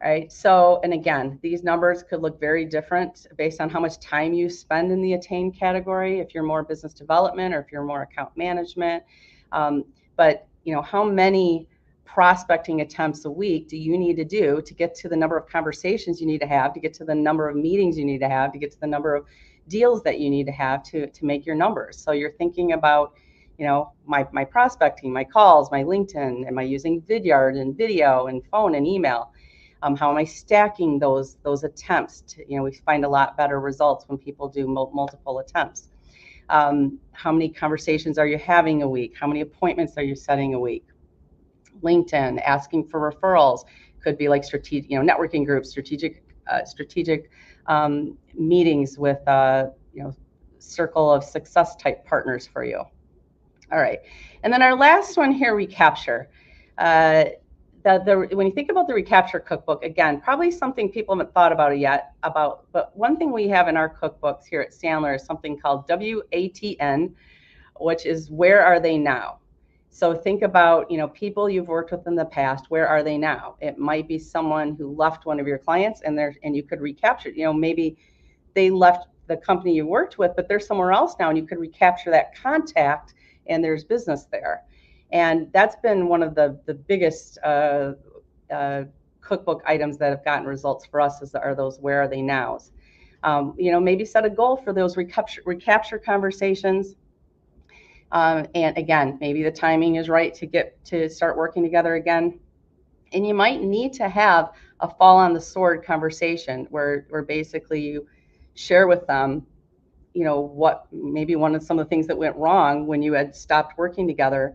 right? So, and again, these numbers could look very different based on how much time you spend in the attain category, if you're more business development or if you're more account management. But how many prospecting attempts a week do you need to do to get to the number of conversations you need to have, to get to the number of meetings you need to have, to get to the number of deals that you need to have to make your numbers? So you're thinking about, my prospecting, my calls, my LinkedIn, am I using Vidyard and video and phone and email? How am I stacking those attempts? We find a lot better results when people do multiple attempts. How many conversations are you having a week? How many appointments are you setting a week? LinkedIn, asking for referrals, could be like strategic, networking groups, strategic meetings with, circle of success type partners for you. All right, and then our last one here, recapture. When you think about the recapture cookbook, again, probably something people haven't thought about it yet. But one thing we have in our cookbooks here at Sandler is something called WATN, which is where are they now? So think about, people you've worked with in the past, where are they now? It might be someone who left one of your clients and you could recapture, maybe they left the company you worked with, but they're somewhere else now, and you could recapture that contact and there's business there. And that's been one of the biggest cookbook items that have gotten results for us are those where are they nows. Maybe set a goal for those recapture conversations. And again, maybe the timing is right to start working together again. And you might need to have a fall on the sword conversation where basically you share with them, what maybe some of the things that went wrong when you had stopped working together,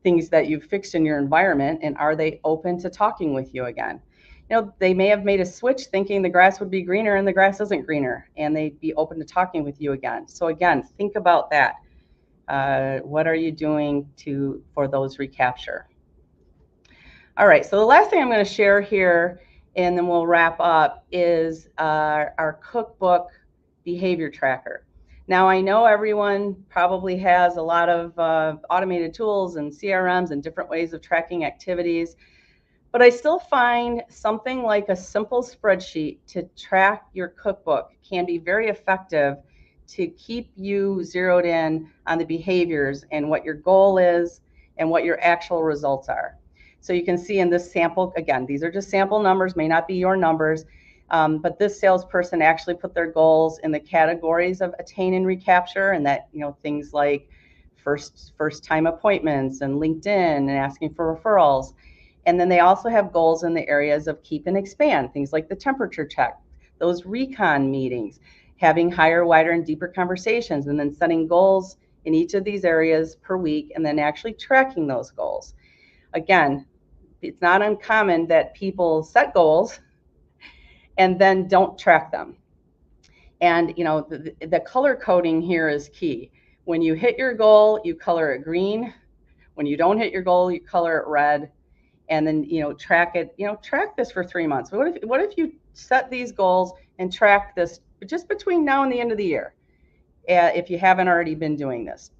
things that you fixed in your environment, and are they open to talking with you again? They may have made a switch thinking the grass would be greener and the grass isn't greener, and they'd be open to talking with you again. So again, think about that. What are you doing for those recapture? All right, so the last thing I'm going to share here, and then we'll wrap up, is our cookbook behavior tracker. Now, I know everyone probably has a lot of automated tools and CRMs and different ways of tracking activities, but I still find something like a simple spreadsheet to track your cookbook can be very effective to keep you zeroed in on the behaviors and what your goal is and what your actual results are. So you can see in this sample, again, these are just sample numbers, may not be your numbers, but this salesperson actually put their goals in the categories of attain and recapture, and that, things like first time appointments and LinkedIn and asking for referrals. And then they also have goals in the areas of keep and expand, things like the temperature check, those recon meetings, having higher, wider, and deeper conversations, and then setting goals in each of these areas per week, and then actually tracking those goals. Again, it's not uncommon that people set goals and then don't track them. And the color coding here is key. When you hit your goal, you color it green. When you don't hit your goal, you color it red. And then track it. Track this for 3 months. What if you set these goals and track this just between now and the end of the year? If you haven't already been doing this,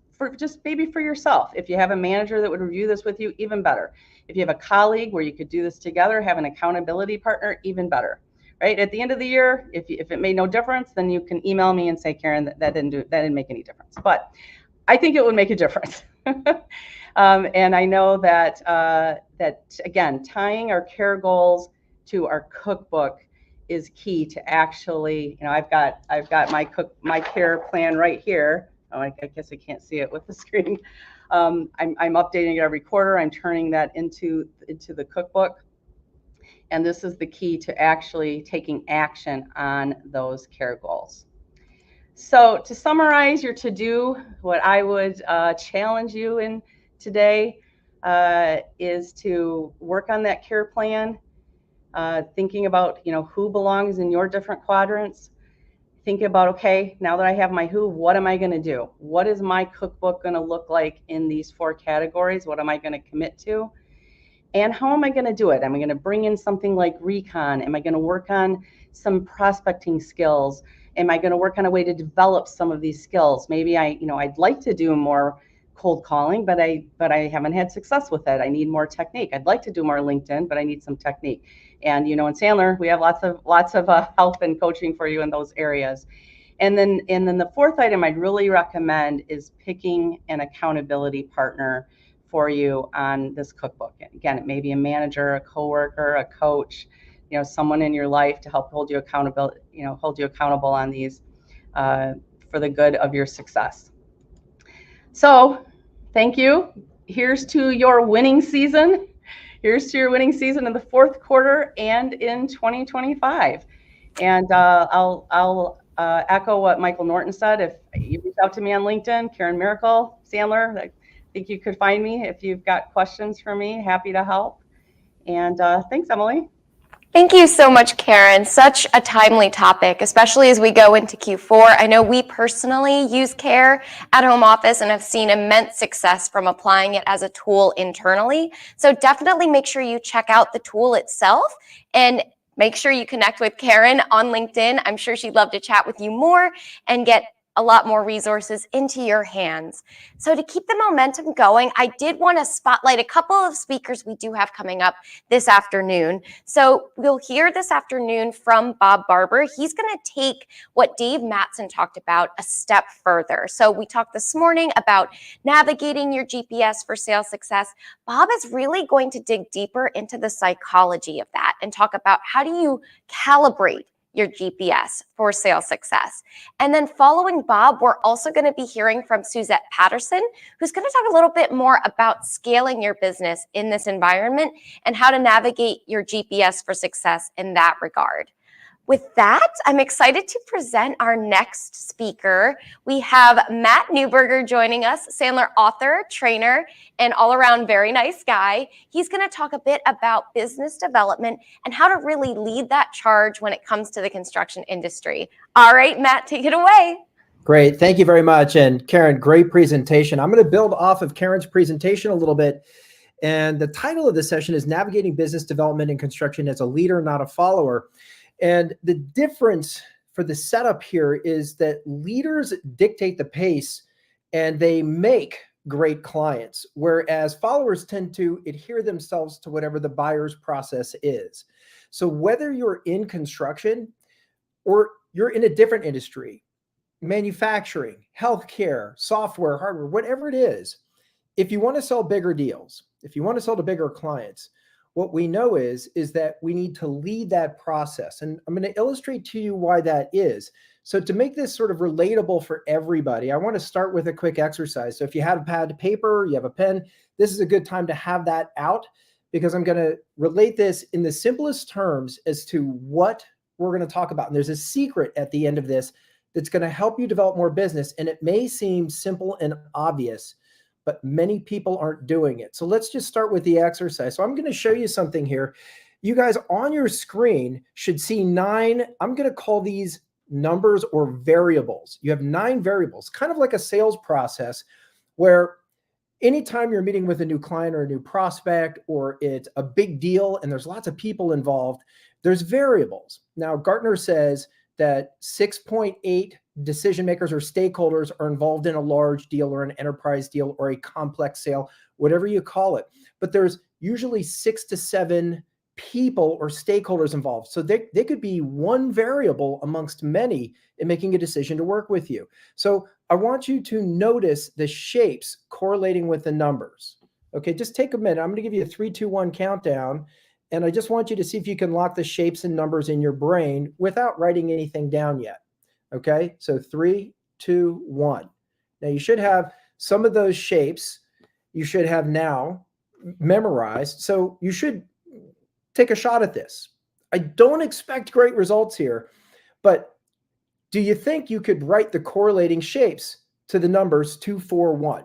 maybe for yourself. If you have a manager that would review this with you, even better. If you have a colleague where you could do this together, have an accountability partner, even better. Right at the end of the year, if it made no difference, then you can email me and say, Karen, that didn't make any difference. But I think it would make a difference. And I know that again, tying our care goals to our cookbook is key to actually, I've got my care plan right here. Oh, I guess I can't see it with the screen. I'm updating it every quarter. I'm turning that into the cookbook. And this is the key to actually taking action on those care goals. So to summarize your to-do, what I would challenge you in today is to work on that care plan, thinking about who belongs in your different quadrants. Think about, okay, now that I have my who, what am I going to do? What is my cookbook going to look like in these 4 categories? What am I going to commit to? And how am I going to do it? Am I going to bring in something like recon? Am I going to work on some prospecting skills? Am I going to work on a way to develop some of these skills? Maybe I'd like to do more cold calling, but I haven't had success with it. I need more technique. I'd like to do more LinkedIn, but I need some technique. And in Sandler, we have lots of help and coaching for you in those areas. And then the 4th item I'd really recommend is picking an accountability partner for you on this cookbook. Again, it may be a manager, a coworker, a coach, someone in your life to help hold you accountable, on these for the good of your success. So, thank you. Here's to your winning season. Here's to your winning season in the fourth quarter and in 2025. And I'll echo what Michael Norton said. If you reach out to me on LinkedIn, Karen Miracle, Sandler, I think you could find me if you've got questions for me. Happy to help. And thanks, Emily. Thank you so much, Karen. Such a timely topic, especially as we go into Q4. I know we personally use CARE at home office and have seen immense success from applying it as a tool internally. So definitely make sure you check out the tool itself and make sure you connect with Karen on LinkedIn. I'm sure she'd love to chat with you more and get a lot more resources into your hands. So to keep the momentum going, I did want to spotlight a couple of speakers we do have coming up this afternoon. So we'll hear this afternoon from Bob Barber. He's going to take what Dave Mattson talked about a step further. So we talked this morning about navigating your GPS for sales success. Bob is really going to dig deeper into the psychology of that and talk about how do you calibrate your GPS for sales success. And then following Bob, we're also going to be hearing from Suzette Patterson, who's going to talk a little bit more about scaling your business in this environment and how to navigate your GPS for success in that regard. With that, I'm excited to present our next speaker. We have Matt Newberger joining us, Sandler author, trainer, and all-around very nice guy. He's going to talk a bit about business development and how to really lead that charge when it comes to the construction industry. All right, Matt, take it away. Great. Thank you very much. And Karen, great presentation. I'm going to build off of Karen's presentation a little bit. And the title of the session is Navigating Business Development in Construction as a Leader, Not a Follower. And the difference for the setup here is that leaders dictate the pace and they make great clients, whereas followers tend to adhere themselves to whatever the buyer's process is. So whether you're in construction or you're in a different industry, manufacturing, healthcare, software, hardware, whatever it is, if you want to sell bigger deals, if you want to sell to bigger clients, what we know is that we need to lead that process. And I'm going to illustrate to you why that is. So to make this sort of relatable for everybody, I want to start with a quick exercise. So if you have a pad of paper, you have a pen, this is a good time to have that out because I'm going to relate this in the simplest terms as to what we're going to talk about. And there's a secret at the end of this that's going to help you develop more business. And it may seem simple and obvious, but many people aren't doing it. So let's just start with the exercise. So I'm going to show you something here. You guys on your screen should see 9, I'm going to call these numbers or variables. You have 9 variables, kind of like a sales process where anytime you're meeting with a new client or a new prospect, or it's a big deal and there's lots of people involved, there's variables. Now, Gartner says that 6.8 decision makers or stakeholders are involved in a large deal or an enterprise deal or a complex sale, whatever you call it. But there's usually 6 to 7 people or stakeholders involved. So they could be one variable amongst many in making a decision to work with you. So I want you to notice the shapes correlating with the numbers. Okay, just take a minute. I'm going to give you a 3, 2, 1 countdown. And I just want you to see if you can lock the shapes and numbers in your brain without writing anything down yet. Okay, so 3, 2, 1. Now you should have some of those shapes you should have now memorized. So you should take a shot at this. I don't expect great results here, but do you think you could write the correlating shapes to the numbers 2, 4, 1?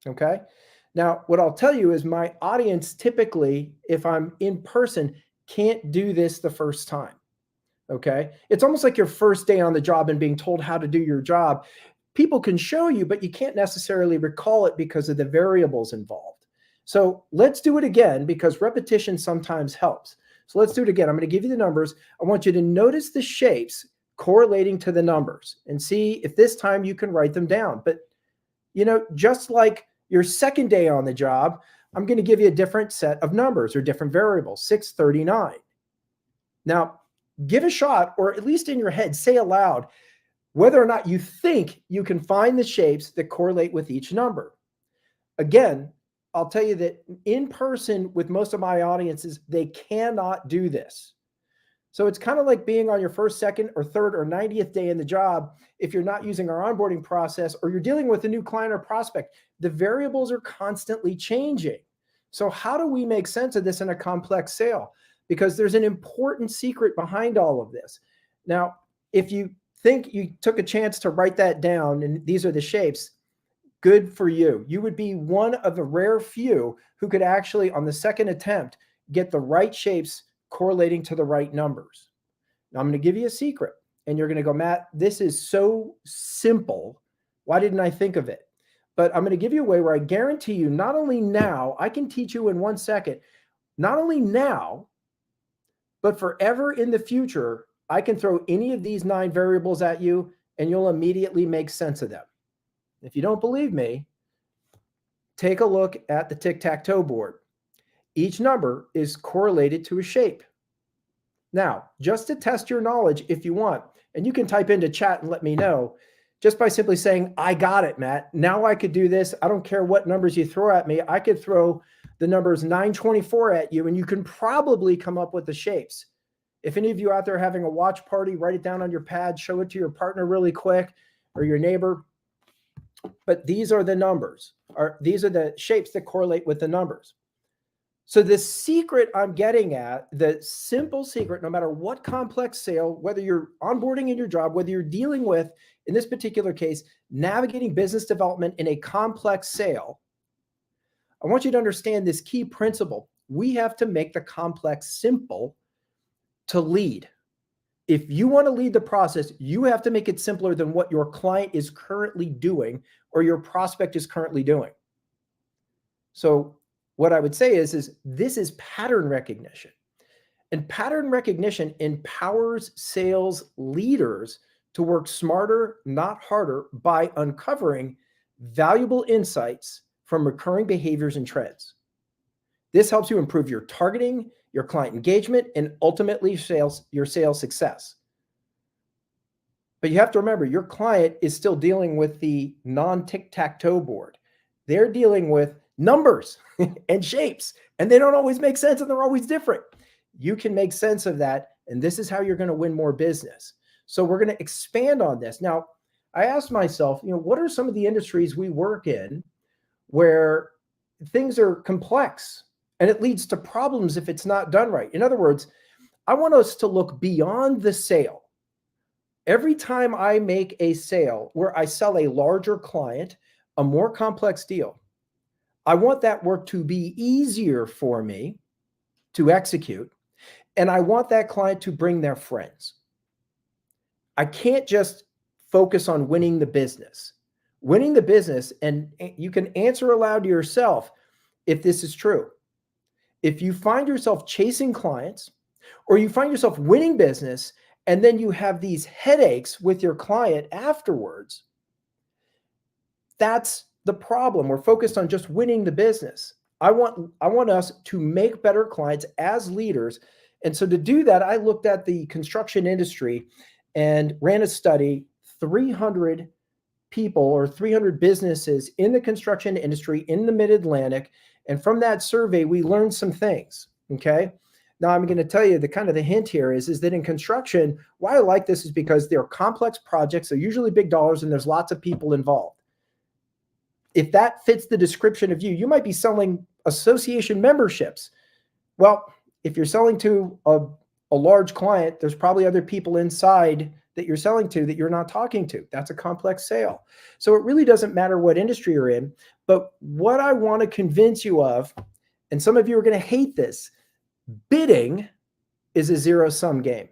Okay. Now, what I'll tell you is my audience typically, if I'm in person, can't do this the first time. Okay. It's almost like your first day on the job and being told how to do your job. People can show you, but you can't necessarily recall it because of the variables involved. So let's do it again because repetition sometimes helps. So let's do it again. I'm going to give you the numbers. I want you to notice the shapes correlating to the numbers and see if this time you can write them down. But, just like your second day on the job, I'm going to give you a different set of numbers or different variables, 639. Now, give a shot, or at least in your head, say aloud whether or not you think you can find the shapes that correlate with each number. Again, I'll tell you that in person with most of my audiences, they cannot do this. So it's kind of like being on your first, second, or third, or 90th day in the job. If you're not using our onboarding process or you're dealing with a new client or prospect, the variables are constantly changing. So how do we make sense of this in a complex sale? Because there's an important secret behind all of this. Now, if you think you took a chance to write that down and these are the shapes, good for you. You would be one of the rare few who could actually, on the second attempt, get the right shapes correlating to the right numbers. Now, I'm going to give you a secret, and you're going to go, Matt, this is so simple. Why didn't I think of it? But I'm going to give you a way where I guarantee you, not only now, I can teach you in 1 second, not only now, but forever in the future, I can throw any of these 9 variables at you, and you'll immediately make sense of them. If you don't believe me, take a look at the tic-tac-toe board. Each number is correlated to a shape. Now, just to test your knowledge, if you want, and you can type into chat and let me know, just by simply saying, I got it, Matt. Now I could do this. I don't care what numbers you throw at me. I could throw the numbers 924 at you, and you can probably come up with the shapes. If any of you out there having a watch party, write it down on your pad, show it to your partner really quick or your neighbor. But these are the numbers, these are the shapes that correlate with the numbers. So the secret I'm getting at, the simple secret, no matter what complex sale, whether you're onboarding in your job, whether you're dealing with, in this particular case, navigating business development in a complex sale, I want you to understand this key principle. We have to make the complex simple to lead. If you want to lead the process, you have to make it simpler than what your client is currently doing or your prospect is currently doing. So what I would say is this is pattern recognition. And pattern recognition empowers sales leaders to work smarter, not harder, by uncovering valuable insights from recurring behaviors and trends. This helps you improve your targeting, your client engagement, and ultimately your sales success. But you have to remember, your client is still dealing with the non-tic-tac-toe board. They're dealing with numbers and shapes, and they don't always make sense, and they're always different. You can make sense of that, and this is how you're going to win more business. So we're going to expand on this. Now, I asked myself, what are some of the industries we work in where things are complex? And it leads to problems if it's not done right. In other words, I want us to look beyond the sale. Every time I make a sale where I sell a larger client, a more complex deal, I want that work to be easier for me to execute. And I want that client to bring their friends. I can't just focus on winning the business. Winning the business, and you can answer aloud to yourself if this is true. If you find yourself chasing clients or you find yourself winning business and then you have these headaches with your client afterwards, that's the problem. We're focused on just winning the business. I want us to make better clients as leaders. And so to do that, I looked at the construction industry and ran a study, 300 people or 300 businesses in the construction industry in the Mid-Atlantic. And from that survey, we learned some things, okay? Now, I'm going to tell you the hint here is that in construction, why I like this is because they're complex projects. They're usually big dollars, and there's lots of people involved. If that fits the description of you, you might be selling association memberships. Well, if you're selling to a large client, there's probably other people inside that you're selling to that you're not talking to. That's a complex sale. So it really doesn't matter what industry you're in. But what I want to convince you of, and some of you are going to hate this, bidding is a zero-sum game.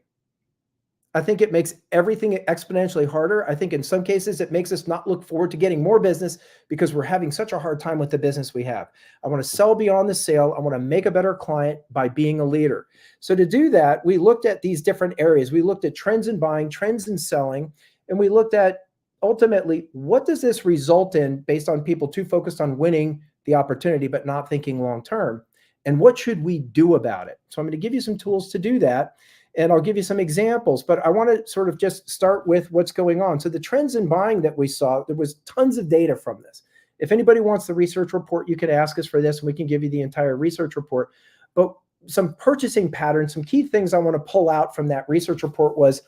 I think it makes everything exponentially harder. I think in some cases it makes us not look forward to getting more business because we're having such a hard time with the business we have. I want to sell beyond the sale. I want to make a better client by being a leader. So to do that, we looked at these different areas. We looked at trends in buying, trends in selling, and we looked at ultimately, what does this result in based on people too focused on winning the opportunity but not thinking long-term? And what should we do about it? So I'm going to give you some tools to do that. And I'll give you some examples, but I want to sort of just start with what's going on. So the trends in buying that we saw, there was tons of data from this. If anybody wants the research report, you could ask us for this and we can give you the entire research report. But some purchasing patterns, some key things I want to pull out from that research report was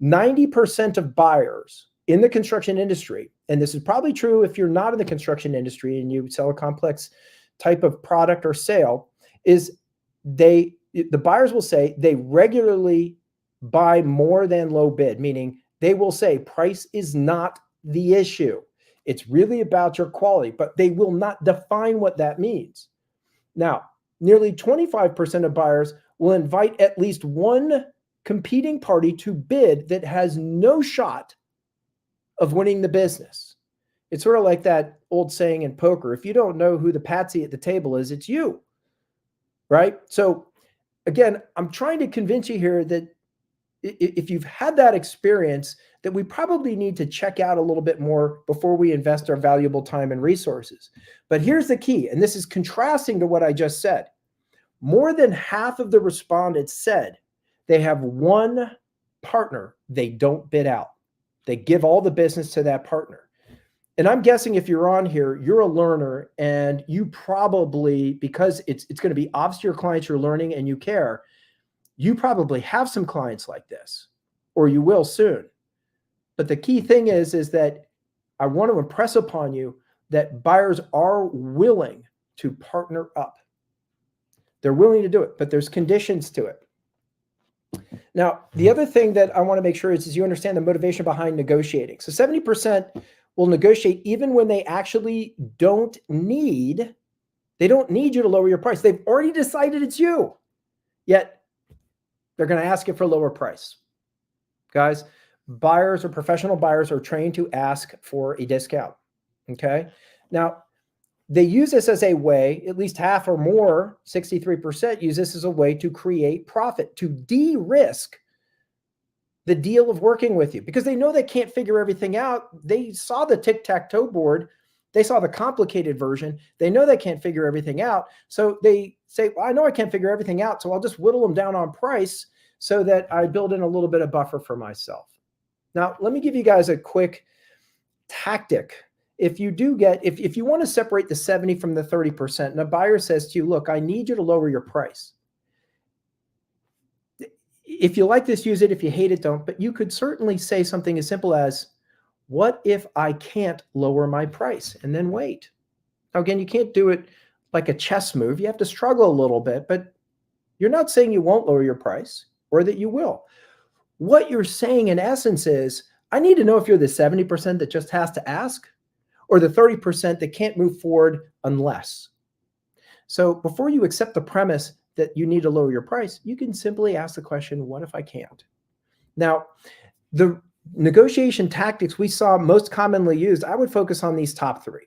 90% of buyers in the construction industry, and this is probably true if you're not in the construction industry and you sell a complex type of product or sale is the buyers will say they regularly buy more than low bid, meaning they will say price is not the issue. It's really about your quality, but they will not define what that means. Now, nearly 25% of buyers will invite at least one competing party to bid that has no shot of winning the business. It's sort of like that old saying in poker, if you don't know who the patsy at the table is, it's you, right? So again, I'm trying to convince you here that if you've had that experience, that we probably need to check out a little bit more before we invest our valuable time and resources. But here's the key, and this is contrasting to what I just said. More than half of the respondents said they have one partner they don't bid out. They give all the business to that partner. And I'm guessing if you're on here, you're a learner, and you probably, because it's going to be obvious to your clients you're learning and you care, you probably have some clients like this, or you will soon. But the key thing is that I want to impress upon you that buyers are willing to partner up. They're willing to do it, but there's conditions to it. Now, the other thing that I want to make sure is you understand the motivation behind negotiating. So 70% will negotiate even when they actually don't need you to lower your price. They've already decided it's you, yet they're going to ask you for a lower price. Guys, buyers or professional buyers are trained to ask for a discount. Okay. Now, they use this as a way, at least half or more, 63% use this as a way to create profit, to de-risk the deal of working with you, because they know they can't figure everything out. They saw the tic-tac-toe board. They saw the complicated version. They know they can't figure everything out. So they say, well, I know I can't figure everything out, so I'll just whittle them down on price so that I build in a little bit of buffer for myself. Now, let me give you guys a quick tactic. If you want to separate the 70 from the 30%, and a buyer says to you, look, I need you to lower your price. If you like this, use it. If you hate it, don't. But you could certainly say something as simple as, what if I can't lower my price? And then wait. Now, again, you can't do it like a chess move. You have to struggle a little bit, but you're not saying you won't lower your price or that you will. What you're saying in essence is, I need to know if you're the 70% that just has to ask, or the 30% that can't move forward unless. So before you accept the premise that you need to lower your price, you can simply ask the question, what if I can't? Now, the negotiation tactics we saw most commonly used, I would focus on these top three.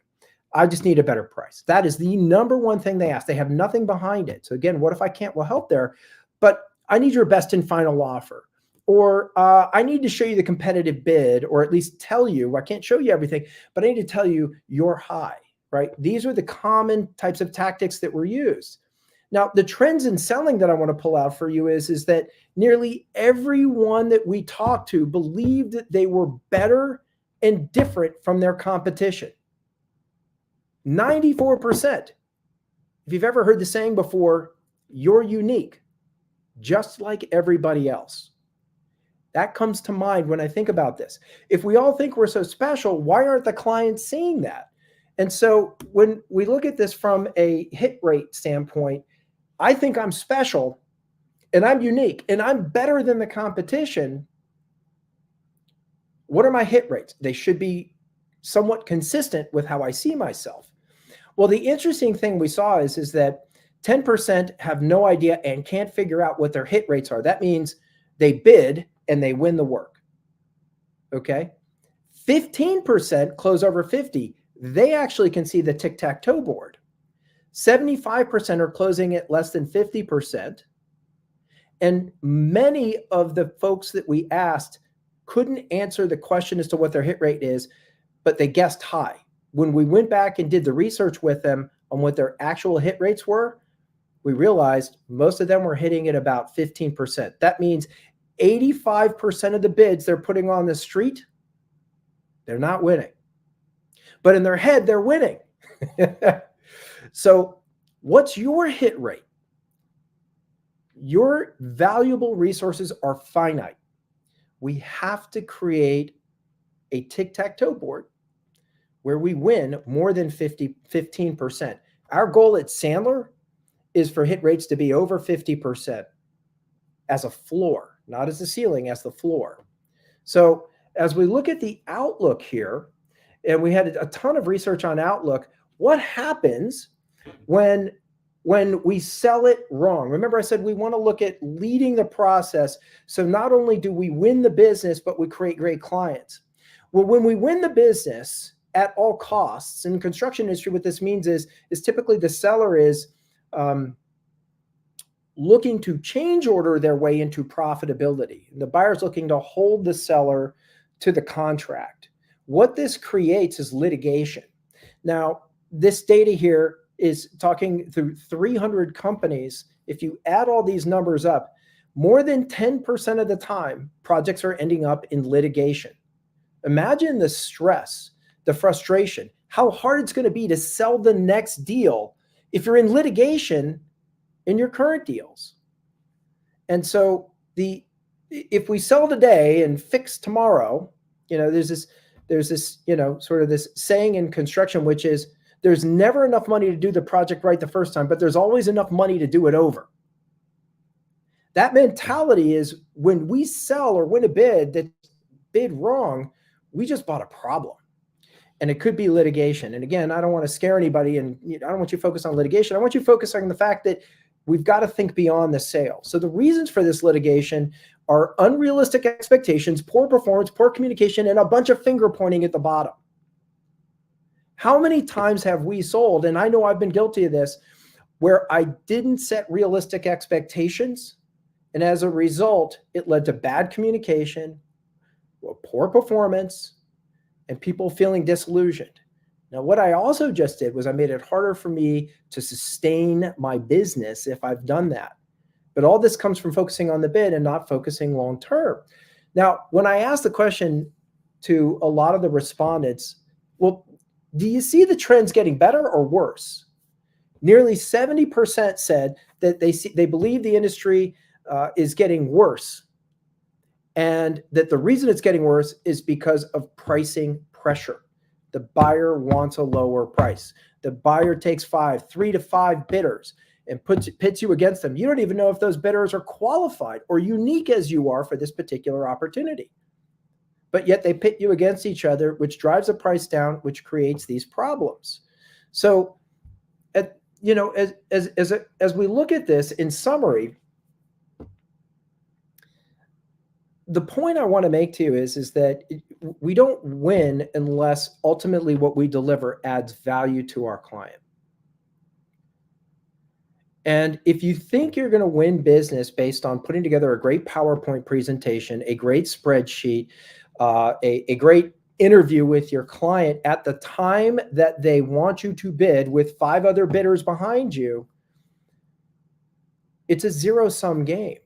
I just need a better price. That is the number one thing they ask. They have nothing behind it. So again, what if I can't? Well, help there, but I need your best and final offer. Or I need to show you the competitive bid, or at least tell you, I can't show you everything, but I need to tell you you're high, right? These are the common types of tactics that were used. Now, the trends in selling that I want to pull out for you is that nearly everyone that we talked to believed that they were better and different from their competition. 94%. If you've ever heard the saying before, you're unique, just like everybody else. That comes to mind when I think about this. If we all think we're so special, why aren't the clients seeing that? And so when we look at this from a hit rate standpoint, I think I'm special and I'm unique and I'm better than the competition. What are my hit rates? They should be somewhat consistent with how I see myself. Well, the interesting thing we saw is that 10% have no idea and can't figure out what their hit rates are. That means they bid and they win the work. Okay. 15% close over 50. They actually can see the tic-tac-toe board. 75% are closing at less than 50%. And many of the folks that we asked couldn't answer the question as to what their hit rate is, but they guessed high. When we went back and did the research with them on what their actual hit rates were, we realized most of them were hitting at about 15%. That means 85% of the bids they're putting on the street, they're not winning. But in their head, they're winning. So what's your hit rate? Your valuable resources are finite. We have to create a tic-tac-toe board where we win more than 15%. Our goal at Sandler is for hit rates to be over 50% as a floor, not as a ceiling, as the floor. So as we look at the outlook here, and we had a ton of research on outlook, what happens when we sell it wrong? Remember, I said we want to look at leading the process. So not only do we win the business, but we create great clients. Well, when we win the business at all costs in the construction industry, what this means is typically the seller is looking to change order their way into profitability. The buyer's looking to hold the seller to the contract. What this creates is litigation. Now, this data here is talking through 300 companies. If you add all these numbers up, more than 10% of the time, projects are ending up in litigation. Imagine the stress, the frustration, how hard it's going to be to sell the next deal if you're in litigation in your current deals. And so if we sell today and fix tomorrow, there's this, sort of this saying in construction, which is there's never enough money to do the project right the first time, but there's always enough money to do it over. That mentality is when we sell or win a bid that's bid wrong, we just bought a problem. And it could be litigation. And again, I don't want to scare anybody, and I don't want you to focus on litigation. I want you to focus on the fact that we've got to think beyond the sale. So the reasons for this litigation are unrealistic expectations, poor performance, poor communication, and a bunch of finger pointing at the bottom. How many times have we sold, and I know I've been guilty of this, where I didn't set realistic expectations, and as a result, it led to bad communication, poor performance, and people feeling disillusioned. Now, what I also just did was I made it harder for me to sustain my business if I've done that. But all this comes from focusing on the bid and not focusing long term. Now, when I asked the question to a lot of the respondents, well, do you see the trends getting better or worse? Nearly 70% said that they believe the industry is getting worse, and that the reason it's getting worse is because of pricing pressure. The buyer wants a lower price. The buyer takes 3 to 5 bidders and pits you against them. You don't even know if those bidders are qualified or unique as you are for this particular opportunity. But yet they pit you against each other, which drives the price down, which creates these problems. So, as we look at this in summary, the point I want to make to you is that we don't win unless ultimately what we deliver adds value to our client. And if you think you're going to win business based on putting together a great PowerPoint presentation, a great spreadsheet, a great interview with your client at the time that they want you to bid with 5 other bidders behind you, it's a zero-sum game.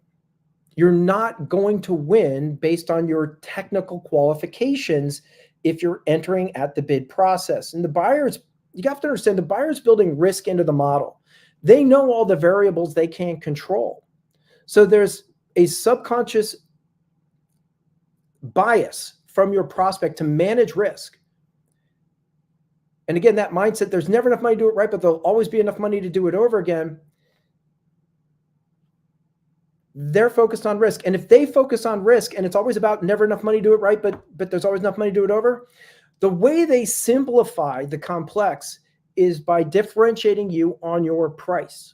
You're not going to win based on your technical qualifications if you're entering at the bid process. And the buyers, you have to understand, the buyer's building risk into the model. They know all the variables they can't control. So there's a subconscious bias from your prospect to manage risk. And again, that mindset, there's never enough money to do it right, but there'll always be enough money to do it over again. They're focused on risk. And if they focus on risk and it's always about never enough money to do it right, but there's always enough money to do it over, the way they simplify the complex is by differentiating you on your price.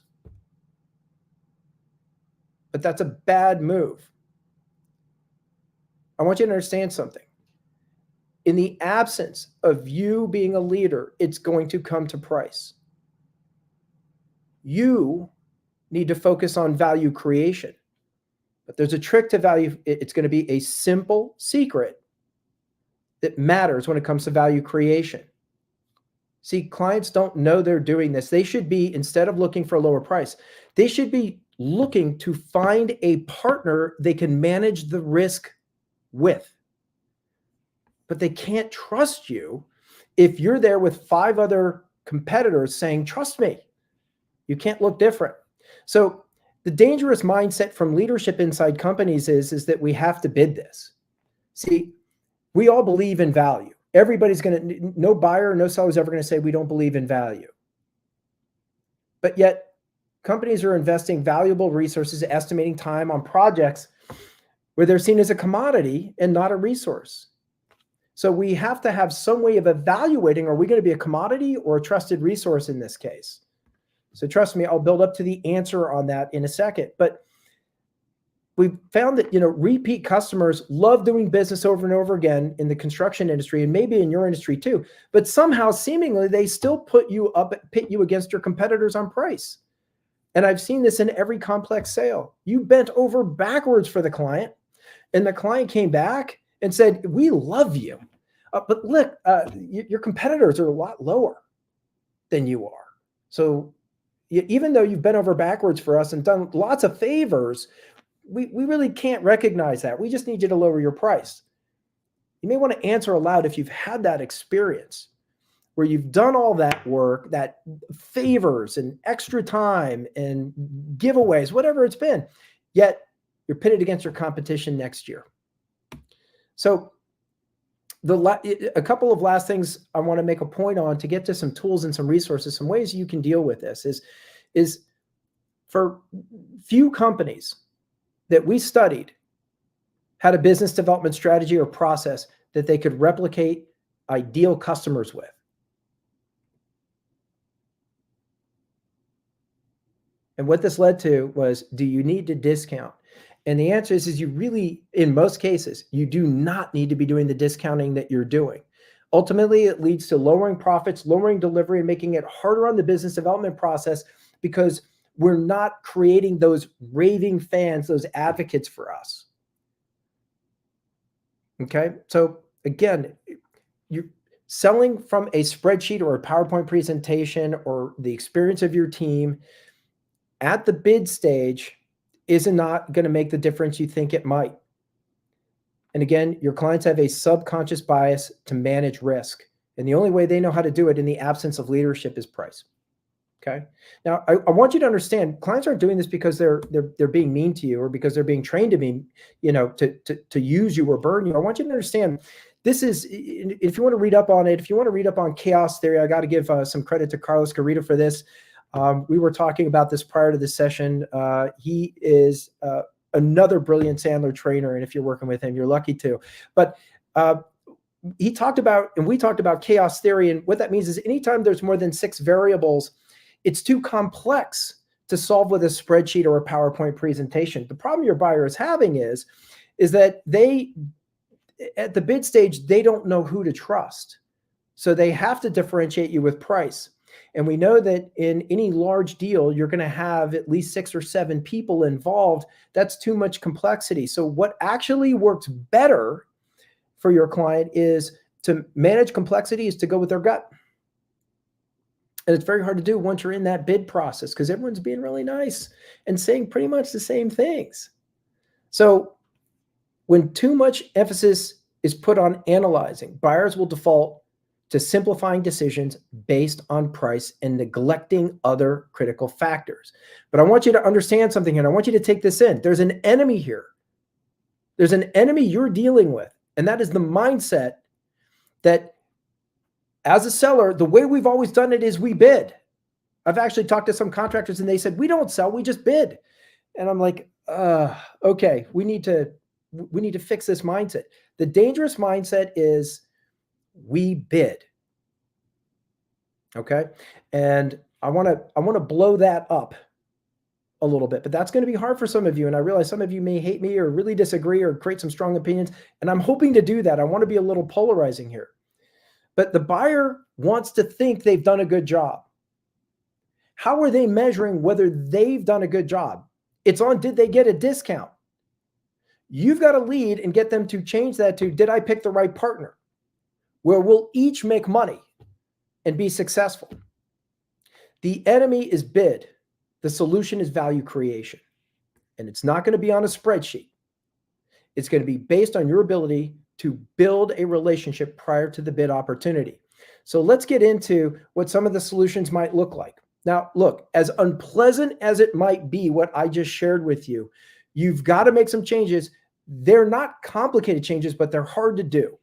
But that's a bad move. I want you to understand something. In the absence of you being a leader, it's going to come to price. You need to focus on value creation. But there's a trick to value. It's going to be a simple secret that matters when it comes to value creation. See, clients don't know they're doing this. They should be, instead of looking for a lower price, they should be looking to find a partner they can manage the risk with. But they can't trust you if you're there with 5 other competitors saying, trust me, you can't look different. So the dangerous mindset from leadership inside companies is that we have to bid this. See, we all believe in value. Everybody's going to, no buyer, no seller is ever going to say we don't believe in value. But yet companies are investing valuable resources, estimating time on projects where they're seen as a commodity and not a resource. So we have to have some way of evaluating, are we going to be a commodity or a trusted resource in this case? So trust me, I'll build up to the answer on that in a second. But we've found that, repeat customers love doing business over and over again in the construction industry, and maybe in your industry too. But somehow, seemingly, they still pit you against your competitors on price. And I've seen this in every complex sale. You bent over backwards for the client, and the client came back and said, "We love you, but look, your competitors are a lot lower than you are. So even though you've bent over backwards for us and done lots of favors, we really can't recognize that. We just need you to lower your price." You may want to answer aloud if you've had that experience where you've done all that work, that favors and extra time and giveaways, whatever it's been, yet you're pitted against your competition next year. So a couple of last things I want to make a point on to get to some tools and some resources, some ways you can deal with this is for few companies that we studied had a business development strategy or process that they could replicate ideal customers with. And what this led to was, do you need to discount? And the answer is you really, in most cases, you do not need to be doing the discounting that you're doing. Ultimately, it leads to lowering profits, lowering delivery, and making it harder on the business development process because we're not creating those raving fans, those advocates for us. Okay, so again, you're selling from a spreadsheet or a PowerPoint presentation or the experience of your team at the bid stage is not going to make the difference you think it might. And again, your clients have a subconscious bias to manage risk. And the only way they know how to do it in the absence of leadership is price. Okay. Now, I want you to understand, clients aren't doing this because they're being mean to you or because they're being trained to be, to use you or burn you. I want you to understand this is, if you want to read up on it, if you want to read up on chaos theory, I got to give some credit to Carlos Garrido for this. We were talking about this prior to the session. He is another brilliant Sandler trainer, and if you're working with him, you're lucky to. But he talked about, and we talked about chaos theory, and what that means is anytime there's more than 6 variables, it's too complex to solve with a spreadsheet or a PowerPoint presentation. The problem your buyer is having is that they, at the bid stage, they don't know who to trust. So they have to differentiate you with price. And we know that in any large deal, you're going to have at least 6 or 7 people involved. That's too much complexity. So what actually works better for your client is to manage complexity is to go with their gut. And it's very hard to do once you're in that bid process because everyone's being really nice and saying pretty much the same things. So when too much emphasis is put on analyzing, buyers will default to simplifying decisions based on price and neglecting other critical factors. But I want you to understand something here. I want you to take this in. There's an enemy here. There's an enemy you're dealing with, and that is the mindset that as a seller, the way we've always done it is we bid. I've actually talked to some contractors and they said, we don't sell, we just bid. And I'm like, okay, we need to fix this mindset. The dangerous mindset is we bid. Okay. And I want to blow that up a little bit, but that's going to be hard for some of you. And I realize some of you may hate me or really disagree or create some strong opinions. And I'm hoping to do that. I want to be a little polarizing here. But the buyer wants to think they've done a good job. How are they measuring whether they've done a good job? It's on, did they get a discount? You've got to lead and get them to change that to, did I pick the right partner? Where we'll each make money and be successful. The enemy is bid. The solution is value creation. And it's not going to be on a spreadsheet. It's going to be based on your ability to build a relationship prior to the bid opportunity. So let's get into what some of the solutions might look like. Now, look, as unpleasant as it might be, what I just shared with you, you've got to make some changes. They're not complicated changes, but they're hard to do.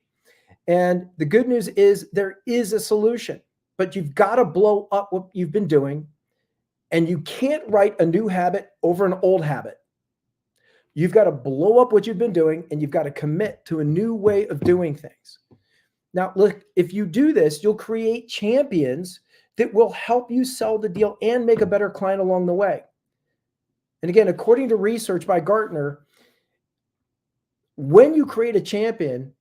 And the good news is there is a solution, but you've got to blow up what you've been doing And you can't write a new habit over an old habit. You've got to blow up what you've been doing, and you've got to commit to a new way of doing things. Now, look, if you do this, you'll create champions that will help you sell the deal and make a better client along the way. And again, according to research by Gartner, when you create a champion,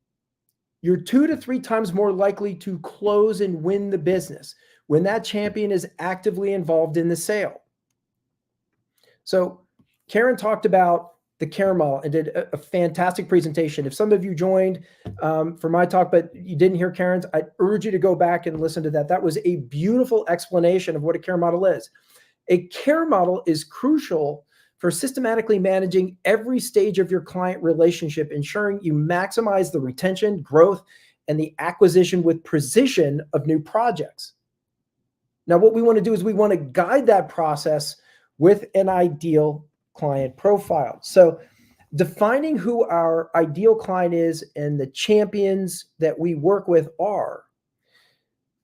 you're 2 to 3 times more likely to close and win the business when that champion is actively involved in the sale. So Karen talked about the CARE model and did a fantastic presentation. If some of you joined for my talk, but you didn't hear Karen's, I urge you to go back and listen to that. That was a beautiful explanation of what a CARE model is. A CARE model is crucial for systematically managing every stage of your client relationship, ensuring you maximize the retention, growth, and the acquisition with precision of new projects. Now, what we want to do is we want to guide that process with an ideal client profile. So defining who our ideal client is and the champions that we work with are,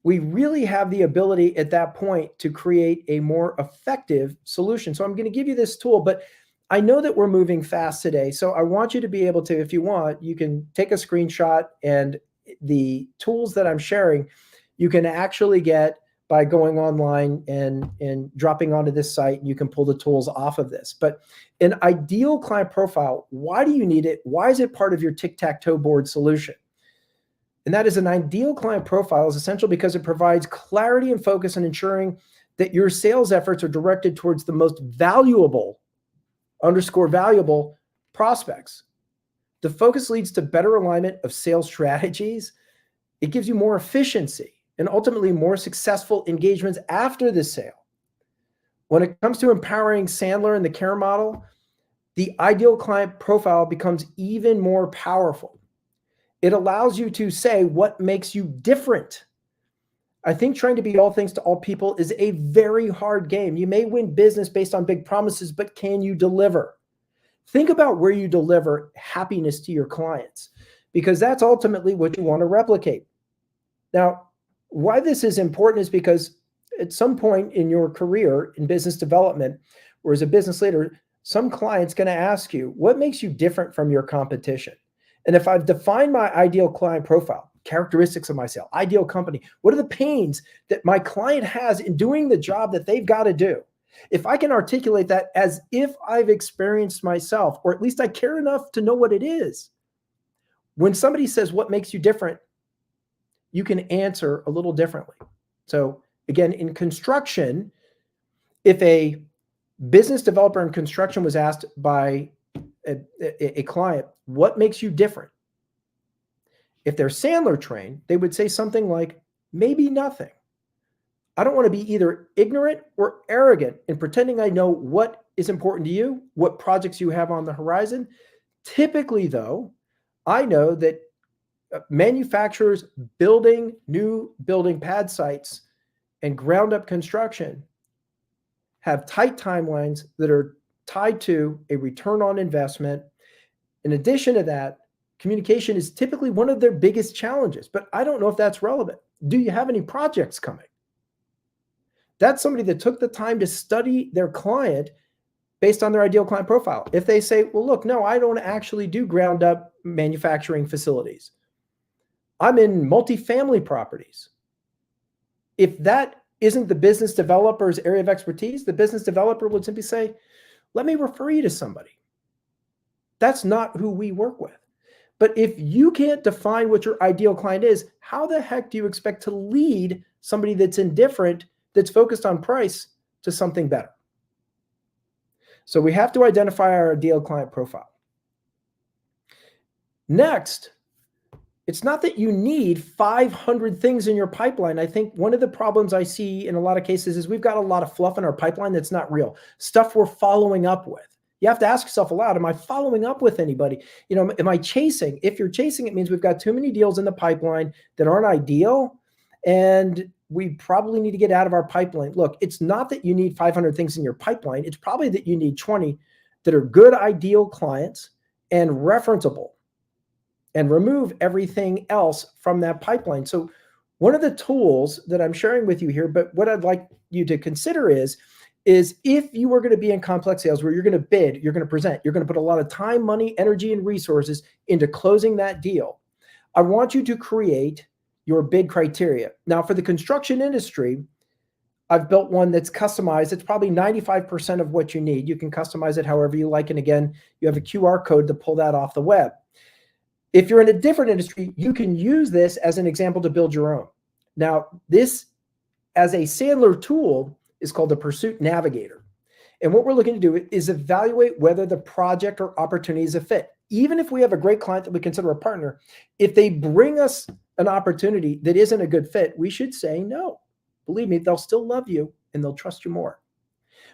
we really have the ability at that point to create a more effective solution. So I'm going to give you this tool, but I know that we're moving fast today. So I want you to be able to, if you want, you can take a screenshot, and the tools that I'm sharing, you can actually get by going online and dropping onto this site, and you can pull the tools off of this. But an ideal client profile, why do you need it? Why is it part of your tic-tac-toe board solution? And that is, an ideal client profile is essential because it provides clarity and focus on ensuring that your sales efforts are directed towards the most valuable, valuable prospects. The focus leads to better alignment of sales strategies. It gives you more efficiency and ultimately more successful engagements after the sale. When it comes to empowering Sandler and the CARE model, the ideal client profile becomes even more powerful. It allows you to say what makes you different. I think trying to be all things to all people is a very hard game. You may win business based on big promises, but can you deliver? Think about where you deliver happiness to your clients, because that's ultimately what you want to replicate. Now, why this is important is because at some point in your career in business development or as a business leader, some client's going to ask you, what makes you different from your competition? And if I've defined my ideal client profile, characteristics of my sale, ideal company, what are the pains that my client has in doing the job that they've got to do? If I can articulate that as if I've experienced myself, or at least I care enough to know what it is, when somebody says, what makes you different, you can answer a little differently. So again, in construction, if a business developer in construction was asked by a client, what makes you different? If they're Sandler trained, they would say something like, maybe nothing. I don't want to be either ignorant or arrogant in pretending I know what is important to you, what projects you have on the horizon. Typically, though, I know that manufacturers building new building pad sites and ground up construction have tight timelines that are tied to a return on investment. In addition to that, communication is typically one of their biggest challenges, but I don't know if that's relevant. Do you have any projects coming? That's somebody that took the time to study their client based on their ideal client profile. If they say, well, look, no, I don't actually do ground up manufacturing facilities. I'm in multifamily properties. If that isn't the business developer's area of expertise, the business developer would simply say, let me refer you to somebody. That's not who we work with. But if you can't define what your ideal client is, how the heck do you expect to lead somebody that's indifferent, that's focused on price, to something better? So we have to identify our ideal client profile. Next, it's not that you need 500 things in your pipeline. I think one of the problems I see in a lot of cases is we've got a lot of fluff in our pipeline that's not real, stuff we're following up with. You have to ask yourself aloud, am I following up with anybody? You know, am I chasing? If you're chasing, it means we've got too many deals in the pipeline that aren't ideal, and we probably need to get out of our pipeline. Look, it's not that you need 500 things in your pipeline. It's probably that you need 20 that are good, ideal clients and referenceable, and remove everything else from that pipeline. So one of the tools that I'm sharing with you here, but what I'd like you to consider is is if you are going to be in complex sales where you're going to bid, you're going to present, you're going to put a lot of time, money, energy, and resources into closing that deal. I want you to create your bid criteria. Now, for the construction industry, I've built one that's customized. It's probably 95% of what you need. You can customize it however you like. And again, you have a QR code to pull that off the web. If you're in a different industry, you can use this as an example to build your own. Now, this as a Sandler tool is called the Pursuit Navigator. And what we're looking to do is evaluate whether the project or opportunity is a fit. Even if we have a great client that we consider a partner, if they bring us an opportunity that isn't a good fit, we should say no. Believe me, they'll still love you and they'll trust you more.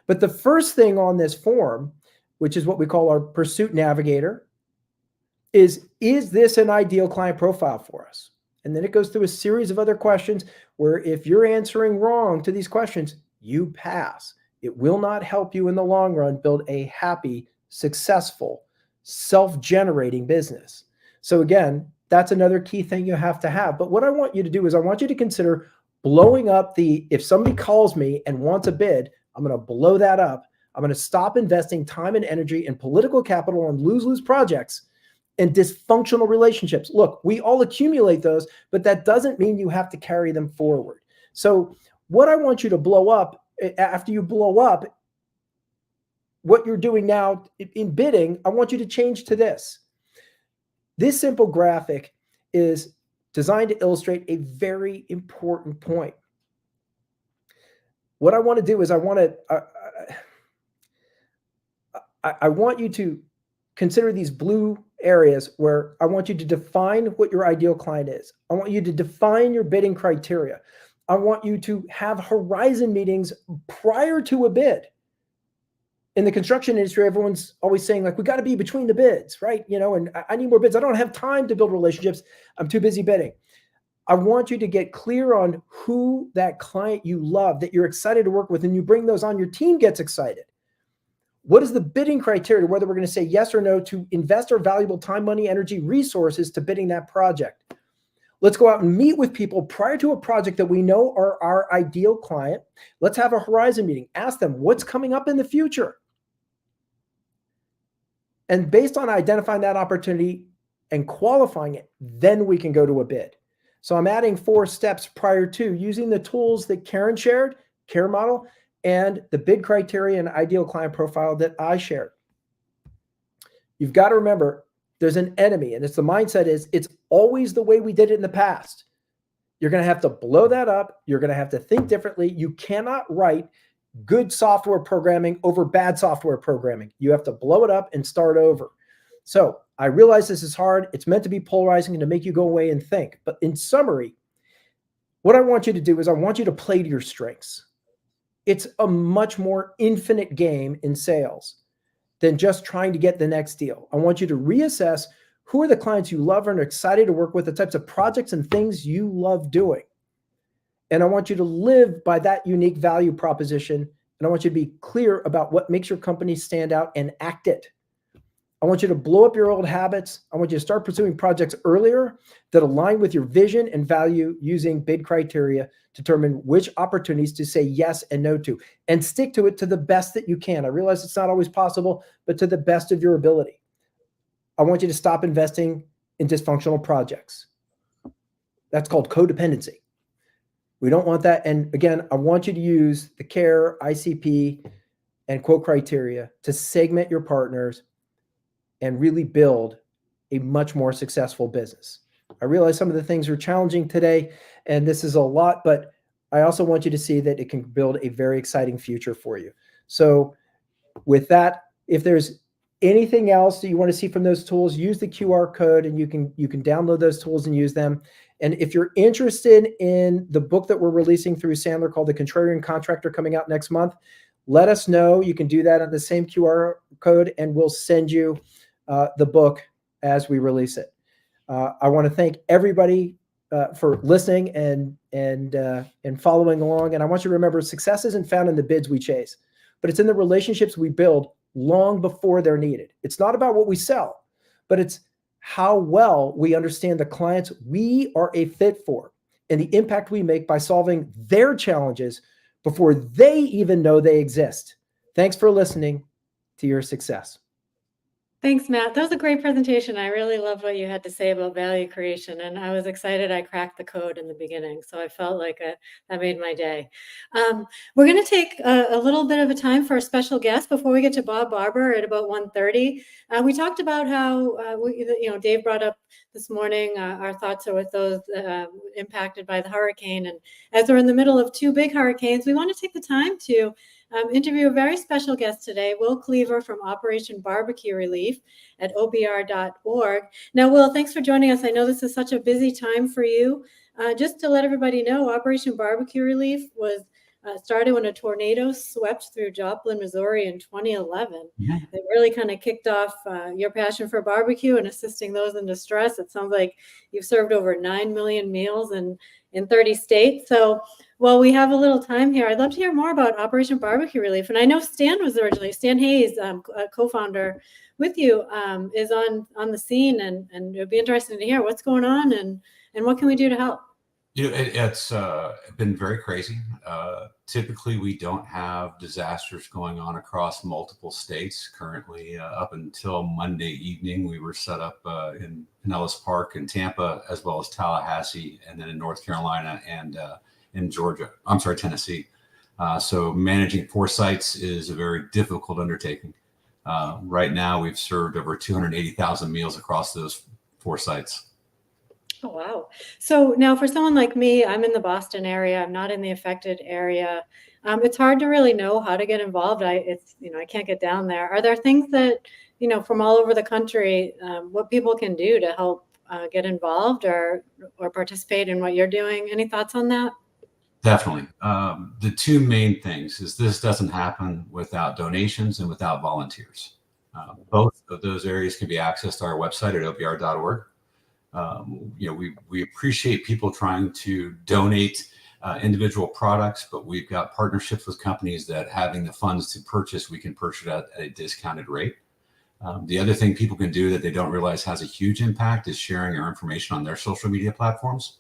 But the first thing on this form, which is what we call our Pursuit Navigator, is this an ideal client profile for us? And then it goes through a series of other questions where if you're answering wrong to these questions, you pass. It will not help you in the long run build a happy, successful, self-generating business. So again, that's another key thing you have to have. But what I want you to do is I want you to consider blowing up if somebody calls me and wants a bid, I'm going to blow that up. I'm going to stop investing time and energy and political capital on lose-lose projects and dysfunctional relationships. Look, we all accumulate those, but that doesn't mean you have to carry them forward. So what I want you to blow up, after you blow up what you're doing now in bidding, I want you to change to this. This simple graphic is designed to illustrate a very important point. What I want to do is I want you to consider these blue areas where I want you to define what your ideal client is. I want you to define your bidding criteria. I want you to have horizon meetings prior to a bid. In the construction industry, everyone's always saying like, we got to be between the bids, right? And I need more bids. I don't have time to build relationships. I'm too busy bidding. I want you to get clear on who that client you love, that you're excited to work with, and you bring those on, your team gets excited. What is the bidding criteria, whether we're going to say yes or no to invest our valuable time, money, energy, resources to bidding that project? Let's go out and meet with people prior to a project that we know are our ideal client. Let's have a horizon meeting. Ask them what's coming up in the future. And based on identifying that opportunity and qualifying it, then we can go to a bid. So I'm adding 4 steps prior to using the tools that Karen shared, CARE model, and the bid criteria and ideal client profile that I shared. You've got to remember there's an enemy, and it's the mindset is it's always the way we did it in the past. You're going to have to blow that up. You're going to have to think differently. You cannot write good software programming over bad software programming. You have to blow it up and start over. So I realize this is hard. It's meant to be polarizing and to make you go away and think. But in summary, what I want you to do is I want you to play to your strengths. It's a much more infinite game in sales than just trying to get the next deal. I want you to reassess who are the clients you love and are excited to work with, the types of projects and things you love doing. And I want you to live by that unique value proposition. And I want you to be clear about what makes your company stand out and act it. I want you to blow up your old habits. I want you to start pursuing projects earlier that align with your vision and value using bid criteria to determine which opportunities to say yes and no to, and stick to it to the best that you can. I realize it's not always possible, but to the best of your ability. I want you to stop investing in dysfunctional projects. That's called codependency. We don't want that. And again, I want you to use the CARE, ICP, and quote criteria to segment your partners and really build a much more successful business. I realize some of the things are challenging today, and this is a lot, but I also want you to see that it can build a very exciting future for you. So with that, if there's anything else that you want to see from those tools, use the QR code and you can download those tools and use them. And if you're interested in the book that we're releasing through Sandler called The Contrarian Contractor coming out next month, let us know. You can do that on the same QR code and we'll send you the book as we release it. I want to thank everybody for listening and following along. And I want you to remember success isn't found in the bids we chase, but it's in the relationships we build long before they're needed. It's not about what we sell, but it's how well we understand the clients we are a fit for and the impact we make by solving their challenges before they even know they exist. Thanks for listening to your success. Thanks, Matt. That was a great presentation. I really loved what you had to say about value creation, and I was excited I cracked the code in the beginning, so I felt like that made my day. We're going to take a little bit of a time for a special guest before we get to Bob Barber at about 1:30. We talked about how, Dave brought up this morning our thoughts are with those impacted by the hurricane, and as we're in the middle of two big hurricanes, we want to take the time to interview a very special guest today, Will Cleaver from Operation Barbecue Relief at obr.org. Now, Will, thanks for joining us. I know this is such a busy time for you. Just to let everybody know, Operation Barbecue Relief was started when a tornado swept through Joplin, Missouri in 2011. Yeah. It really kind of kicked off your passion for barbecue and assisting those in distress. It sounds like you've served over 9 million meals in 30 states. So while we have a little time here, I'd love to hear more about Operation Barbecue Relief. And I know Stan Hayes, a co-founder with you, is on the scene, and it would be interesting to hear what's going on and what can we do to help. It's been very crazy. Typically, we don't have disasters going on across multiple states. Currently, up until Monday evening, we were set up in Pinellas Park in Tampa, as well as Tallahassee, and then in North Carolina and in Tennessee. So managing 4 sites is a very difficult undertaking. Right now, we've served over 280,000 meals across those 4 sites. Oh, wow. So now for someone like me, I'm in the Boston area. I'm not in the affected area. It's hard to really know how to get involved. I can't get down there. Are there things that, from all over the country, what people can do to help get involved or participate in what you're doing? Any thoughts on that? Definitely. The 2 main things is this doesn't happen without donations and without volunteers. Both of those areas can be accessed to our website at obr.org. We appreciate people trying to donate individual products, but we've got partnerships with companies that having the funds to purchase, we can purchase at a discounted rate. The other thing people can do that they don't realize has a huge impact is sharing our information on their social media platforms.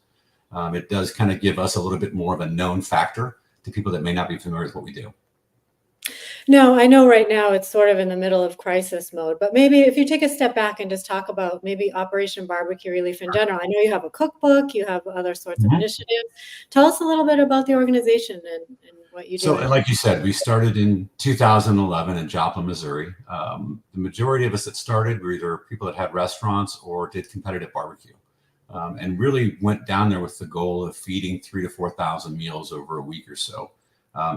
It does kind of give us a little bit more of a known factor to people that may not be familiar with what we do. No, I know right now it's sort of in the middle of crisis mode, but maybe if you take a step back and just talk about maybe Operation Barbecue Relief in general. I know you have a cookbook, you have other sorts of initiatives. Tell us a little bit about the organization and what you do. So like you said, we started in 2011 in Joplin, Missouri. The majority of us that started were either people that had restaurants or did competitive barbecue. And really went down there with the goal of feeding 3,000 to 4,000 meals over a week or so.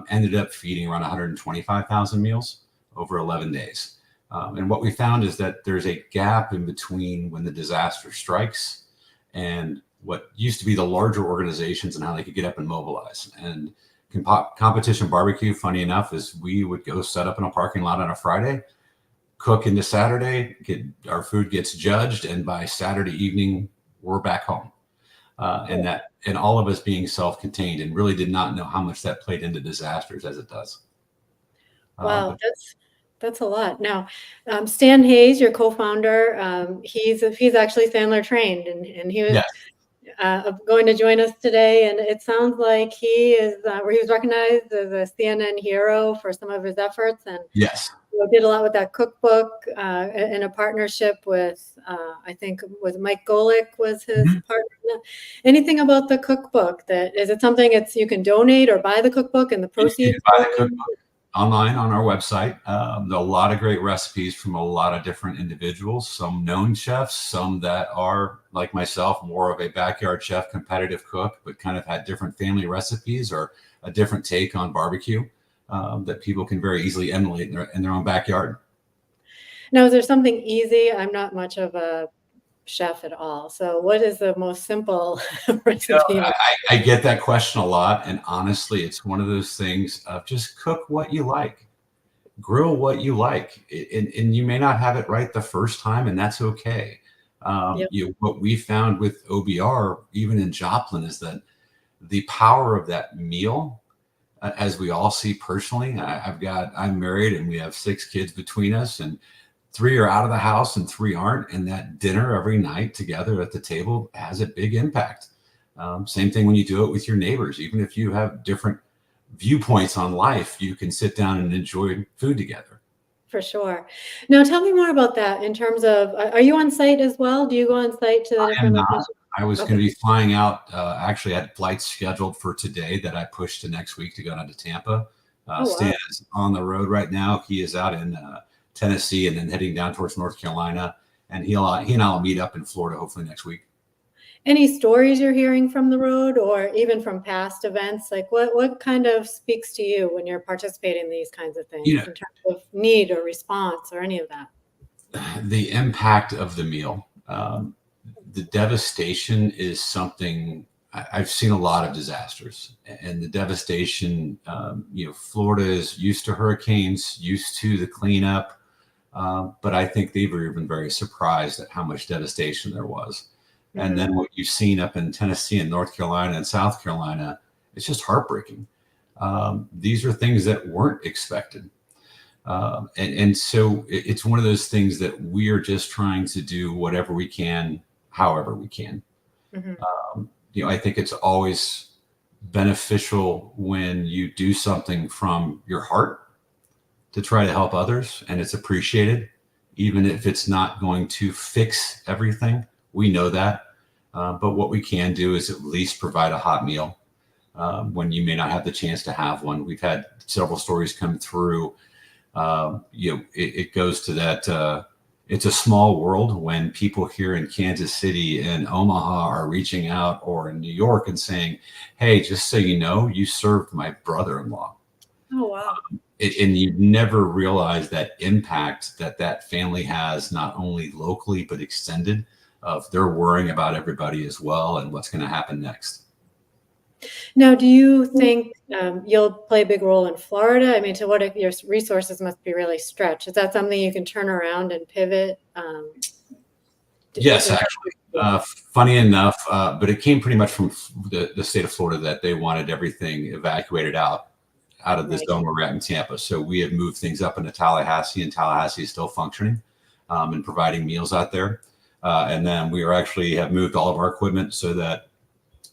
Ended up feeding around 125,000 meals over 11 days. And what we found is that there's a gap in between when the disaster strikes and what used to be the larger organizations and how they could get up and mobilize. And competition barbecue, funny enough, is we would go set up in a parking lot on a Friday, cook into Saturday, our food gets judged, and by Saturday evening, we're back home. And all of us being self-contained, and really did not know how much that played into disasters as it does. Wow, that's a lot. Now, Stan Hayes, your co-founder, he's actually Sandler trained, and he was going to join us today. And it sounds like he was recognized as a CNN hero for some of his efforts. And yes, did a lot with that cookbook in a partnership with, I think, was Mike Golick was his partner. Anything about the cookbook? Is it something you can donate or buy the cookbook and the proceeds? You can buy the cookbook online on our website. There are a lot of great recipes from a lot of different individuals, some known chefs, some that are like myself, more of a backyard chef, competitive cook, but kind of had different family recipes or a different take on barbecue. That people can very easily emulate in their own backyard. Now, is there something easy? I'm not much of a chef at all. So what is the most simple recipe? I get that question a lot. And honestly, it's one of those things of just cook what you like, grill what you like. And you may not have it right the first time, and that's okay. What we found with OBR, even in Joplin, is that the power of that meal, as we all see personally, I'm married and we have 6 kids between us, and 3 are out of the house and 3 aren't. And that dinner every night together at the table has a big impact. Same thing when you do it with your neighbors, even if you have different viewpoints on life, you can sit down and enjoy food together. For sure. Now, tell me more about that in terms of, are you on site as well? Do you go on site to the I am different not. locations? I was Okay. going to be flying out. Actually, I had flights scheduled for today that I pushed to next week to go down to Tampa. Oh, wow. Stan is on the road right now. He is out in Tennessee and then heading down towards North Carolina. And he and I will meet up in Florida hopefully next week. Any stories you're hearing from the road or even from past events? Like what kind of speaks to you when you're participating in these kinds of things in terms of need or response or any of that? The impact of the meal, the devastation is something. I've seen a lot of disasters, and the devastation, Florida is used to hurricanes, used to the cleanup, but I think they've been very surprised at how much devastation there was. And then what you've seen up in Tennessee and North Carolina and South Carolina, it's just heartbreaking. These are things that weren't expected. And so it's one of those things that we are just trying to do whatever we can, however we can. I think it's always beneficial when you do something from your heart to try to help others, and it's appreciated, even if it's not going to fix everything. We know that, but what we can do is at least provide a hot meal when you may not have the chance to have one. We've had several stories come through. It goes to that. It's a small world when people here in Kansas City and Omaha are reaching out, or in New York, and saying, "Hey, just so you know, you served my brother-in-law." Oh, wow. And you never realize that impact that family has, not only locally, but extended, of they're worrying about everybody as well and what's going to happen next. Now, do you think you'll play a big role in Florida? I mean, to what your resources must be really stretched. Is that something you can turn around and pivot? Yes, actually. Funny enough, but it came pretty much from the state of Florida that they wanted everything evacuated out of the zone where we're at in Tampa. So we have moved things up into Tallahassee, and Tallahassee is still functioning and providing meals out there. And then we have moved all of our equipment so that,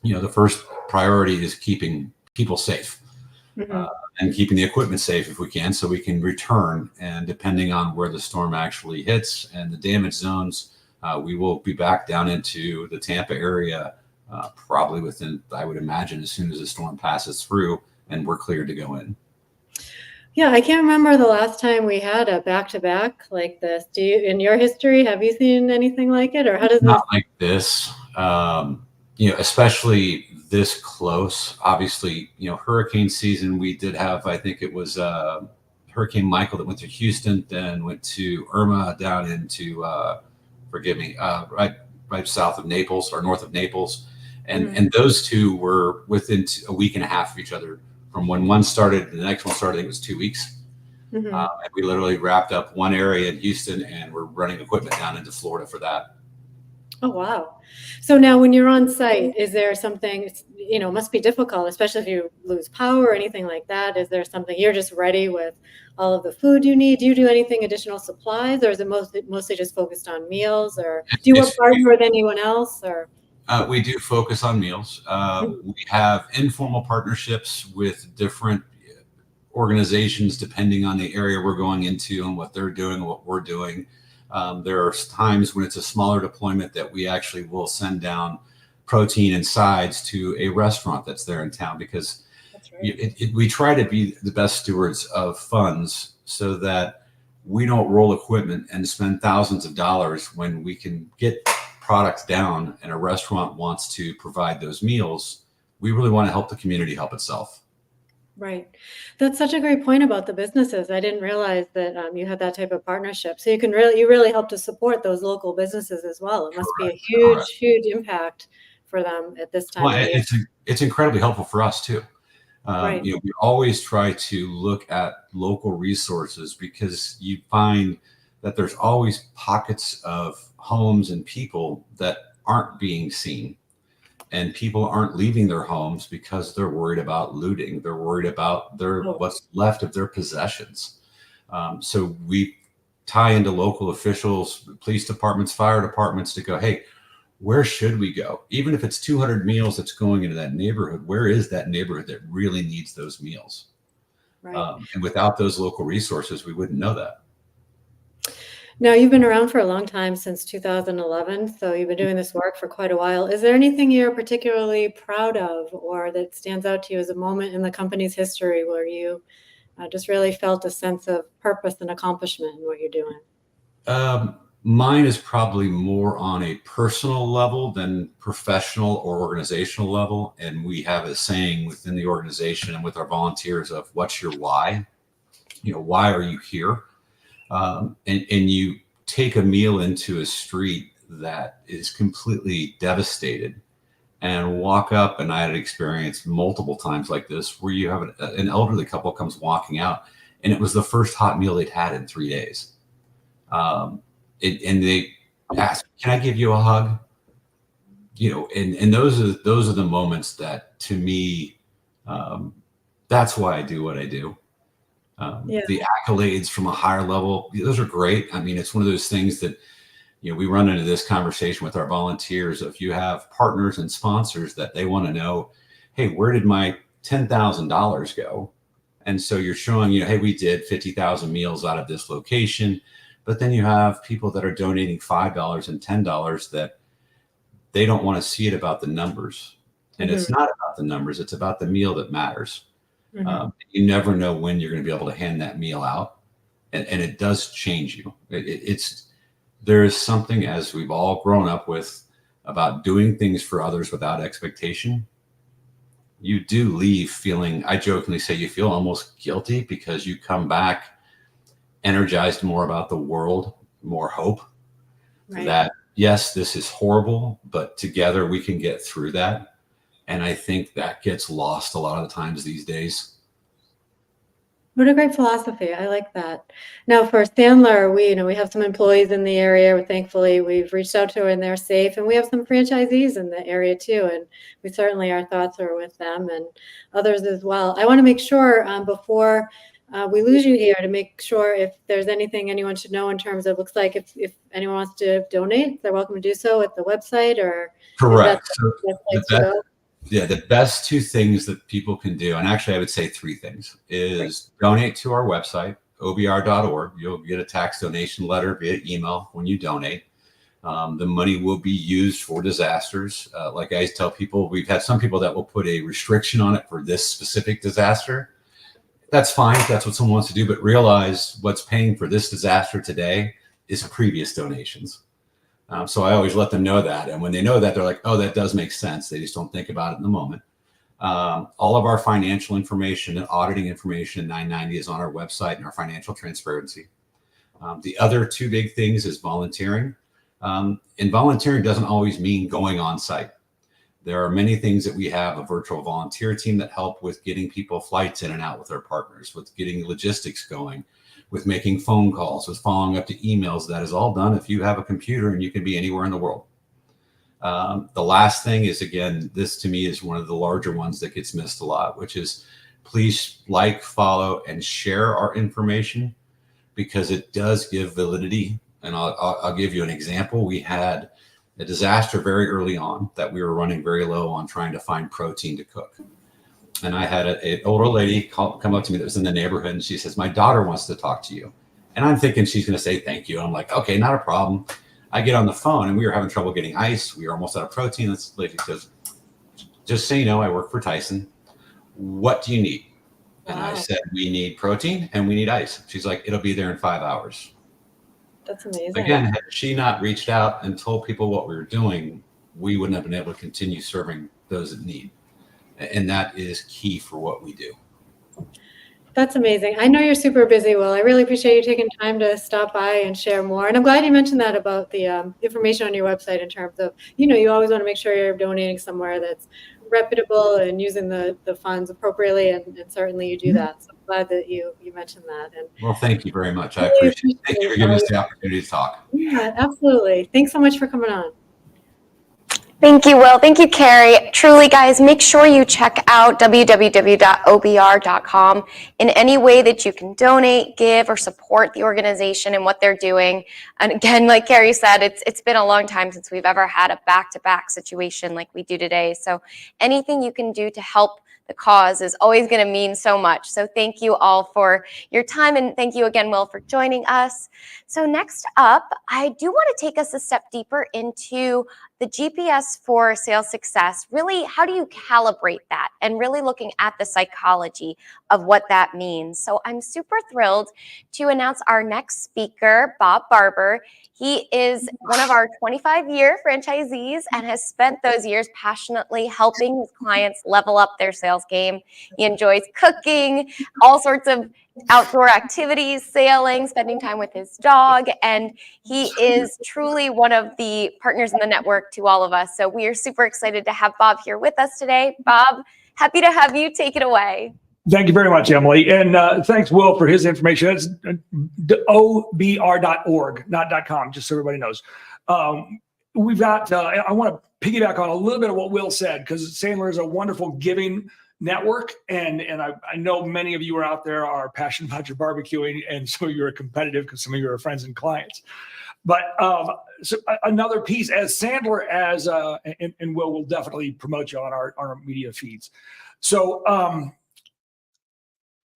the first priority is keeping people safe and keeping the equipment safe if we can, so we can return. And depending on where the storm actually hits and the damage zones, we will be back down into the Tampa area probably within, I would imagine, as soon as the storm passes through and we're cleared to go in. Yeah, I can't remember the last time we had a back-to-back like this. Do you, in your history, have you seen anything like it, or how does Not like this? Especially this close. Obviously, hurricane season. We did have, I think it was Hurricane Michael that went to Houston, then went to Irma down into, right south of Naples or north of Naples, and those two were within a week and a half of each other. From when one started, the next one started, I think it was 2 weeks. And we literally wrapped up one area in Houston, and we're running equipment down into Florida for that. Oh, wow. So now when you're on site, is there something, must be difficult, especially if you lose power or anything like that? Is there something you're just ready with all of the food you need? Do you do anything additional supplies, or is it mostly just focused on meals, or do you work partner with anyone else, or? We do focus on meals. We have informal partnerships with different organizations depending on the area we're going into and what they're doing and what we're doing. There are times when it's a smaller deployment that we actually will send down protein and sides to a restaurant that's there in town, because we try to be the best stewards of funds so that we don't roll equipment and spend thousands of dollars when we can get products down and a restaurant wants to provide those meals. We really want to help the community help itself. Right. That's such a great point about the businesses. I didn't realize that you had that type of partnership. So you really help to support those local businesses as well. It must be a huge impact for them at this time. Well, it's incredibly helpful for us too. We always try to look at local resources, because you find that there's always pockets of homes and people that aren't being seen, and people aren't leaving their homes because they're worried about looting. They're worried about what's left of their possessions. So we tie into local officials, police departments, fire departments to go, hey, where should we go? Even if it's 200 meals that's going into that neighborhood, where is that neighborhood that really needs those meals? Right. And without those local resources, we wouldn't know that. Now, you've been around for a long time, since 2011, so you've been doing this work for quite a while. Is there anything you're particularly proud of or that stands out to you as a moment in the company's history where you just really felt a sense of purpose and accomplishment in what you're doing? Mine is probably more on a personal level than professional or organizational level. And we have a saying within the organization and with our volunteers of what's your why? You know, why are you here? And you take a meal into a street that is completely devastated and walk up, and I had experienced multiple times like this, where you have an elderly couple comes walking out, and it was the first hot meal they'd had in 3 days. And they ask, "Can I give you a hug?" You know, and those are the moments that, to me, that's why I do what I do. Yeah. The accolades from a higher level, those are great. I mean, it's one of those things that, you know, we run into this conversation with our volunteers. If you have partners and sponsors that they want to know, hey, where did my $10,000 go? And so you're showing, you know, hey, we did 50,000 meals out of this location. But then you have people that are donating $5 and $10 that they don't want to see it about the numbers. And it's not about the numbers. It's about the meal that matters. You never know when you're going to be able to hand that meal out. And it does change you. There is something, as we've all grown up with, about doing things for others without expectation. You do leave feeling, I jokingly say, you feel almost guilty because you come back energized more about the world, more hope. Right. That, yes, this is horrible, but together we can get through that. And I think that gets lost a lot of the times these days. What a great philosophy. I like that. Now, for Sandler, we have some employees in the area. Thankfully, we've reached out to and they're safe. And we have some franchisees in the area too. And we certainly, our thoughts are with them and others as well. I want to make sure before we lose you here, to make sure if there's anything anyone should know in terms of, looks like if anyone wants to donate, they're welcome to do so at the website, or Correct. Is that the best place to go? Yeah, the best two things that people can do, and actually I would say three things, is donate to our website, obr.org. You'll get a tax donation letter via email when you donate. The money will be used for disasters. Like I tell people, we've had some people that will put a restriction on it for this specific disaster. That's fine if that's what someone wants to do, but realize what's paying for this disaster today is previous donations. So I always let them know that. And when they know that, they're like, oh, that does make sense. They just don't think about it in the moment. All of our financial information and auditing information in 990 is on our website and our financial transparency. The other two big things is volunteering. And volunteering doesn't always mean going on site. There are many things that we have a virtual volunteer team that help with getting people flights in and out with our partners, with getting logistics going, with making phone calls, with following up to emails. That is all done if you have a computer and you can be anywhere in the world. The last thing is, again, this to me is one of the larger ones that gets missed a lot, which is please like, follow, and share our information, because it does give validity. And I'll give you an example. We had a disaster very early on that we were running very low on trying to find protein to cook. And I had an older lady come up to me that was in the neighborhood, and she says, my daughter wants to talk to you. And I'm thinking she's going to say thank you. I'm like, okay, not a problem. I get on the phone, and we were having trouble getting ice. We were almost out of protein. This lady says, just so you know, I work for Tyson. What do you need? And I said, we need protein and we need ice. She's like, it'll be there in 5 hours. That's amazing. Again, had she not reached out and told people what we were doing, we wouldn't have been able to continue serving those in need. And that is key for what we do. That's amazing. I know you're super busy, Will. I really appreciate you taking time to stop by and share more. And I'm glad you mentioned that about the information on your website in terms of, you always want to make sure you're donating somewhere that's reputable and using the funds appropriately. And certainly you do that. So I'm glad that you mentioned that. And well, thank you very much. I appreciate it. Thank you for giving us the opportunity to talk. Yeah, absolutely. Thanks so much for coming on. Thank you, Will. Thank you, Carrie. Truly, guys, make sure you check out www.obr.com in any way that you can donate, give, or support the organization and what they're doing. And again, like Carrie said, it's been a long time since we've ever had a back-to-back situation like we do today. So anything you can do to help the cause is always going to mean so much. So thank you all for your time, and thank you again, Will, for joining us. So next up, I do want to take us a step deeper into the GPS for sales success. Really, how do you calibrate that? And really looking at the psychology of what that means. So I'm super thrilled to announce our next speaker, Bob Barber. He is one of our 25-year franchisees and has spent those years passionately helping his clients level up their sales game. He enjoys cooking, all sorts of outdoor activities, sailing, spending time with his dog, and he is truly one of the partners in the network to all of us. So we are super excited to have Bob here with us today. Bob, happy to have you. Take it away. Thank you very much, Emily. And thanks, Will, for his information. That's obr.org, not .com, just so everybody knows. We've got, I want to piggyback on a little bit of what Will said, because Sandler is a wonderful giving network. And I know many of you are out there are passionate about your barbecuing, and so you're competitive because some of you are friends and clients. But so another piece, as Sandler, and will definitely promote you on our media feeds. So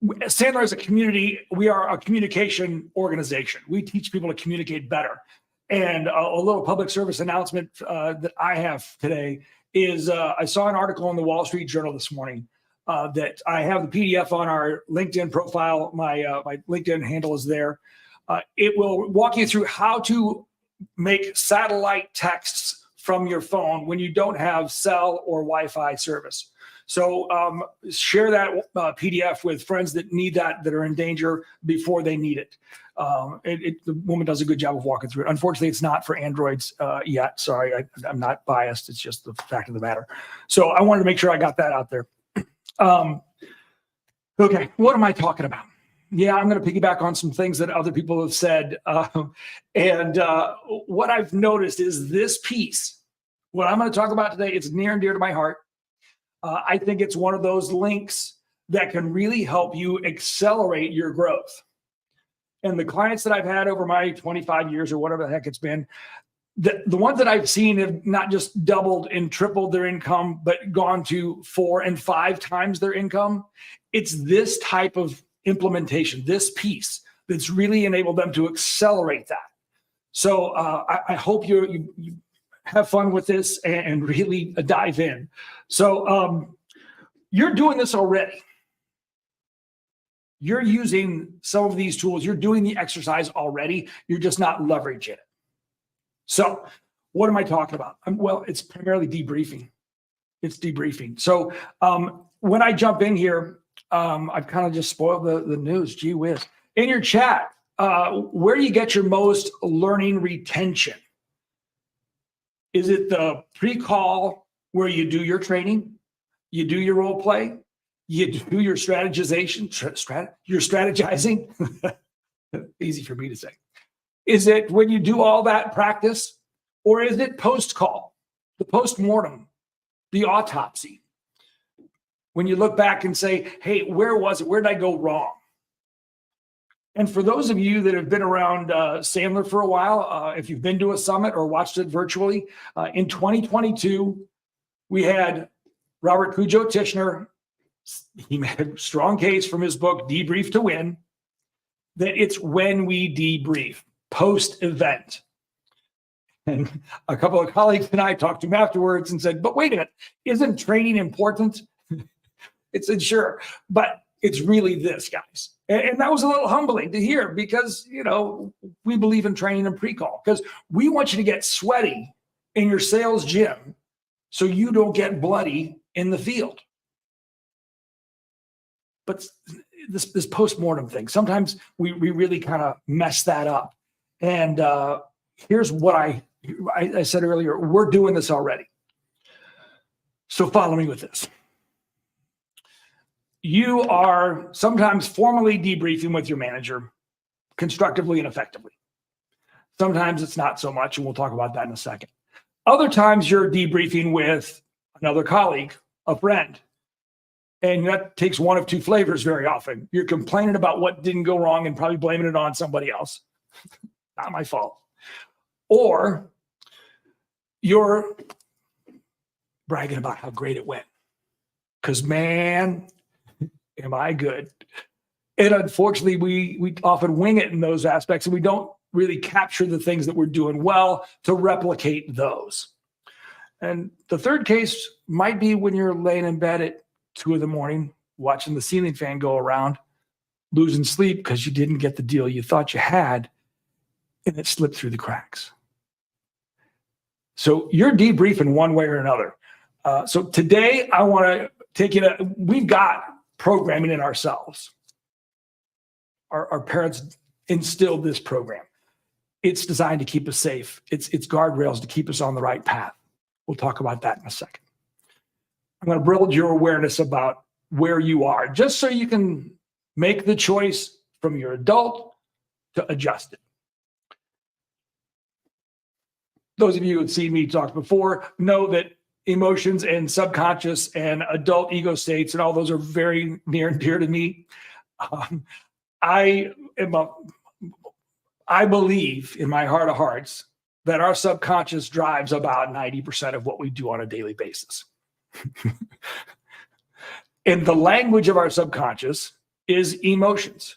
Sandler is a community. We are a communication organization. We teach people to communicate better. And a little public service announcement that I have today is I saw an article in the Wall Street Journal this morning that I have the PDF on our LinkedIn profile. My LinkedIn handle is there. It will walk you through how to make satellite texts from your phone when you don't have cell or Wi-Fi service. So share that PDF with friends that need that are in danger before they need it. The woman does a good job of walking through it. Unfortunately, it's not for Androids yet. Sorry, I'm not biased. It's just the fact of the matter. So I wanted to make sure I got that out there. Okay, what am I talking about? Yeah, I'm going to piggyback on some things that other people have said. What I've noticed is this piece, what I'm going to talk about today, it's near and dear to my heart. I think it's one of those links that can really help you accelerate your growth. And the clients that I've had over my 25 years or whatever the heck it's been, the ones that I've seen have not just doubled and tripled their income, but gone to 4 and 5 times their income. It's this type of implementation, this piece, that's really enabled them to accelerate that. So I hope you have fun with this and really dive in. So you're doing this already. You're using some of these tools. You're doing the exercise already. You're just not leveraging it. So what am I talking about? Well, it's primarily debriefing. It's debriefing. So when I jump in here, I've kind of just spoiled the news. Gee whiz. In your chat, where do you get your most learning retention? Is it the pre-call where you do your training, you do your role play, you do your strategization, you're strategizing? Easy for me to say. Is it when you do all that practice, or is it post-call, the post-mortem, the autopsy? When you look back and say, hey, where was it? Where did I go wrong? And for those of you that have been around Sandler for a while, if you've been to a summit or watched it virtually, in 2022, we had Robert Cujo Tishner. He made a strong case from his book, Debrief to Win, that it's when we debrief, post-event. And a couple of colleagues and I talked to him afterwards and said, but wait a minute, isn't training important? It said, sure, but it's really this, guys. And that was a little humbling to hear because, you know, we believe in training and pre-call because we want you to get sweaty in your sales gym so you don't get bloody in the field. But this post-mortem thing, sometimes we really kind of mess that up. And here's what I said earlier, we're doing this already. So follow me with this. You are sometimes formally debriefing with your manager constructively and effectively. Sometimes it's not so much, and we'll talk about that in a second. Other times you're debriefing with another colleague, a friend. And that takes one of two flavors very often. You're complaining about what didn't go wrong and probably blaming it on somebody else. Not my fault. Or you're bragging about how great it went. Because, man, am I good. And unfortunately, we often wing it in those aspects, and we don't really capture the things that we're doing well to replicate those. And the third case might be when you're laying in bed at 2 a.m, watching the ceiling fan go around, losing sleep because you didn't get the deal you thought you had, and it slipped through the cracks. So you're debriefing one way or another. So today I want to take you to, we've got programming in ourselves. Our parents instilled this program. It's designed to keep us safe. It's guardrails to keep us on the right path. We'll talk about that in a second. I'm going to build your awareness about where you are, just so you can make the choice from your adult to adjust it. Those of you who have seen me talk before know that emotions and subconscious and adult ego states and all those are very near and dear to me. I believe in my heart of hearts that our subconscious drives about 90% of what we do on a daily basis. And the language of our subconscious is emotions,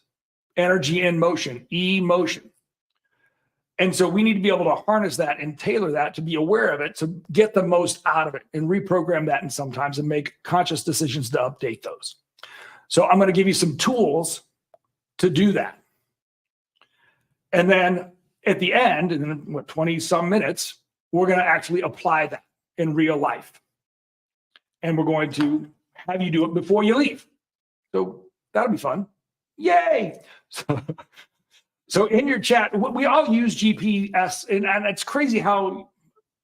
energy in motion, emotion. And so we need to be able to harness that and tailor that to be aware of it, to get the most out of it and reprogram that, and sometimes and make conscious decisions to update those. So I'm going to give you some tools to do that. And then at the end, in 20 some minutes, we're going to actually apply that in real life. And we're going to have you do it before you leave. So that'll be fun. Yay. So in your chat, we all use GPS, and it's crazy how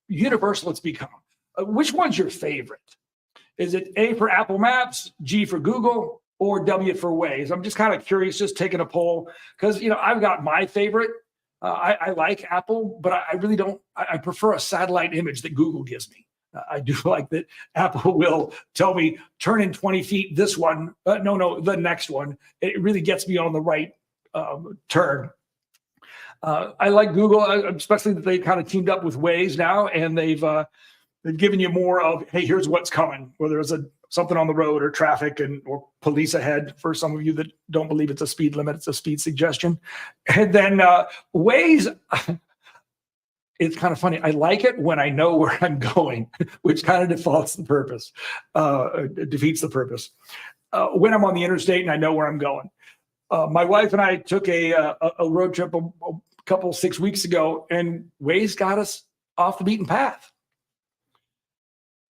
universal it's become. Which one's your favorite? Is it A for Apple Maps, G for Google, or W for Waze? I'm just kind of curious, just taking a poll, because I've got my favorite. I like Apple, but I really don't. I prefer a satellite image that Google gives me. I do like that Apple will tell me, turn in 20 feet, this one. No, the next one. It really gets me on the right turn. I like Google, especially that they kind of teamed up with Waze now, and they've given you more of, hey, here's what's coming, whether it's something on the road or traffic or police ahead. For some of you that don't believe it's a speed limit, it's a speed suggestion. And then Waze, it's kind of funny. I like it when I know where I'm going, which kind of defeats the purpose. When I'm on the interstate and I know where I'm going. My wife and I took a road trip a couple 6 weeks ago, and Waze got us off the beaten path.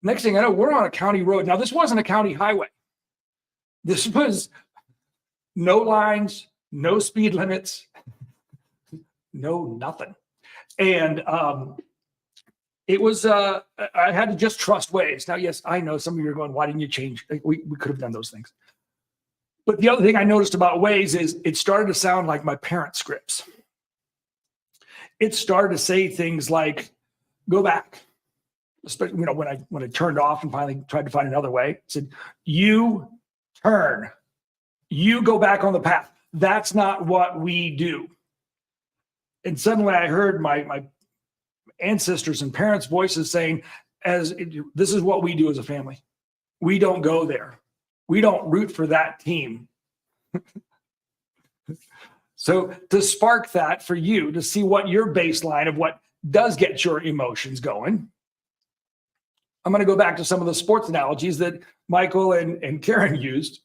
Next thing I know, we're on a county road. Now, this wasn't a county highway. This was no lines, no speed limits, no nothing. And it was, I had to just trust Waze. Now, yes, I know some of you are going, why didn't you change? We could have done those things. But the other thing I noticed about Waze is it started to sound like my parents' scripts. It started to say things like, go back. Especially, when I turned off and finally tried to find another way, it said, you turn, you go back on the path. That's not what we do. And suddenly I heard my ancestors and parents' voices saying, this is what we do as a family. We don't go there. We don't root for that team. So to spark that for you, to see what your baseline of what does get your emotions going, I'm going to go back to some of the sports analogies that Michael and Karen used.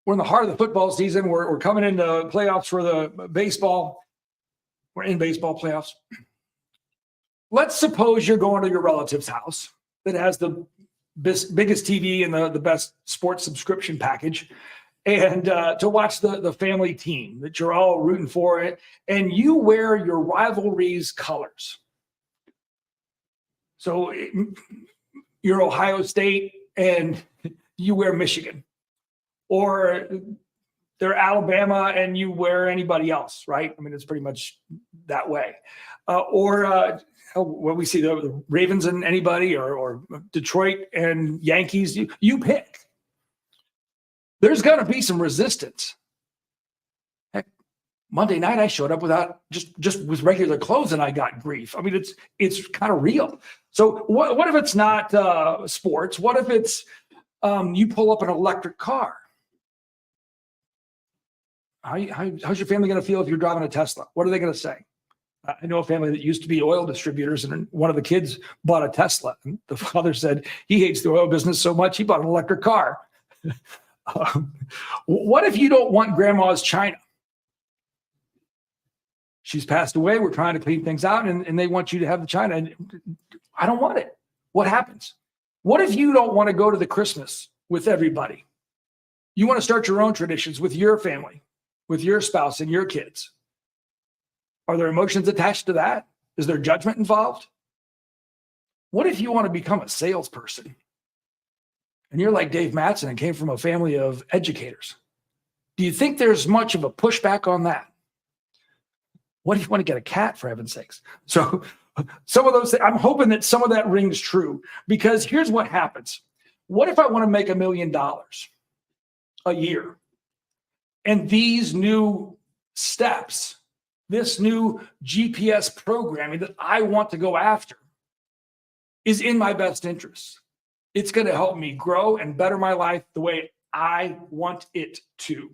We're in the heart of the football season. We're coming into playoffs for the baseball. We're in baseball playoffs. Let's suppose you're going to your relative's house that has the biggest TV and the best sports subscription package, and to watch the family team that you're all rooting for it, and you wear your rivalry's colors. So you're Ohio State and you wear Michigan, or they're Alabama and you wear anybody else, right? I mean, it's pretty much that way. When we see the Ravens and anybody, or Detroit and Yankees, you pick. There's going to be some resistance. Heck, Monday night I showed up without just with regular clothes and I got grief. I mean, it's kind of real. So what if it's not sports? What if it's you pull up an electric car? How's your family going to feel if you're driving a Tesla? What are they going to say? I know a family that used to be oil distributors, and one of the kids bought a Tesla. And the father said he hates the oil business so much, he bought an electric car. What if you don't want grandma's china? She's passed away. We're trying to clean things out, and they want you to have the china. And I don't want it. What happens? What if you don't want to go to the Christmas with everybody? You want to start your own traditions with your family, with your spouse and your kids. Are there emotions attached to that? Is there judgment involved? What if you want to become a salesperson and you're like Dave Mattson and came from a family of educators? Do you think there's much of a pushback on that? What if you want to get a cat, for heaven's sakes? So some of those things, I'm hoping that some of that rings true, because here's what happens. What if I want to make $1 million a year? And these new steps, this new GPS programming that I want to go after, is in my best interest. It's going to help me grow and better my life the way I want it to.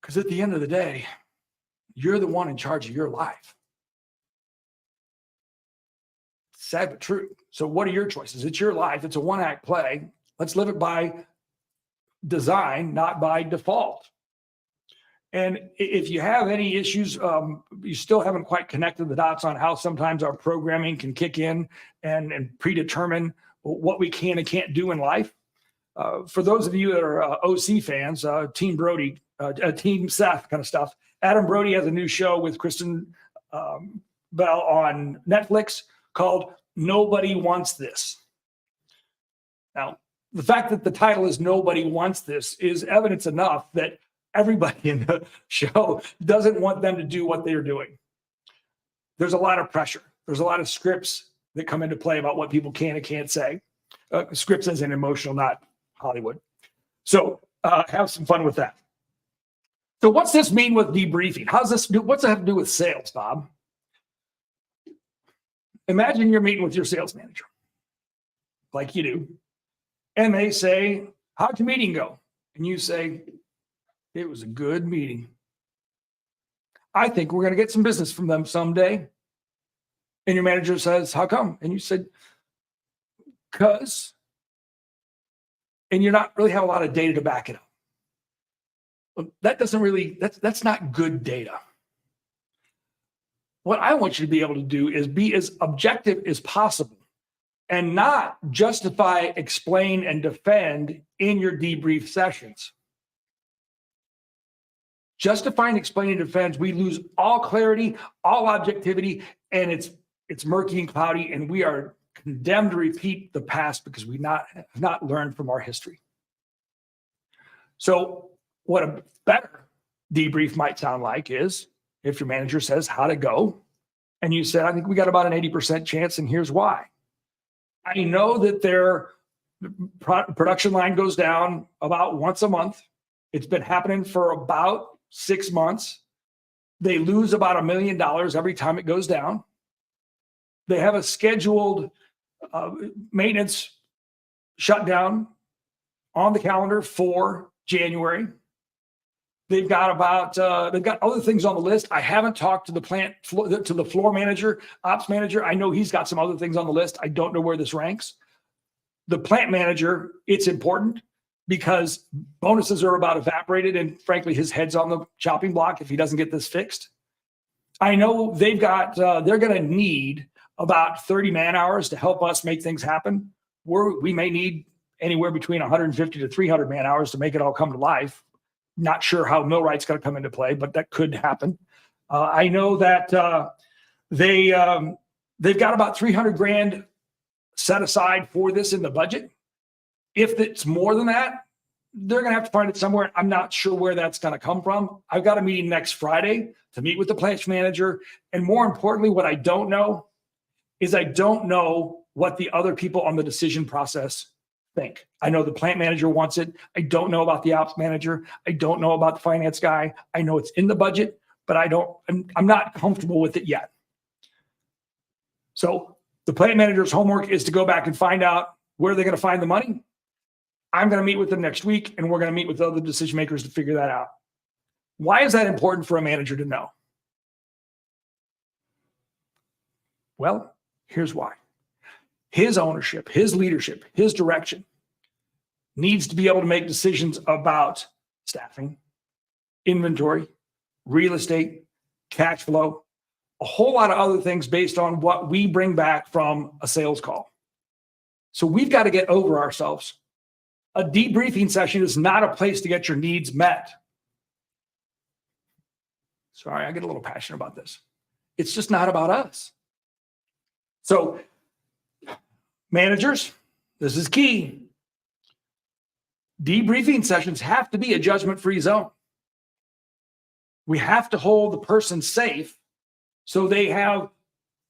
Because at the end of the day, you're the one in charge of your life. Sad but true. So what are your choices? It's your life. It's a one-act play. Let's live it by design, not by default. And if you have any issues, you still haven't quite connected the dots on how sometimes our programming can kick in and predetermine what we can and can't do in life. For those of you that are OC fans, Team Brody, Team Seth kind of stuff, Adam Brody has a new show with Kristen Bell on Netflix called Nobody Wants This. Now, the fact that the title is Nobody Wants This is evidence enough that everybody in the show doesn't want them to do what they're doing. There's a lot of pressure. There's a lot of scripts that come into play about what people can and can't say. Scripts as in emotional, not Hollywood. So have some fun with that. So what's this mean with debriefing? What's that have to do with sales, Bob? Imagine you're meeting with your sales manager, like you do, and they say, how'd your meeting go? And you say, it was a good meeting. I think we're going to get some business from them someday. And your manager says, how come? And you said, because. And you're not really have a lot of data to back it up. Well, that doesn't really, that's not good data. What I want you to be able to do is be as objective as possible and not justify, explain, and defend in your debrief sessions. Justifying, explaining, defense, we lose all clarity, all objectivity, and it's murky and cloudy, and we are condemned to repeat the past because we have not learned from our history. So what a better debrief might sound like is if your manager says, how'd it go? And you said, I think we got about an 80% chance, and here's why. I know that their production line goes down about once a month. It's been happening for about 6 months. They lose about $1 million every time it goes down. They have a scheduled maintenance shutdown on the calendar for January. They've got other things on the list. I haven't talked to the floor manager, ops manager. I know he's got some other things on the list. I don't know where this ranks. The plant manager, it's important because bonuses are about evaporated, and frankly, his head's on the chopping block if he doesn't get this fixed. I know they're going to need about 30 man hours to help us make things happen. We may need anywhere between 150 to 300 man hours to make it all come to life. Not sure how millwright's going to come into play, but that could happen. I know that they've got about $300,000 set aside for this in the budget. If it's more than that, they're going to have to find it somewhere. I'm not sure where that's going to come from. I've got a meeting next Friday to meet with the plant manager. And more importantly, what I don't know is I don't know what the other people on the decision process think. I know the plant manager wants it. I don't know about the ops manager. I don't know about the finance guy. I know it's in the budget, but I'm not comfortable with it yet. So the plant manager's homework is to go back and find out where they're going to find the money. I'm going to meet with them next week, and we're going to meet with other decision makers to figure that out. Why is that important for a manager to know? Well, here's why. His ownership, his leadership, his direction needs to be able to make decisions about staffing, inventory, real estate, cash flow, a whole lot of other things based on what we bring back from a sales call. So we've got to get over ourselves. A debriefing session is not a place to get your needs met. Sorry, I get a little passionate about this. It's just not about us. So managers, this is key. Debriefing sessions have to be a judgment-free zone. We have to hold the person safe so they have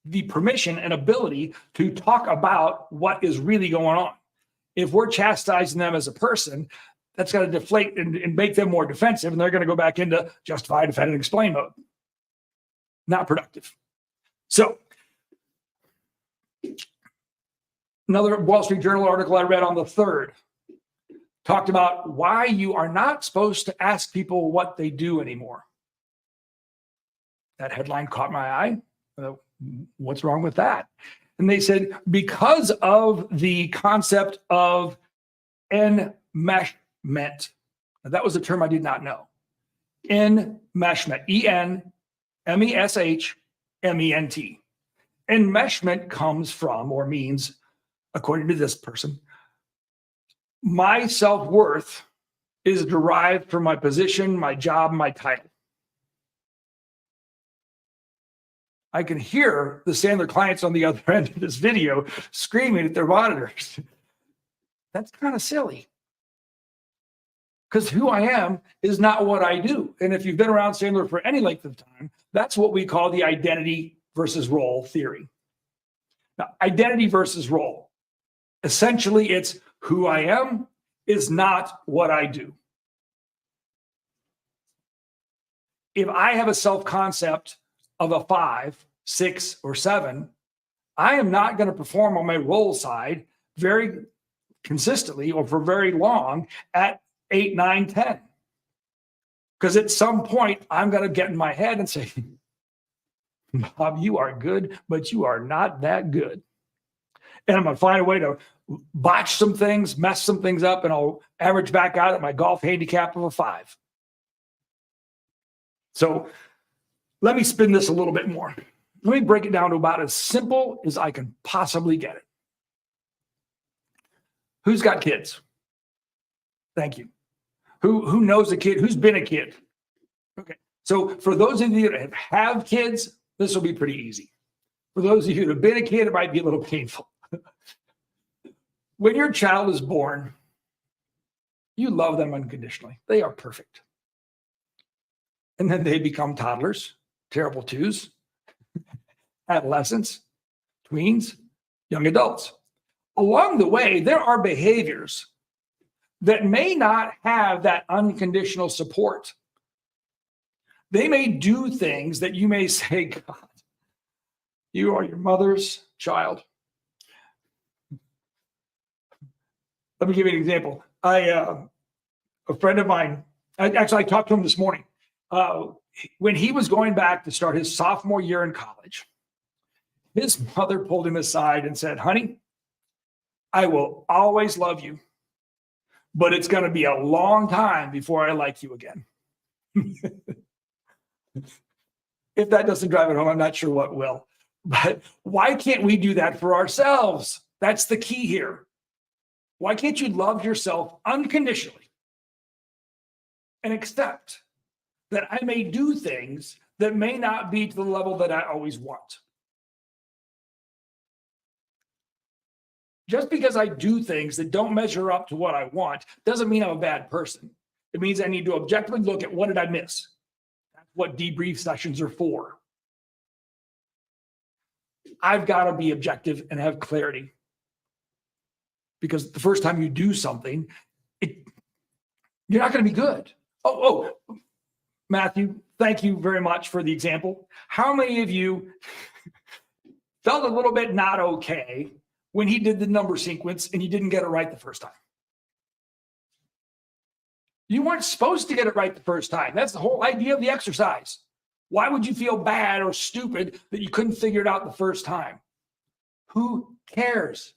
the permission and ability to talk about what is really going on. If we're chastising them as a person, that's going to deflate and make them more defensive, and they're going to go back into justify, defend, and explain mode. Not productive. So, another Wall Street Journal article I read on the 3rd talked about why you are not supposed to ask people what they do anymore. That headline caught my eye. What's wrong with that? And they said, because of the concept of enmeshment. Now, that was a term I did not know. Enmeshment, E-N-M-E-S-H-M-E-N-T. Enmeshment comes from, or means, according to this person, my self-worth is derived from my position, my job, my title. I can hear the Sandler clients on the other end of this video screaming at their monitors. That's kind of silly. Because who I am is not what I do. And if you've been around Sandler for any length of time, that's what we call the identity versus role theory. Now, identity versus role. Essentially, it's who I am is not what I do. If I have a self-concept of a 5, 6, or 7, I am not going to perform on my role side very consistently or for very long at 8, 9, 10. Because at some point, I'm going to get in my head and say, Bob, you are good, but you are not that good. And I'm going to find a way to botch some things, mess some things up, and I'll average back out at my golf handicap of a 5. So let me spin this a little bit more. Let me break it down to about as simple as I can possibly get it. Who's got kids? Thank you. Who knows a kid? Who's been a kid? Okay. So for those of you that have kids, this will be pretty easy. For those of you that have been a kid, it might be a little painful. When your child is born, you love them unconditionally. They are perfect. And then they become toddlers, terrible twos, adolescents, tweens, young adults. Along the way, there are behaviors that may not have that unconditional support. They may do things that you may say, God, you are your mother's child. Let me give you an example. A friend of mine, I talked to him this morning. When he was going back to start his sophomore year in college, his mother pulled him aside and said, honey, I will always love you, but it's going to be a long time before I like you again. If that doesn't drive it home, I'm not sure what will. But why can't we do that for ourselves? That's the key here. Why can't you love yourself unconditionally and accept that I may do things that may not be to the level that I always want? Just because I do things that don't measure up to what I want doesn't mean I'm a bad person. It means I need to objectively look at what did I miss. That's what debrief sessions are for. I've got to be objective and have clarity. Because the first time you do something, you're not going to be good. Oh, Matthew, thank you very much for the example. How many of you felt a little bit not okay when he did the number sequence and you didn't get it right the first time? You weren't supposed to get it right the first time. That's the whole idea of the exercise. Why would you feel bad or stupid that you couldn't figure it out the first time? Who cares?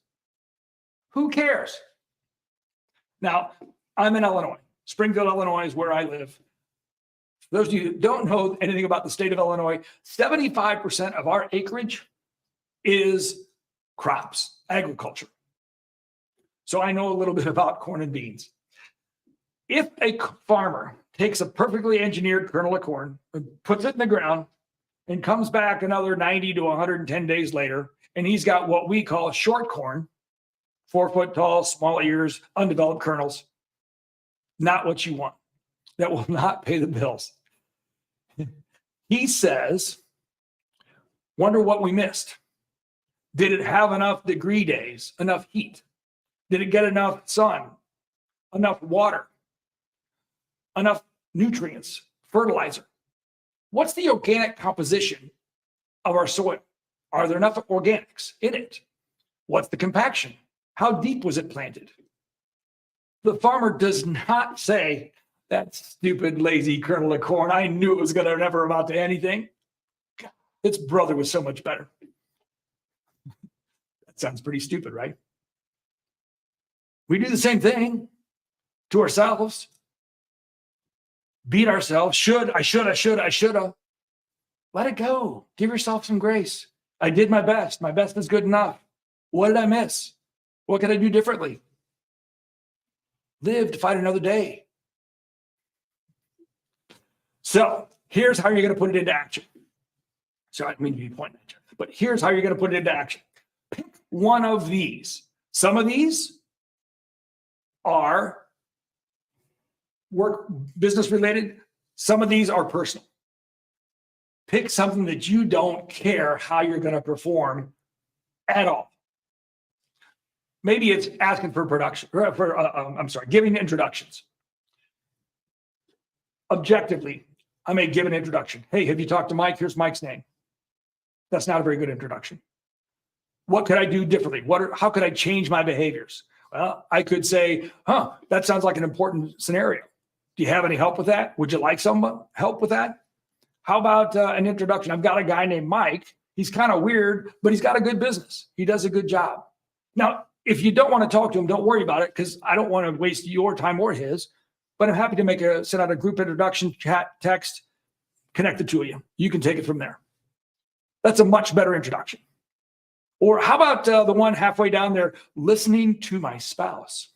Who cares? Now, I'm in Illinois. Springfield, Illinois is where I live. For those of you who don't know anything about the state of Illinois, 75% of our acreage is crops, agriculture. So I know a little bit about corn and beans. If a farmer takes a perfectly engineered kernel of corn and puts it in the ground and comes back another 90 to 110 days later, and he's got what we call short corn, 4 foot tall, small ears, undeveloped kernels, not what you want. That will not pay the bills. He says, wonder what we missed. Did it have enough degree days, enough heat? Did it get enough sun, enough water, enough nutrients, fertilizer? What's the organic composition of our soil? Are there enough organics in it? What's the compaction? How deep was it planted? The farmer does not say, that stupid, lazy kernel of corn, I knew it was going to never amount to anything. God, its brother was so much better. That sounds pretty stupid, right? We do the same thing to ourselves. Beat ourselves. I shoulda. Let it go. Give yourself some grace. I did my best. My best is good enough. What did I miss? What can I do differently? Live to fight another day. So here's how you're going to put it into action. So I mean to be pointing at you, but here's how you're going to put it into action. Pick one of these. Some of these are work business related. Some of these are personal. Pick something that you don't care how you're going to perform at all. Maybe it's asking for production, giving introductions. Objectively, I may give an introduction. Hey, have you talked to Mike? Here's Mike's name. That's not a very good introduction. What could I do differently? How could I change my behaviors? Well, I could say, that sounds like an important scenario. Do you have any help with that? Would you like some help with that? How about an introduction? I've got a guy named Mike. He's kind of weird, but he's got a good business. He does a good job. Now, if you don't want to talk to him, don't worry about it, because I don't want to waste your time or his. But I'm happy to send out a group introduction, chat, text, connect the two of you. You can take it from there. That's a much better introduction. Or how about the one halfway down there, listening to my spouse?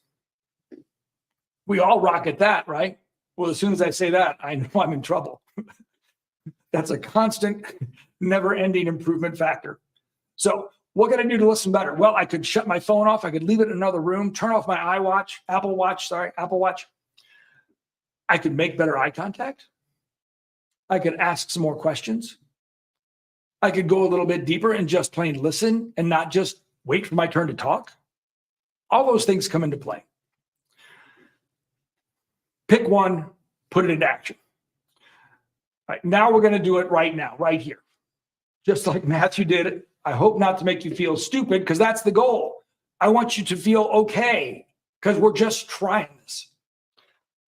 We all rock at that, right? Well, as soon as I say that, I know I'm in trouble. That's a constant, never-ending improvement factor. So what can I do to listen better? Well, I could shut my phone off. I could leave it in another room, turn off my Apple Watch. I could make better eye contact. I could ask some more questions. I could go a little bit deeper and just plain listen and not just wait for my turn to talk. All those things come into play. Pick one, put it into action. All right, now we're going to do it right now, right here. Just like Matthew did it. I hope not to make you feel stupid, because that's the goal. I want you to feel okay, because we're just trying this.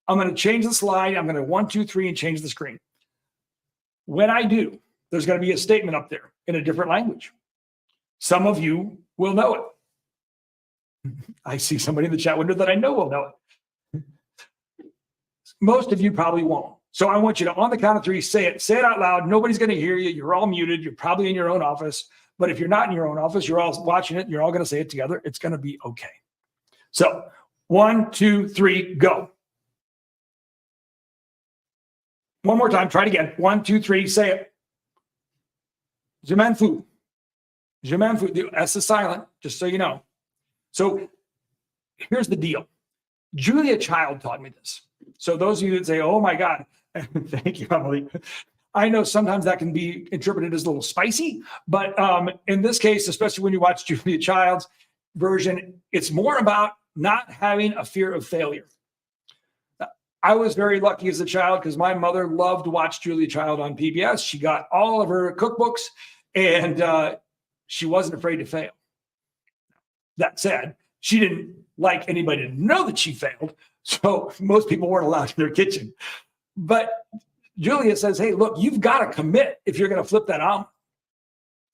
I'm going to change the slide. I'm going to 1, 2, 3 and change the screen. When I do, there's going to be a statement up there in a different language. Some of you will know it. I see somebody in the chat window that I know will know it. Most of you probably won't. So I want you to, on the count of 3, say it. Say it out loud. Nobody's going to hear you. You're all muted. You're probably in your own office. But if you're not in your own office, you're all watching it. You're all going to say it together. It's going to be okay. So 1, 2, 3, go. One more time. Try it again. 1, 2, 3. Say it. Je m'en fous. Je m'en fous. The S is silent, just so you know. So here's the deal. Julia Child taught me this. So those of you that say, oh my God, thank you, Emily. I know sometimes that can be interpreted as a little spicy, but in this case, especially when you watch Julia Child's version, it's more about not having a fear of failure. I was very lucky as a child because my mother loved to watch Julia Child on PBS. She got all of her cookbooks and she wasn't afraid to fail. That said, she didn't like anybody to know that she failed. So most people weren't allowed in their kitchen. But Julia says, hey, look, you've got to commit if you're going to flip that omelet.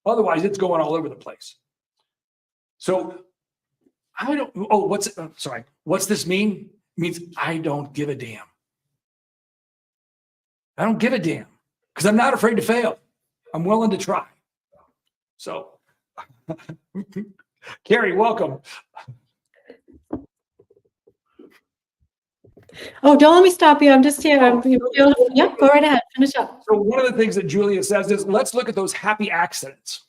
Otherwise, it's going all over the place. So I don't, oh, what's this mean? It means I don't give a damn. I don't give a damn because I'm not afraid to fail. I'm willing to try. So, Carrie, welcome. Oh, don't let me stop you. I'm just here. Yep, go right ahead. Finish up. So one of the things that Julia says is, let's look at those happy accidents.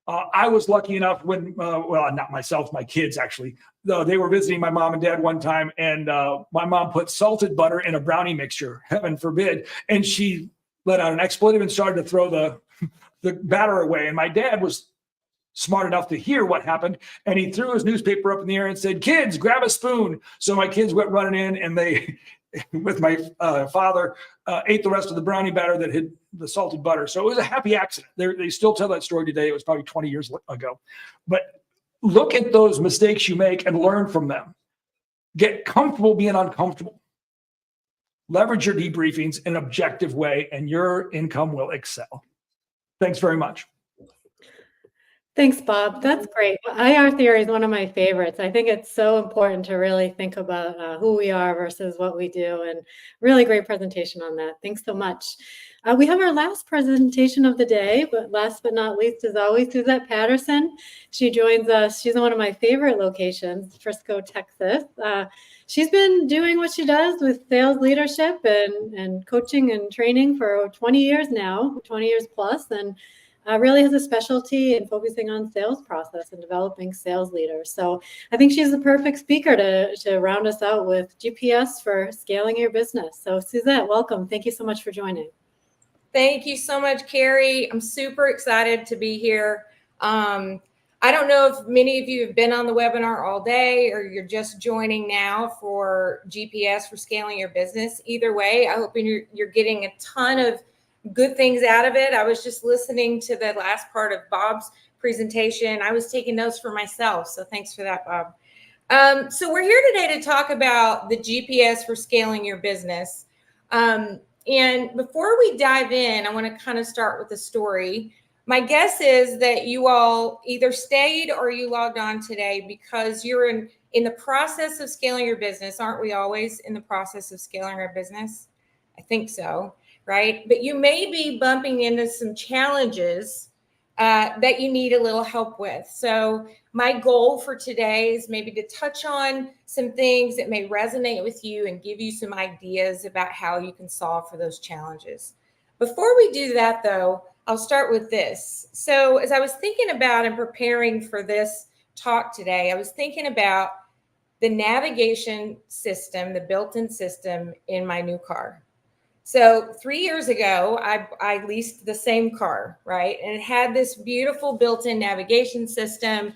I was lucky enough when, well, not myself, my kids actually, they were visiting my mom and dad one time, and my mom put salted butter in a brownie mixture, heaven forbid, and she let out an expletive and started to throw the batter away. And my dad was smart enough to hear what happened, and he threw his newspaper up in the air and said, kids, grab a spoon. So my kids went running in, and they, with my father, ate the rest of the brownie batter that had the salted butter. So it was a happy accident. They still tell that story today. It was probably 20 years ago. But look at those mistakes you make and learn from them. Get comfortable being uncomfortable. Leverage your debriefings in an objective way, and your income will excel. Thanks very much. Thanks, Bob. That's great. IR theory is one of my favorites. I think it's so important to really think about who we are versus what we do, and really great presentation on that. Thanks so much. We have our last presentation of the day, but last but not least, as always, Suzette Patterson. She joins us. She's in one of my favorite locations, Frisco, Texas. She's been doing what she does with sales leadership and coaching and training for 20 years now, 20 years plus, and really has a specialty in focusing on sales process and developing sales leaders. So I think she's the perfect speaker to round us out with GPS for scaling your business. So Suzette, welcome. Thank you so much for joining. Thank you so much, Carrie. I'm super excited to be here. I don't know if many of you have been on the webinar all day or you're just joining now for GPS for scaling your business. Either way, I hope you're getting a ton of good things out of it. I was just listening to the last part of Bob's presentation. I was taking notes for myself. So thanks for that, Bob. So we're here today to talk about the GPS for scaling your business. And before we dive in, I want to kind of start with a story. My guess is that you all either stayed or you logged on today because you're in the process of scaling your business. Aren't we always in the process of scaling our business? I think so. Right? But you may be bumping into some challenges that you need a little help with. So my goal for today is maybe to touch on some things that may resonate with you and give you some ideas about how you can solve for those challenges. Before we do that, though, I'll start with this. So as I was thinking about and preparing for this talk today, I was thinking about the navigation system, the built-in system in my new car. So 3 years ago, I leased the same car, right? And it had this beautiful built-in navigation system.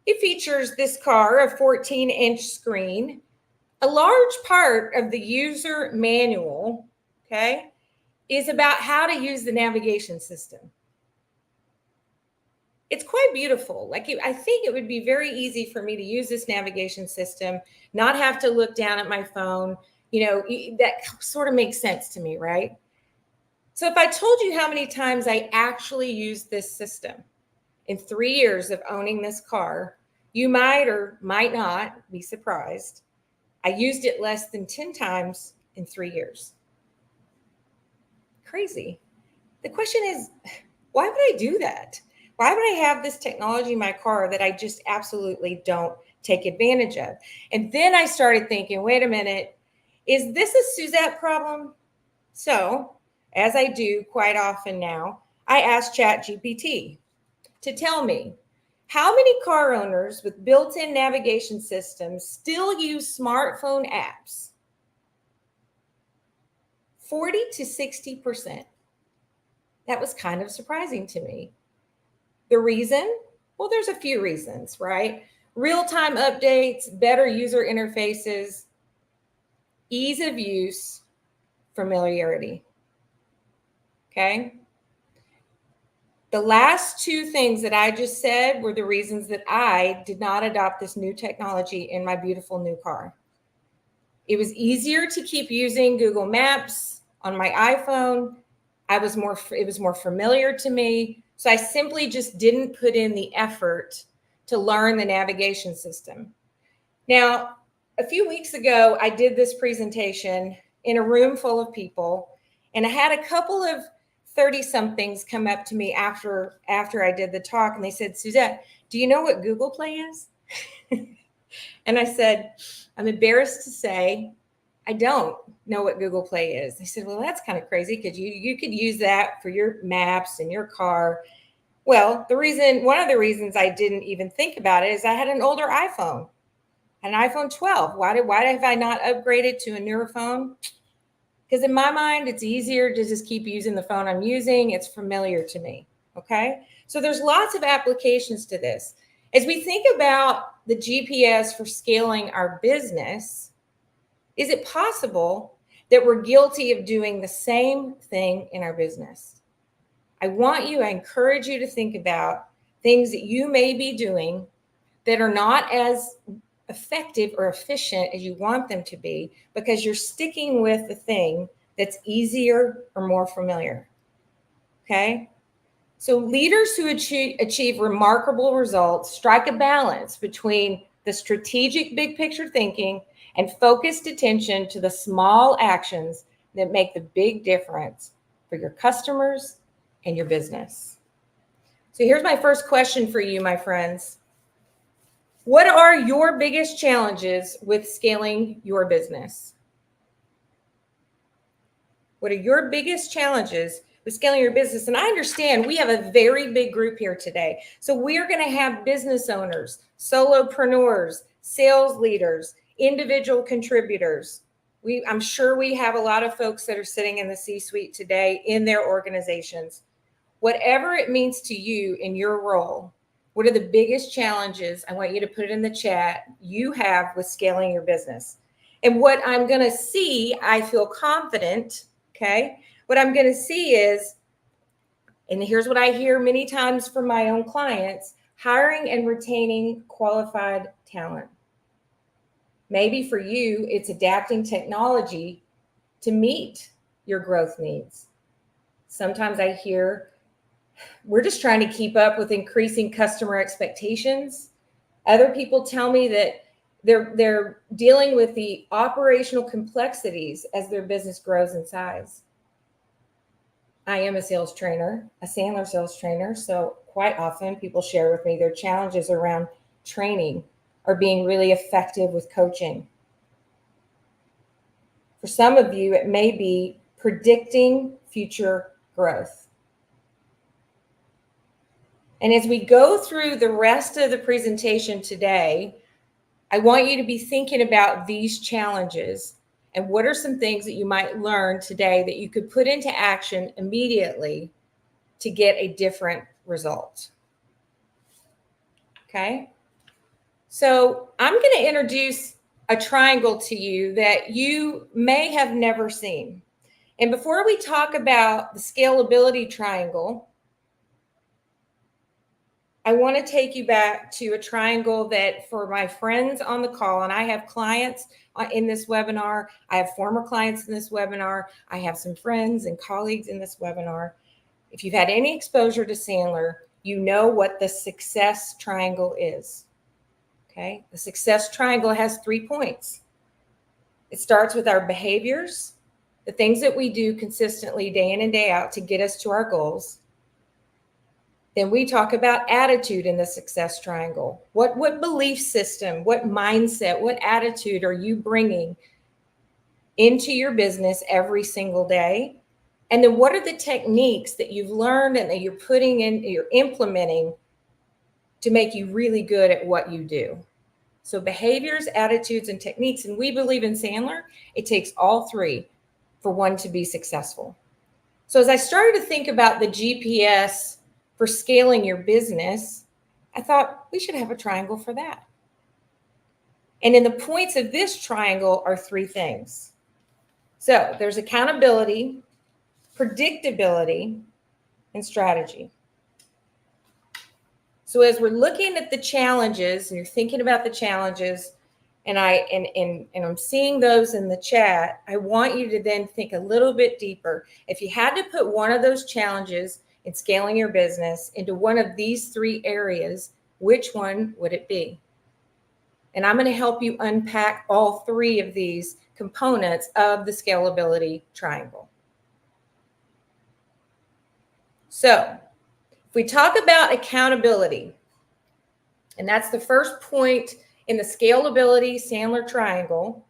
It features this car, a 14-inch screen. A large part of the user manual, okay, is about how to use the navigation system. It's quite beautiful. I think it would be very easy for me to use this navigation system, not have to look down at my phone. You know, that sort of makes sense to me, right? So if I told you how many times I actually used this system in 3 years of owning this car, you might or might not be surprised. I used it less than 10 times in 3 years. Crazy. The question is, why would I do that? Why would I have this technology in my car that I just absolutely don't take advantage of? And then I started thinking, wait a minute, is this a Suzette problem? So, as I do quite often now, I asked ChatGPT to tell me, How many car owners with built-in navigation systems still use smartphone apps? 40 to 60%. That was kind of surprising to me. The reason? Well, there's a few reasons, right? Real-time updates, better user interfaces, ease of use, familiarity. Okay? The last two things that I just said were the reasons that I did not adopt this new technology in my beautiful new car. It was easier to keep using Google Maps on my iPhone. It was more familiar to me. So I simply just didn't put in the effort to learn the navigation system. Now, a few weeks ago, I did this presentation in a room full of people, and I had a couple of 30-somethings come up to me after I did the talk, and they said, Suzette, do you know what Google Play is? And I said, I'm embarrassed to say, I don't know what Google Play is. They said, well, that's kind of crazy because you could use that for your maps and your car. Well, one of the reasons I didn't even think about it is I had an older iPhone, an iPhone 12. Why have I not upgraded to a newer phone? Because in my mind, it's easier to just keep using the phone I'm using. It's familiar to me, okay? So there's lots of applications to this. As we think about the GPS for scaling our business, is it possible that we're guilty of doing the same thing in our business? I encourage you to think about things that you may be doing that are not as effective or efficient as you want them to be because you're sticking with the thing that's easier or more familiar. Okay? So leaders who achieve remarkable results strike a balance between the strategic big picture thinking and focused attention to the small actions that make the big difference for your customers and your business. So here's my first question for you, my friends. What are your biggest challenges with scaling your business? What are your biggest challenges with scaling your business? And I understand we have a very big group here today. So we're going to have business owners, solopreneurs, sales leaders, individual contributors. I'm sure we have a lot of folks that are sitting in the C-suite today in their organizations. Whatever it means to you in your role, what are the biggest challenges? I want you to put it in the chat you have with scaling your business. And what I'm going to see, I feel confident, okay? What I'm going to see is, and here's what I hear many times from my own clients, hiring and retaining qualified talent. Maybe for you, it's adapting technology to meet your growth needs. Sometimes I hear, we're just trying to keep up with increasing customer expectations. Other people tell me that they're dealing with the operational complexities as their business grows in size. I am a sales trainer, a Sandler sales trainer. So quite often people share with me their challenges around training or being really effective with coaching. For some of you, it may be predicting future growth. And as we go through the rest of the presentation today, I want you to be thinking about these challenges and what are some things that you might learn today that you could put into action immediately to get a different result. Okay? So I'm going to introduce a triangle to you that you may have never seen. And before we talk about the scalability triangle, I want to take you back to a triangle that for my friends on the call, and I have clients in this webinar, I have former clients in this webinar, I have some friends and colleagues in this webinar. If you've had any exposure to Sandler, you know what the success triangle is. Okay, the success triangle has 3 points. It starts with our behaviors, the things that we do consistently day in and day out to get us to our goals. Then we talk about attitude in the success triangle. What belief system, what mindset, what attitude are you bringing into your business every single day? And then what are the techniques that you've learned and that you're putting in, you're implementing to make you really good at what you do. So behaviors, attitudes, and techniques. And we believe in Sandler, it takes all three for one to be successful. So as I started to think about the GPS for scaling your business, I thought we should have a triangle for that. And in the points of this triangle are three things. So there's accountability, predictability, and strategy. So as we're looking at the challenges and you're thinking about the challenges, and I'm seeing those in the chat, I want you to then think a little bit deeper. If you had to put one of those challenges in scaling your business into one of these three areas, which one would it be? And I'm going to help you unpack all three of these components of the scalability triangle. So if we talk about accountability, and that's the first point in the scalability Sandler triangle,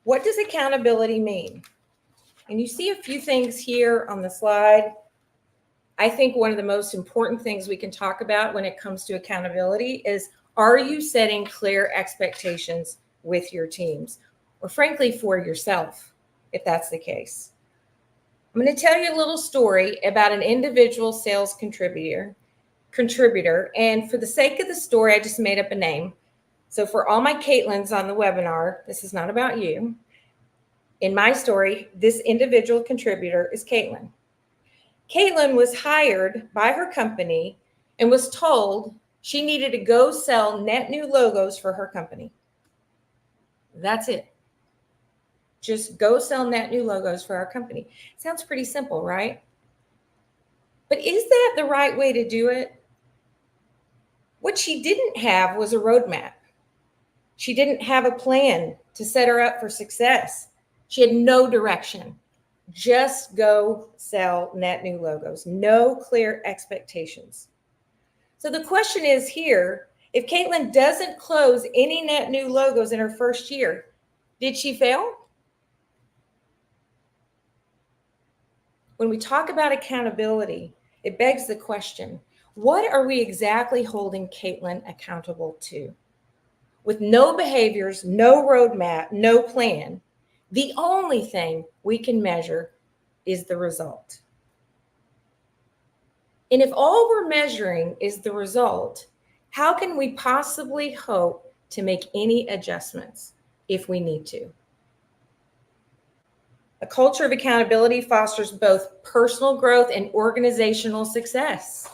what does accountability mean? And you see a few things here on the slide. I think one of the most important things we can talk about when it comes to accountability is, are you setting clear expectations with your teams, or frankly for yourself, if that's the case? I'm going to tell you a little story about an individual sales contributor. And for the sake of the story, I just made up a name. So for all my Caitlins on the webinar, this is not about you. In my story, this individual contributor is Caitlin. Caitlin was hired by her company and was told she needed to go sell net new logos for her company. That's it. Just go sell net new logos for our company. Sounds pretty simple, right? But is that the right way to do it? What she didn't have was a roadmap. She didn't have a plan to set her up for success. She had no direction. Just go sell net new logos. No clear expectations. So the question is here, if Caitlin doesn't close any net new logos in her first year, did she fail? When we talk about accountability, it begs the question, what are we exactly holding Caitlin accountable to? With no behaviors, no roadmap, no plan, the only thing we can measure is the result. And if all we're measuring is the result, how can we possibly hope to make any adjustments if we need to? A culture of accountability fosters both personal growth and organizational success.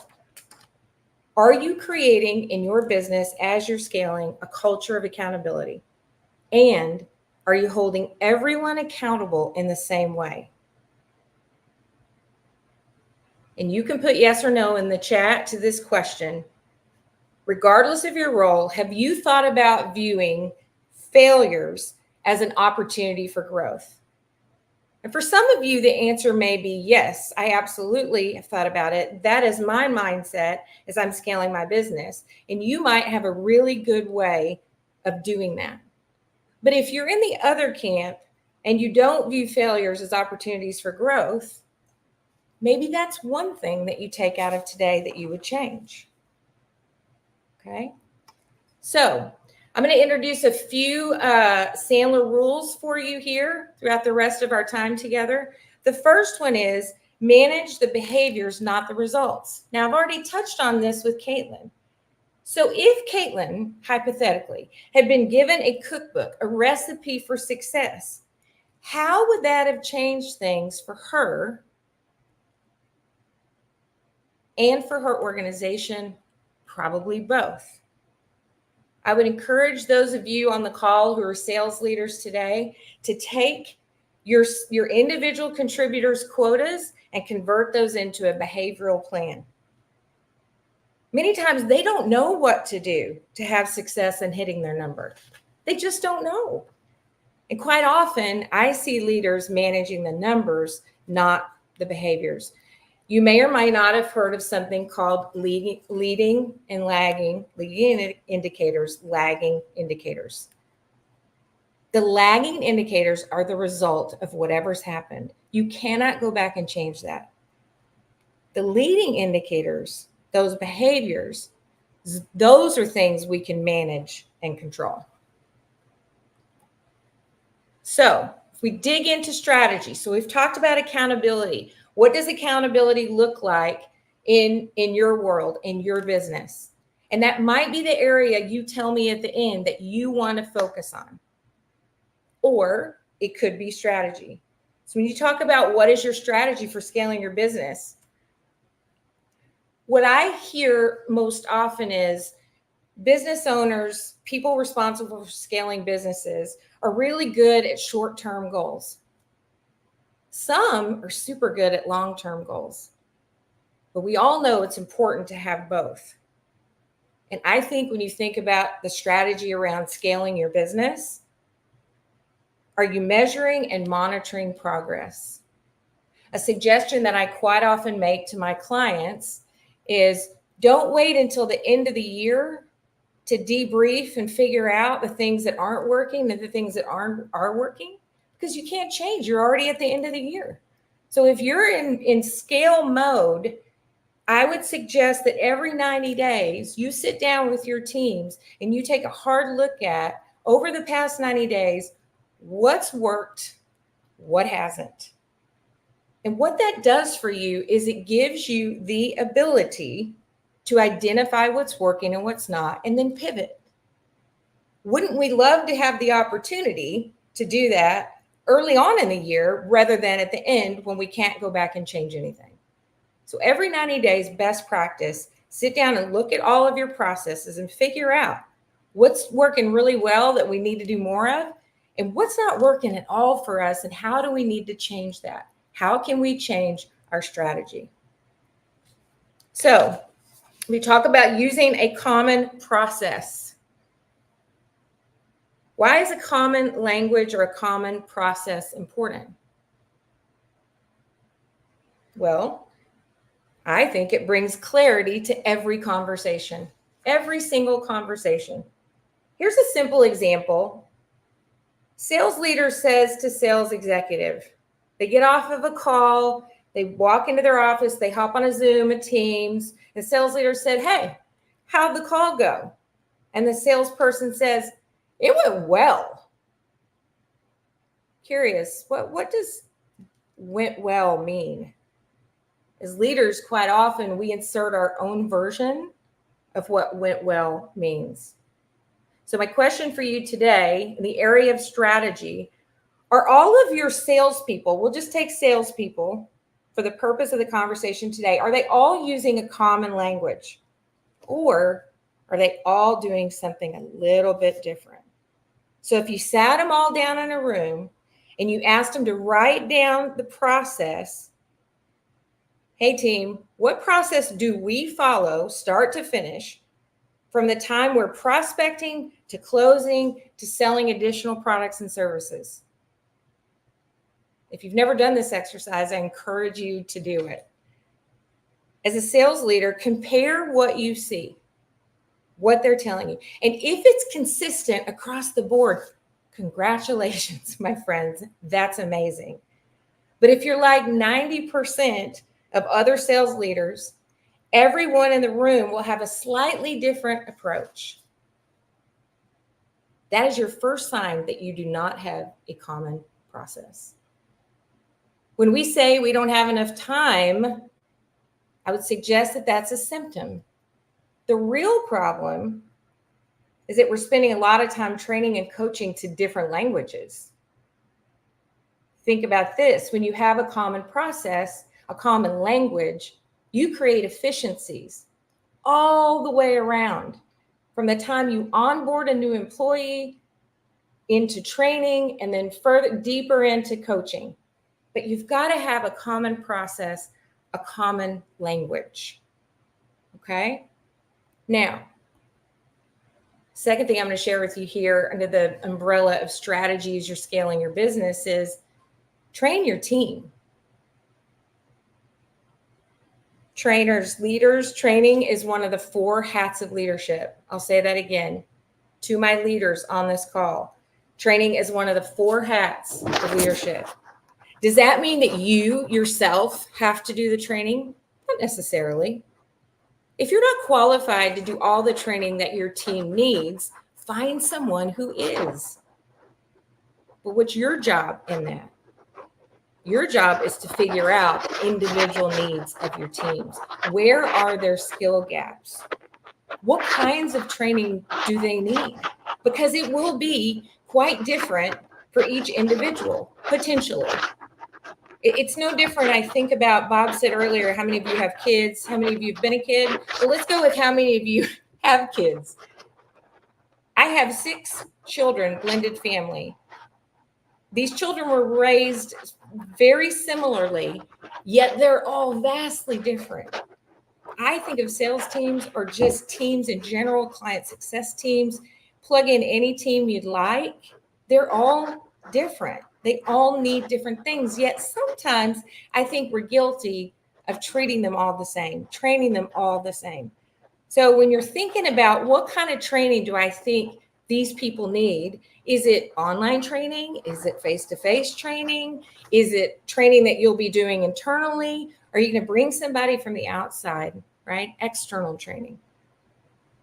Are you creating in your business as you're scaling a culture of accountability? And are you holding everyone accountable in the same way? And you can put yes or no in the chat to this question. Regardless of your role, have you thought about viewing failures as an opportunity for growth? And for some of you, the answer may be yes, I absolutely have thought about it. That is my mindset as I'm scaling my business. And you might have a really good way of doing that. But if you're in the other camp and you don't view failures as opportunities for growth, maybe that's one thing that you take out of today that you would change. Okay. So I'm going to introduce a few Sandler rules for you here throughout the rest of our time together. The first one is manage the behaviors, not the results. Now, I've already touched on this with Caitlin. So if Caitlin, hypothetically, had been given a cookbook, a recipe for success, how would that have changed things for her and for her organization? Probably both. I would encourage those of you on the call who are sales leaders today to take your individual contributors' quotas and convert those into a behavioral plan. Many times they don't know what to do to have success in hitting their number. They just don't know. And quite often I see leaders managing the numbers, not the behaviors. You may or may not have heard of something called leading and lagging, leading indicators, lagging indicators. The lagging indicators are the result of whatever's happened. You cannot go back and change that. The leading indicators, those behaviors, Those are things we can manage and control. So if we dig into strategy, so we've talked about accountability. What does accountability look like in your world, in your business? And that might be the area you tell me at the end that you want to focus on. Or it could be strategy. So when you talk about what is your strategy for scaling your business, what I hear most often is business owners, people responsible for scaling businesses, are really good at short-term goals. Some are super good at long-term goals. But we all know it's important to have both. And I think when you think about the strategy around scaling your business, are you measuring and monitoring progress? A suggestion that I quite often make to my clients is don't wait until the end of the year to debrief and figure out the things that aren't working and the things that are working, because you can't change. You're already at the end of the year. So if you're in scale mode, I would suggest that every 90 days, you sit down with your teams and you take a hard look at, over the past 90 days, what's worked, what hasn't. And what that does for you is it gives you the ability to identify what's working and what's not, and then pivot. Wouldn't we love to have the opportunity to do that early on in the year rather than at the end when we can't go back and change anything? So every 90 days, best practice, sit down and look at all of your processes and figure out what's working really well that we need to do more of, and what's not working at all for us, and how do we need to change that? How can we change our strategy? So we talk about using a common process. Why is a common language or a common process important? Well, I think it brings clarity to every conversation, every single conversation. Here's a simple example. Sales leader says to sales executive, they get off of a call, they walk into their office, they hop on a Zoom, a Teams, and sales leader said, hey, how'd the call go? And the salesperson says, it went well. Curious, what does went well mean? As leaders, quite often we insert our own version of what went well means. So my question for you today in the area of strategy, are all of your salespeople, we'll just take salespeople for the purpose of the conversation today, are they all using a common language? Or are they all doing something a little bit different? So if you sat them all down in a room and you asked them to write down the process, hey team, what process do we follow start to finish from the time we're prospecting to closing to selling additional products and services? If you've never done this exercise, I encourage you to do it. As a sales leader, compare what you see, what they're telling you. And if it's consistent across the board, congratulations, my friends, that's amazing. But if you're like 90% of other sales leaders, everyone in the room will have a slightly different approach. That is your first sign that you do not have a common process. When we say we don't have enough time, I would suggest that that's a symptom. The real problem is that we're spending a lot of time training and coaching to different languages. Think about this. When you have a common process, a common language, you create efficiencies all the way around, from the time you onboard a new employee into training and then further deeper into coaching. But you've got to have a common process, a common language. Okay? Now, second thing I'm going to share with you here under the umbrella of strategies you're scaling your business is train your team. Trainers, leaders, training is one of the 4 hats of leadership. I'll say that again to my leaders on this call. Training is one of the 4 hats of leadership. Does that mean that you yourself have to do the training? Not necessarily. If you're not qualified to do all the training that your team needs, find someone who is. But what's your job in that? Your job is to figure out individual needs of your teams. Where are their skill gaps? What kinds of training do they need? Because it will be quite different for each individual, potentially. It's no different. I think about, Bob said earlier, how many of you have kids? How many of you have been a kid? Well, let's go with how many of you have kids. I have 6 children, blended family. These children were raised very similarly, yet they're all vastly different. I think of sales teams or just teams in general, client success teams. Plug in any team you'd like. They're all different. They all need different things. Yet sometimes I think we're guilty of treating them all the same, training them all the same. So when you're thinking about what kind of training do I think these people need, is it online training? Is it face-to-face training? Is it training that you'll be doing internally? Are you going to bring somebody from the outside, right? External training.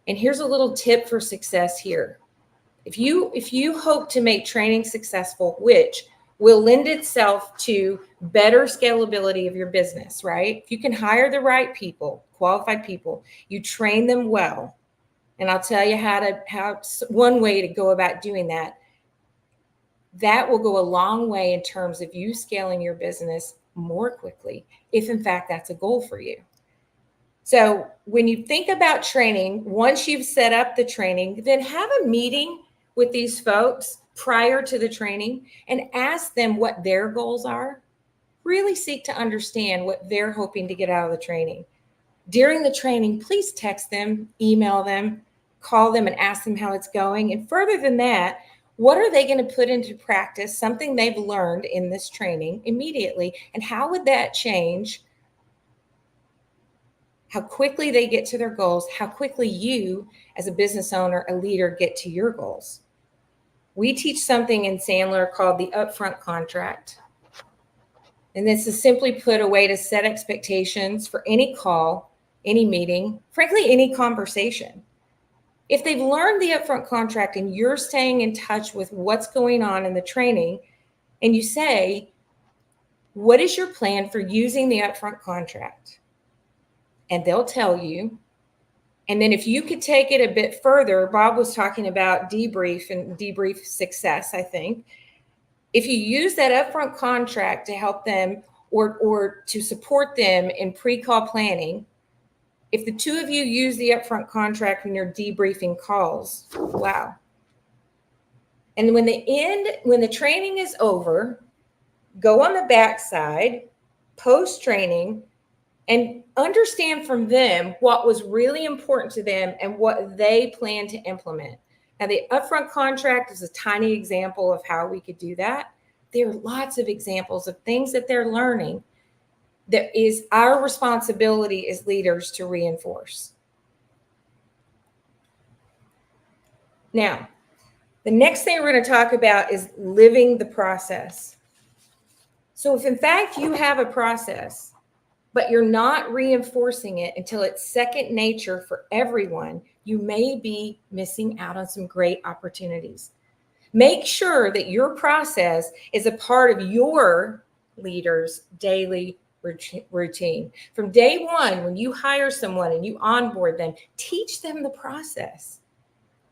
And here's a little tip for success here. If you hope to make training successful, which will lend itself to better scalability of your business, right? If you can hire the right people, qualified people, you train them well. And I'll tell you how one way to go about doing that. That will go a long way in terms of you scaling your business more quickly, if in fact that's a goal for you. So when you think about training, once you've set up the training, then have a meeting with these folks prior to the training and ask them what their goals are. Really seek to understand what they're hoping to get out of the training. During the training, please text them, email them, call them and ask them how it's going. And further than that, what are they going to put into practice, something they've learned in this training immediately? And how would that change how quickly they get to their goals, how quickly you as a business owner, a leader, get to your goals? We teach something in Sandler called the upfront contract. And this is simply put a way to set expectations for any call, any meeting, frankly, any conversation. If they've learned the upfront contract and you're staying in touch with what's going on in the training, and you say, what is your plan for using the upfront contract? And they'll tell you. And then if you could take it a bit further, Bob was talking about debrief and debrief success, I think. If you use that upfront contract to help them or to support them in pre-call planning, if the two of you use the upfront contract when you're debriefing calls, wow. And when the training is over, go on the backside, post-training, and understand from them what was really important to them and what they plan to implement. Now, the upfront contract is a tiny example of how we could do that. There are lots of examples of things that they're learning that is our responsibility as leaders to reinforce. Now, the next thing we're going to talk about is living the process. So if in fact you have a process, but you're not reinforcing it until it's second nature for everyone, you may be missing out on some great opportunities. Make sure that your process is a part of your leader's daily routine. From day one, when you hire someone and you onboard them, teach them the process.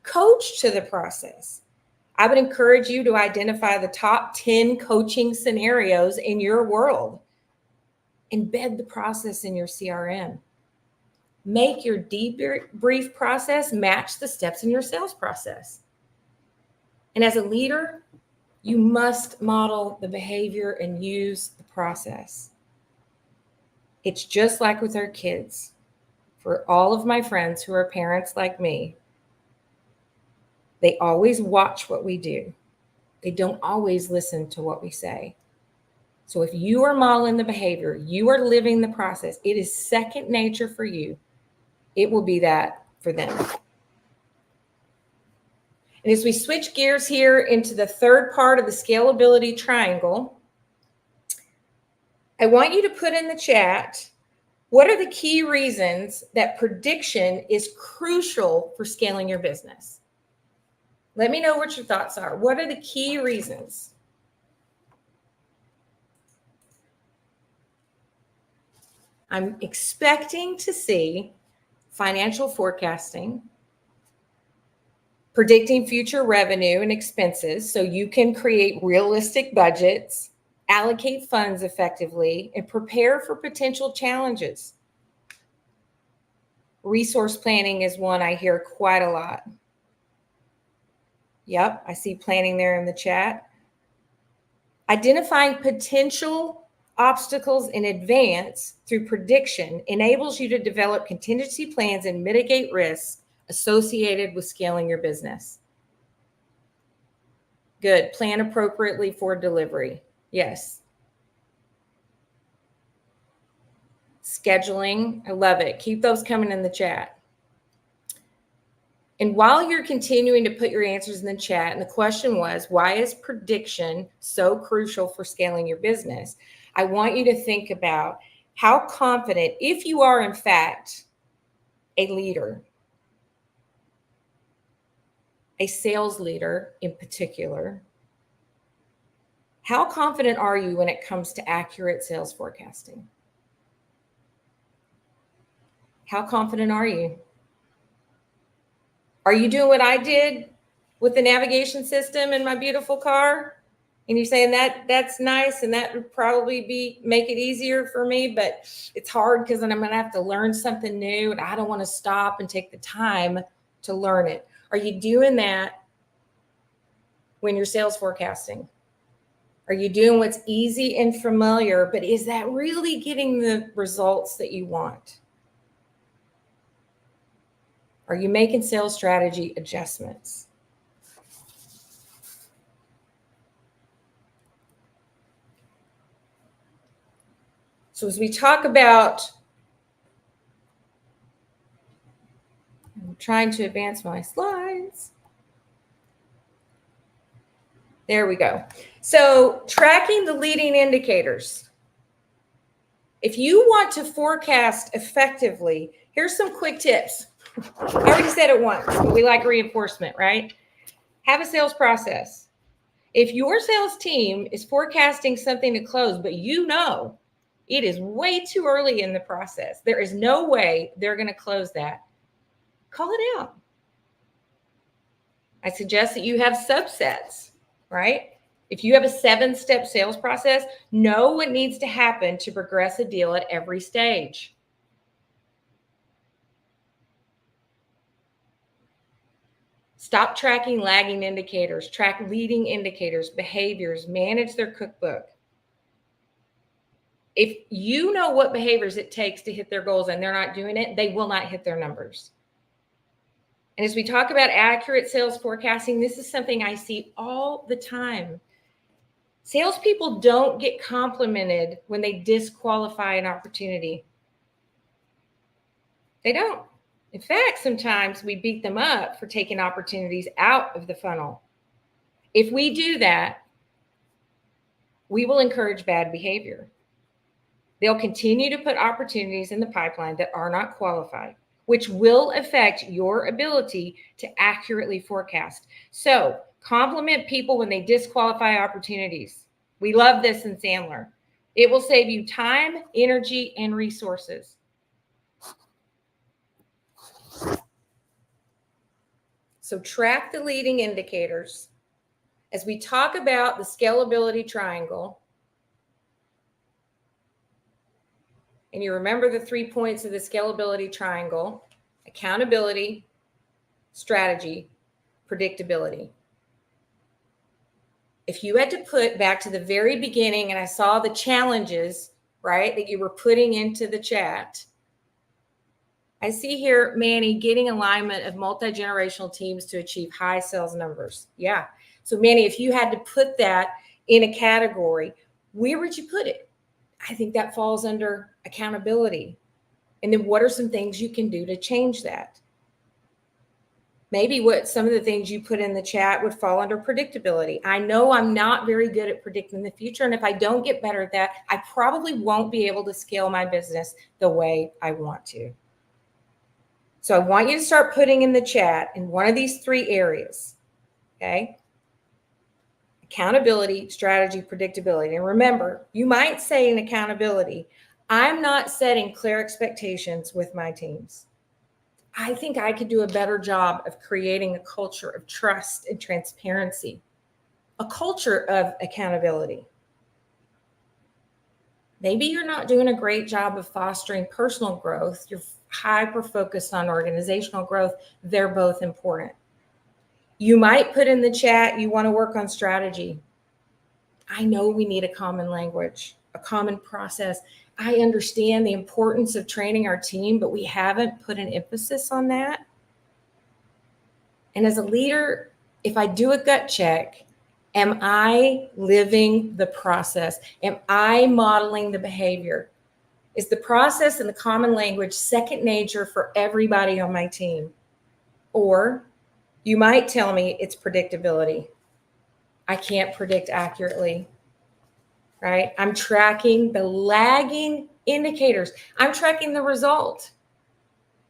Coach to the process. I would encourage you to identify the top 10 coaching scenarios in your world. Embed the process in your CRM. Make your debrief process match the steps in your sales process. And as a leader, you must model the behavior and use the process. It's just like with our kids. For all of my friends who are parents like me, they always watch what we do. They don't always listen to what we say. So if you are modeling the behavior, you are living the process, it is second nature for you. It will be that for them. And as we switch gears here into the third part of the scalability triangle, I want you to put in the chat What are the key reasons that prediction is crucial for scaling your business? Let me know what your thoughts are. What are the key reasons? I'm expecting to see financial forecasting, predicting future revenue and expenses so you can create realistic budgets, allocate funds effectively, and prepare for potential challenges. Resource planning is one I hear quite a lot. Yep, I see planning there in the chat. Identifying potential obstacles in advance through prediction enables you to develop contingency plans and mitigate risks associated with scaling your business. Good. Plan appropriately for delivery. Yes. Scheduling. I love it. Keep those coming in the chat. And while you're continuing to put your answers in the chat, and the question was, why is prediction so crucial for scaling your business? I want you to think about how confident, if you are in fact a leader, a sales leader in particular, how confident are you when it comes to accurate sales forecasting? How confident are you? Are you doing what I did with the navigation system in my beautiful car? And you're saying that's nice and that would probably make it easier for me, but it's hard because then I'm going to have to learn something new and I don't want to stop and take the time to learn it. Are you doing that when you're sales forecasting? Are you doing what's easy and familiar, but is that really getting the results that you want? Are you making sales strategy adjustments? So as we talk about, I'm trying to advance my slides. There we go. So tracking the leading indicators. If you want to forecast effectively, here's some quick tips. I already said it once, but we like reinforcement, right? Have a sales process. If your sales team is forecasting something to close, but you know it is way too early in the process, there is no way they're going to close that, call it out. I suggest that you have subsets, right? If you have a 7-step sales process, know what needs to happen to progress a deal at every stage. Stop tracking lagging indicators, track leading indicators, behaviors, manage their cookbook. If you know what behaviors it takes to hit their goals and they're not doing it, they will not hit their numbers. And as we talk about accurate sales forecasting, this is something I see all the time. Salespeople don't get complimented when they disqualify an opportunity. They don't. In fact, sometimes we beat them up for taking opportunities out of the funnel. If we do that, we will encourage bad behavior. They'll continue to put opportunities in the pipeline that are not qualified, which will affect your ability to accurately forecast. So compliment people when they disqualify opportunities. We love this in Sandler. It will save you time, energy, and resources. So track the leading indicators. As we talk about the scalability triangle, and you remember the 3 points of the scalability triangle: accountability, strategy, predictability. If you had to put back to the very beginning, and I saw the challenges, right, that you were putting into the chat, I see here, Manny, getting alignment of multi-generational teams to achieve high sales numbers. Yeah. So Manny, if you had to put that in a category, where would you put it? I think that falls under accountability. And then what are some things you can do to change that? Maybe what some of the things you put in the chat would fall under predictability. I know I'm not very good at predicting the future. And if I don't get better at that, I probably won't be able to scale my business the way I want to. So I want you to start putting in the chat in one of these three areas, okay? Accountability, strategy, predictability. And remember, you might say in accountability, I'm not setting clear expectations with my teams. I think I could do a better job of creating a culture of trust and transparency, a culture of accountability. Maybe you're not doing a great job of fostering personal growth. You're hyper focused on organizational growth. They're both important. You might put in the chat, you want to work on strategy. I know we need a common language, a common process. I understand the importance of training our team, but we haven't put an emphasis on that. And as a leader, if I do a gut check, am I living the process? Am I modeling the behavior? Is the process and the common language second nature for everybody on my team? Or you might tell me it's predictability. I can't predict accurately. Right? I'm tracking the lagging indicators. I'm tracking the result.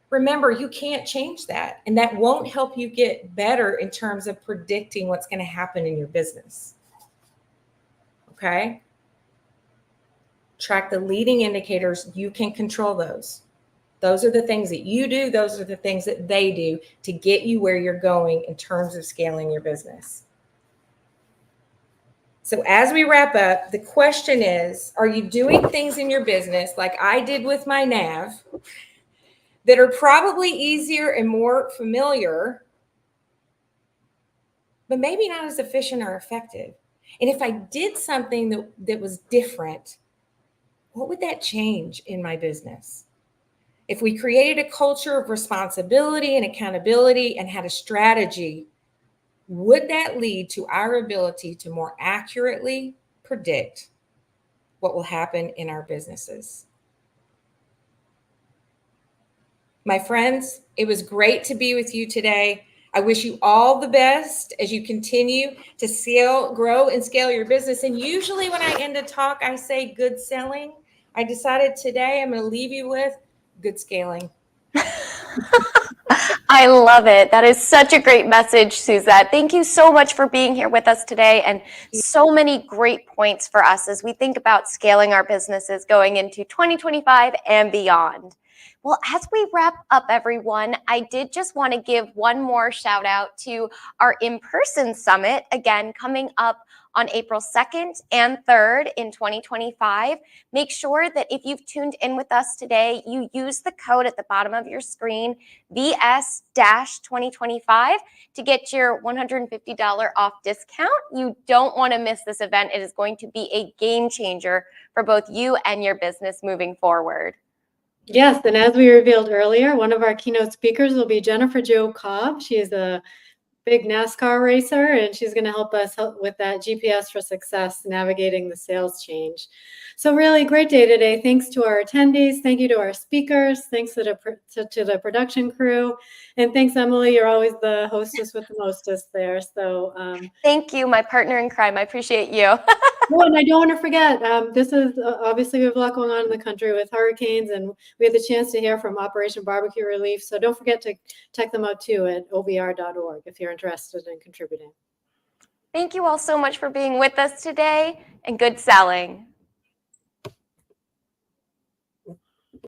Remember, you can't change that. And that won't help you get better in terms of predicting what's going to happen in your business. Okay? Track the leading indicators. You can control those. Those are the things that you do. Those are the things that they do to get you where you're going in terms of scaling your business. So as we wrap up, the question is, are you doing things in your business like I did with my NAV that are probably easier and more familiar, but maybe not as efficient or effective? And if I did something that was different, what would that change in my business? If we created a culture of responsibility and accountability and had a strategy, would that lead to our ability to more accurately predict what will happen in our businesses? My friends, it was great to be with you today. I wish you all the best as you continue to scale, grow, and scale your business. And usually when I end a talk, I say good selling. I decided today I'm going to leave you with good scaling. I love it. That is such a great message, Suzette. Thank you so much for being here with us today, and so many great points for us as we think about scaling our businesses going into 2025 and beyond. Well, as we wrap up, everyone, I did just want to give one more shout out to our in-person summit, again, coming up on April 2nd and 3rd in 2025. Make sure that if you've tuned in with us today, you use the code at the bottom of your screen, VS-2025, to get your $150 off discount. You don't want to miss this event. It is going to be a game changer for both you and your business moving forward. Yes, and as we revealed earlier, one of our keynote speakers will be Jennifer Jo Cobb. She is a big NASCAR racer, and she's going to help us with that GPS for success, navigating the sales change. So really great day today. Thanks to our attendees. Thank you to our speakers. Thanks to the production crew. And thanks, Emily. You're always the hostess with the mostest there. So thank you, my partner in crime. I appreciate you. Oh, and I don't want to forget, this is obviously we have a lot going on in the country with hurricanes, and we had the chance to hear from Operation Barbecue Relief. So don't forget to check them out too at obr.org if you're interested in contributing. Thank you all so much for being with us today, and good selling.